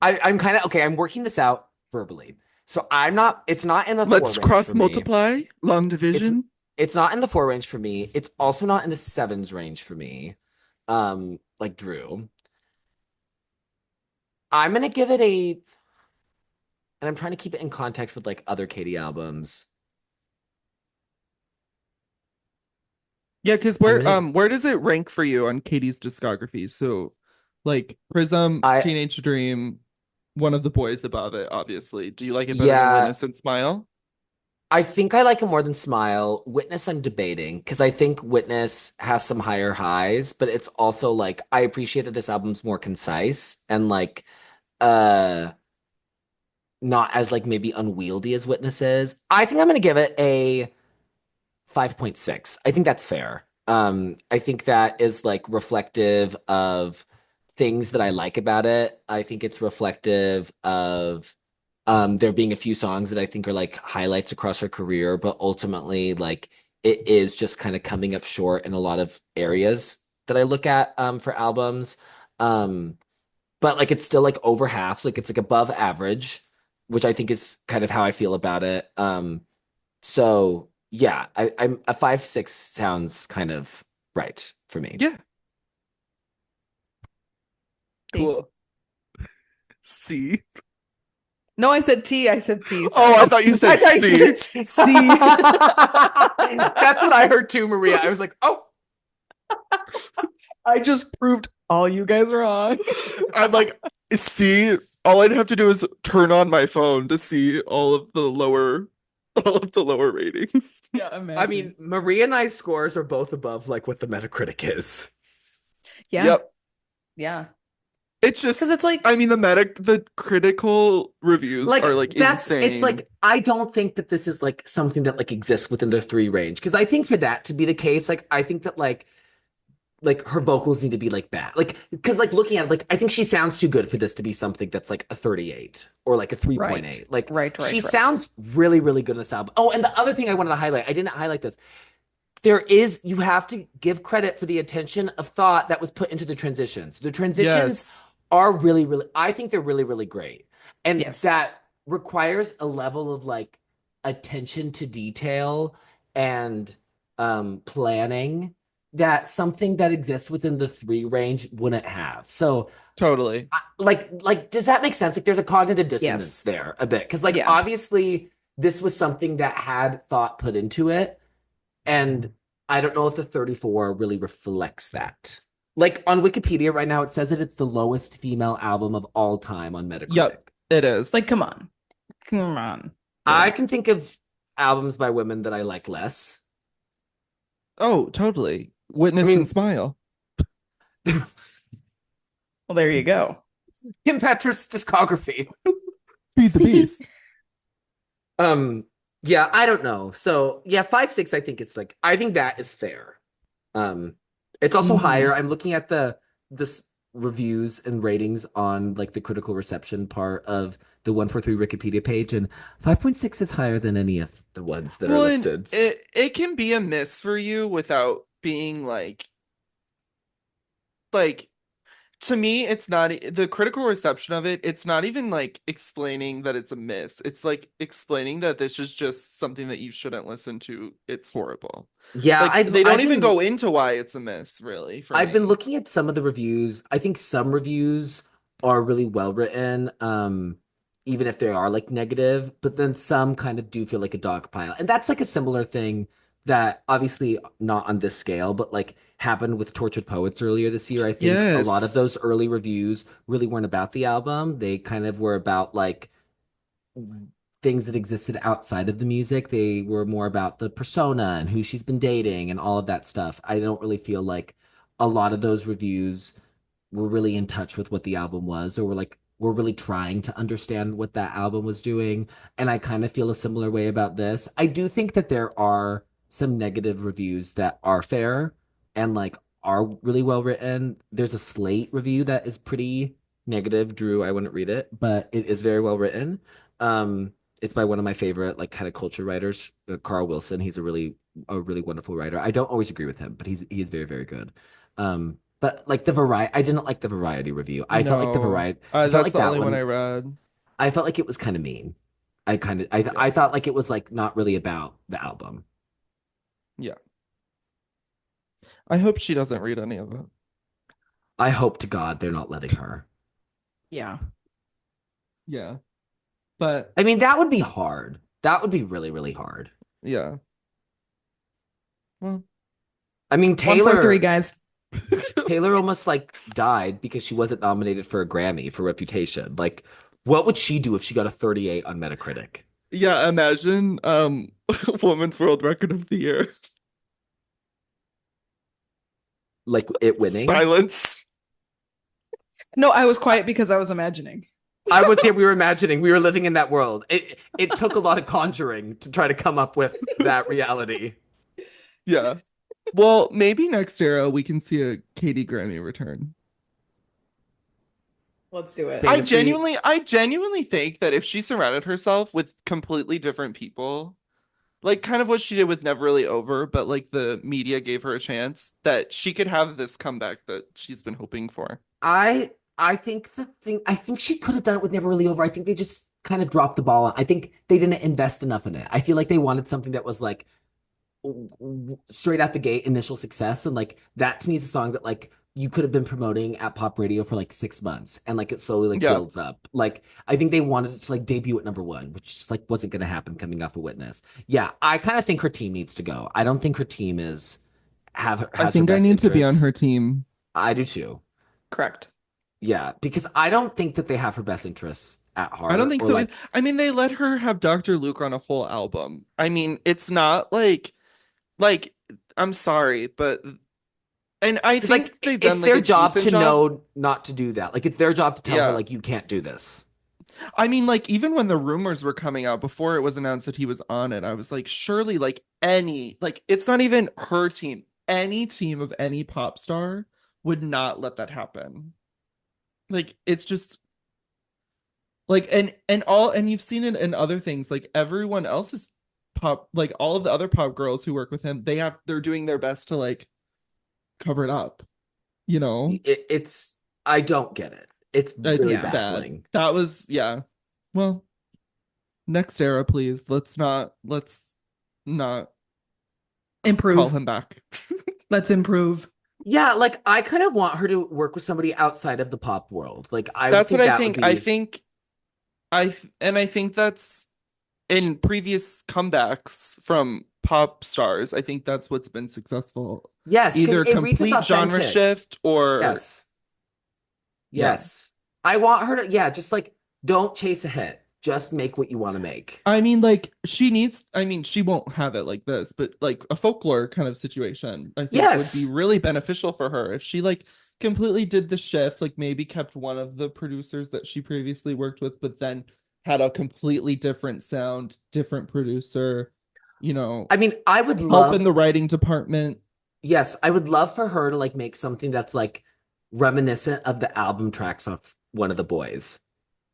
I'm kind of okay. I'm working this out verbally, so I'm not. It's not in the four Let's range cross for me. multiply. Long It's division. it's not in the four range for me. It's also not in the sevens range for me. Like Drew, I'm gonna give it a, and I'm trying to keep it in context with like other Katy albums. Yeah, because I'm gonna where does it rank for you on Katie's discography? So like Prism, I Teenage Dream, one of the boys above it, obviously. Do you like it better than yeah. Witness and Smile? I think I like it more than Smile. Witness, I'm debating because I think Witness has some higher highs, but it's also like I appreciate that this album's more concise and like uh not as like maybe unwieldy as Witness is. I think I'm gonna give it a 5.6. I think that's fair. I think that is like reflective of things that I like about it. I think it's reflective of there being a few songs that I think are like highlights across her career, but ultimately like it is just kind of coming up short in a lot of areas that I look at for albums. Um but like it's still like over half, so like it's like above average, which I think is kind of how I feel about it. So yeah, I'm a 5.6 sounds kind of right for me. Yeah, T. cool. C. No, I said T. I said T. Oh, Sorry. I thought you I said thought you C. said C. C. That's what I heard too, Maria. I was like, oh, I just proved all you guys wrong. I'm like, C. All I'd have to do is turn on my phone to see all of the lower ratings. Yeah, I imagine. mean, Maria and I's scores are both above like what the Metacritic is. Yeah, Yep. yeah. It's Because just, it's like, I mean, the critical reviews are Like like that's it's insane. like I don't think that this is like something that like exists within the three range because I think for that to be the case, like I think that like her vocals need to be like bad. Like because like looking at it, like I think she sounds too good for this to be something that's like a 38 or like a right, 3.8. Like right, she right, right. sounds really, really good in this album. Oh, and the other thing I wanted to highlight, I didn't highlight this. You have to give credit for the attention of thought that was put into the transitions. The transitions Yes, are really, really, I think they're really, really great. And Yes, that requires a level of like attention to detail and planning that something that exists within the three range wouldn't have. So totally. does that make sense? Like there's a cognitive yes, dissonance there a bit. Because like yeah, obviously this was something that had thought put into it and I don't know if the 34 really reflects that. Like on Wikipedia right now, it says that it's the lowest female album of all time on Metacritic. Yep, it is. like, come on, come on. I Yeah. can think of albums by women that I like less. Oh, totally. I Witness and mean, smile. Well, there you go. Kim Petras' discography. Feed the beast. Um, yeah, I don't know. So yeah, 5.6, I think it's like I think that is fair. Um, it's also Hmm. higher. I'm looking at the this reviews and ratings on like the critical reception part of the 143 Wikipedia page, and 5.6 is higher than any of the ones that are Well, and listed. it can be a miss for you without being like to me it's not the critical reception of it, it's not even like explaining that it's a miss. It's like explaining that this is just something that you shouldn't listen to. It's horrible. Yeah, Like I've they don't I've even been go into why it's a miss, really, for I've been me. looking at some of the reviews. I think some reviews are really well written, even if they are like negative, but then some kind of do feel like a dog pile. And that's like a similar thing that obviously not on this scale, but like happened with Tortured Poets earlier this year. I think a lot of Yes. those early reviews really weren't about the album. They kind of were about like things that existed outside of the music. They were more about the persona and who she's been dating and all of that stuff. I don't really feel like a lot of those reviews were really in touch with what the album was or were really trying to understand what that album was doing. And I kind of feel a similar way about this. I do think that there are some negative reviews that are fair and like are really well written. There's a Slate review that is pretty negative. Drew, I wouldn't read it, but it is very well written. It's by one of my favorite like kind of culture writers, Carl Wilson. He's a really wonderful writer. I don't always agree with him, but he's very, very good. But like the variety, I didn't like the variety review. No. I felt That's like the that only one I one. read. I felt like it was kind of mean. Yeah. I thought like it was like not really about the album. Yeah. I hope she doesn't read any of it. I hope to God they're not letting her. Yeah. Yeah. But I mean, that would be hard. That would be really, really hard. yeah. Well, I mean, 143, guys. Taylor almost like died because she wasn't nominated for a Grammy for Reputation. Like, what would she do if she got a 38 on Metacritic? yeah, imagine Women's World Record of the Year. Like it winning? Silence. No, I was quiet because I was imagining. I was here. We were imagining. We were living in that world. It took a lot of conjuring to try to come up with that reality. Yeah. Well, maybe next era we can see a Katy Grammy return. Let's do it. Famously, I genuinely think that if she surrounded herself with completely different people, like kind of what she did with Never Really Over, but like the media gave her a chance, that she could have this comeback that she's been hoping for. I think I think she could have done it with Never Really Over. I think they just kind of dropped the ball. I think they didn't invest enough in it. I feel like they wanted something that was like straight out the gate initial success, and like that to me is a song that like you could have been promoting at pop radio for like 6 months, and like it slowly like Yeah, builds up. Like I think they wanted it to like debut at number one, which just like wasn't going to happen coming off of Witness. Yeah, I kind of think her team needs to go. I don't think her team is have I has her think I best need to be on interests. her team. I do too. Correct. Yeah, because I don't think that they have her best interests at I don't heart, think or so. like I mean, they let her have Dr. Luke on a whole album. I mean, it's not like I'm sorry, but and I because like think they've done it's like their a job decent to job. know not to do that. Like it's their job to tell her Yeah. like you can't do this. I mean, like even when the rumors were coming out before it was announced that he was on it, I was like, surely like any like it's not even her team. Any team of any pop star would not let that happen. Like it's just like and you've seen it in other things. Like everyone else's pop, like all of the other pop girls who work with him, they're doing their best to like cover it up, you know? It's I don't get it. It's really It's Yeah. bad. baffling. That was yeah. Well, next era, please. Let's not call Improve. him back. Let's improve. Yeah, like I kind of want her to work with somebody outside of the pop world. Like I would That's what think I that would think. I be think I think that's in previous comebacks from pop stars, I think that's what's been successful. yes, because Either it reads as complete genre authentic. shift or Yes. yeah. Yes. I want her to, yeah, just like don't chase a hit. Just make what you want to make. I mean, like she needs, I mean, she won't have it like this, but like a folklore kind of situation, I think would be Yes. really beneficial for her if she like completely did the shift, like maybe kept one of the producers that she previously worked with, but then had a completely different sound, different producer, you know, I mean, I would help in love, the writing department. yes, I would love for her to like make something that's like reminiscent of the album tracks of One of the Boys.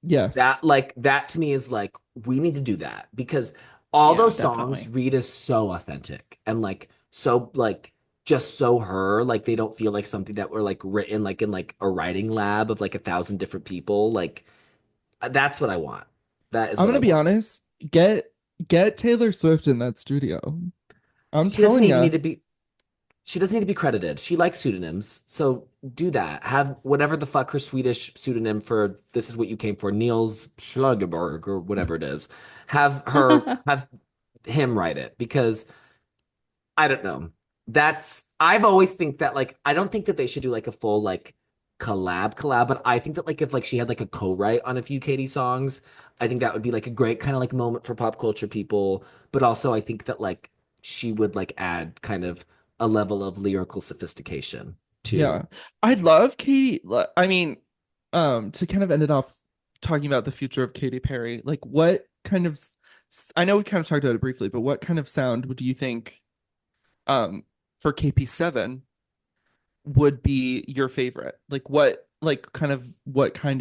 Yes. That to me is like we need to do that because all Yeah, those songs definitely. read as so authentic and like so like just so her, like they don't feel like something that were like written like in like a writing lab of like 1,000 different people. Like that's what I want. That is I'm what I gonna be want. honest. Get Taylor Swift in that studio. I'm She doesn't telling even need you. to be she doesn't need to be credited. She likes pseudonyms. So do that. Have whatever the fuck her Swedish pseudonym for this is what you came for, Niels Schlagerberg or whatever it is. Have him write it because I don't know. That's I've always think that like I don't think that they should do like a full like collab, but I think that like if like she had like a co-write on a few Katy songs, I think that would be like a great kind of like moment for pop culture people. But also I think that like she would like add kind of a level of lyrical sophistication Yeah. to. I love Katy. I mean, to kind of end it off talking about the future of Katy Perry, like what kind of I know we kind of talked about it briefly, but what kind of sound would you think for KP7 would be your favorite? What kind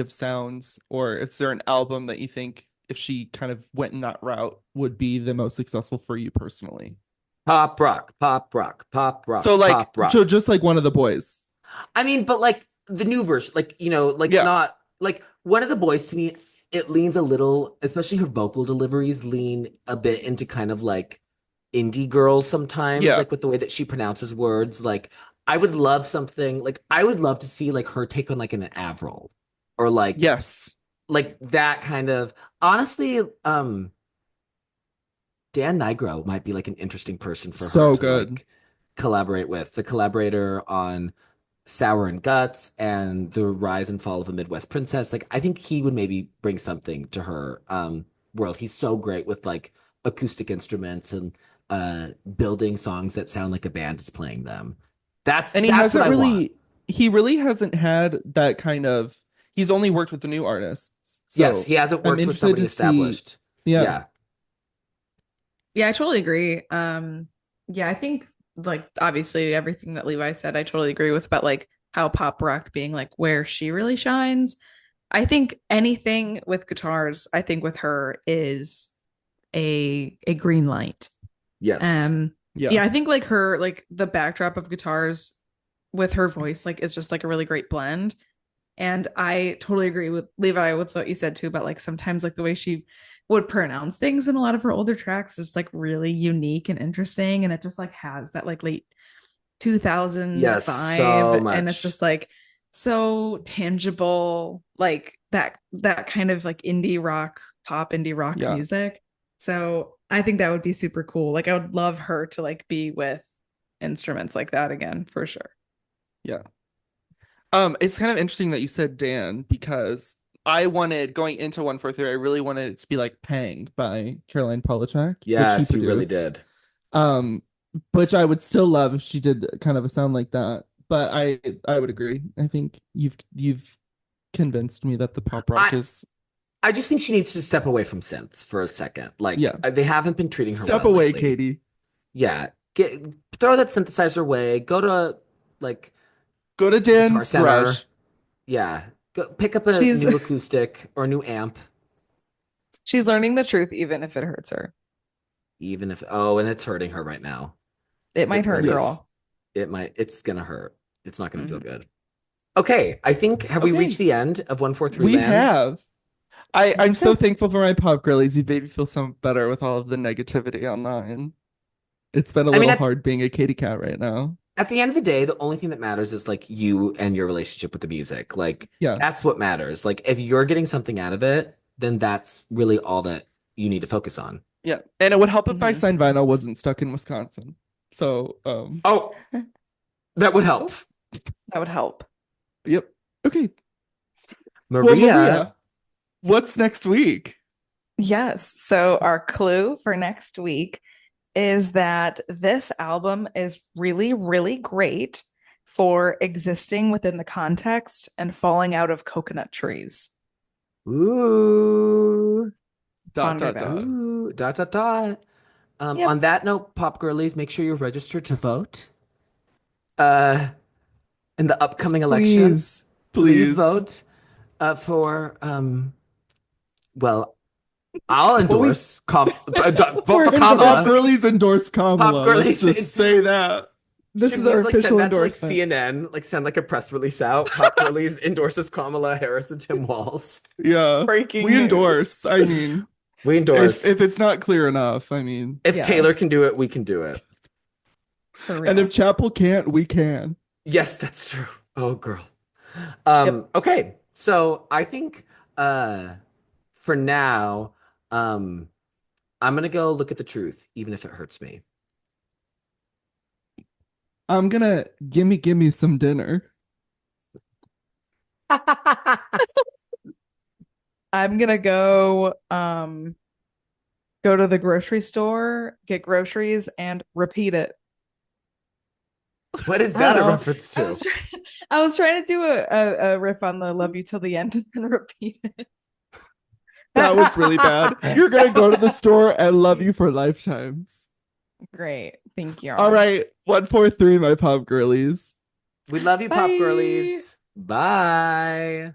of sounds, or is there an album that you think if she kind of went in that route would be the most successful for you personally? Pop rock, pop rock, pop So rock, like pop rock. just like one of the boys. I mean, but like the new version, like, like Yeah. not like One of the Boys to me, it leans a little, especially her vocal deliveries lean a bit into kind of like indie girls sometimes, Yeah. like with the way that she pronounces words. Like, I would love something like I would love to see like her take on like an Avril or Yes. like that kind of honestly, Dan Nigro might be like an interesting person for her So to good. like collaborate with. The collaborator on Sour and Guts and the Rise and Fall of a Midwest Princess. Like I think he would maybe bring something to her world. He's so great with like acoustic instruments and building songs that sound like a band is playing them. And That's what I want. he really hasn't had that kind of he's only worked with the new artists. Yes, So he hasn't I'm worked with interested somebody to see, established. yeah. Yeah. Yeah, I totally agree. Yeah, I think like obviously everything that Levi said, I totally agree with, but like how pop rock being like where she really shines. I think anything with guitars, I think with her is a green light. Yes. Um, Yeah. yeah, I think like her like the backdrop of guitars with her voice like is just like a really great blend. And I totally agree with Levi with what you said too about like sometimes like the way she would pronounce things in a lot of her older tracks is like really unique and interesting. And it just like has that like late 2000s Yes, so vibe. And it's much. just like so tangible, like that kind of like indie rock, pop indie rock Yeah. music. So I think that would be super cool. Like I would love her to like be with instruments like that again for sure. Yeah. It's kind of interesting that you said Dan because I wanted going into 143, I really wanted it to be like Pang by Caroline Polachek, which she Yes, you really produced. did. Um, which I would still love if she did kind of a sound like that. But I would agree. I think you've convinced me that the pop rock I is I just think she needs to step away from synths for a second. Like yeah. they haven't been treating her Step well away, lately. Katie. Yeah, throw that synthesizer away. Go to like Go to Guitar Dan's garage. Center. Yeah, go pick up a She's new acoustic or a new amp, she's learning the truth even if it hurts her. even if oh, and it's hurting her right now. It might It hurt, really Yes. is. girl. It might. It's gonna hurt. It's not gonna feel Mhm. good. Okay, I think have we reached Okay. the end of 143 We land? have. I I'm think so so. thankful for my pop girlies. You made me feel so better with all of the negativity online. It's been a I mean, little hard being a kitty cat right now. at the end of the day, the only thing that matters is like you and your relationship with the music. Like Yeah. that's what matters. Like if you're getting something out of it, then that's really all that you need to focus on. Yeah. And it would help if my Mhm. signed vinyl wasn't stuck in Wisconsin. So, Oh, that would help. Oh, that would help. yep. Okay. Well, Maria, Maria, what's next week? Yes. So our clue for next week is that this album is really, really great for existing within the context and falling out of coconut trees. ooh, Dot, Ponder dot, that. dot. ooh, dot dot dot. On Yep. that note, Pop Girlies, make sure you're registered to vote. Uh, in the upcoming election. Please. Please Please. vote for well, I'll Well, we endorse vote We're for Pop Kamala. endorsing. girlies endorse Pop Kamala. Let's Girlies. just say that. This Should is we our like send official that to like endorsement. CNN? Like send like a press release out. Pop Girlies endorses Kamala Harris and Tim Walz. Yeah. Breaking We news. endorse. I mean, We endorse. if it's not clear enough, I mean, If Yeah, Taylor can do it, we can do it. for and if real. Chapel can't, we can. Yes, that's true. Oh, girl. Yep. Okay. So I think uh for now, um, I'm gonna go look at the truth, even if it hurts me. I'm gonna gimme some dinner. I'm gonna go to the grocery store, get groceries, and repeat it. What is I don't that a know. reference I to? was trying, I was trying to do a riff on the love you till the end and then repeat it. That was really bad. You're gonna go to the store and love you for lifetimes. Great. Thank you All all. right, 143, my pop girlies. We love you, Pop Bye. Girlies. Bye.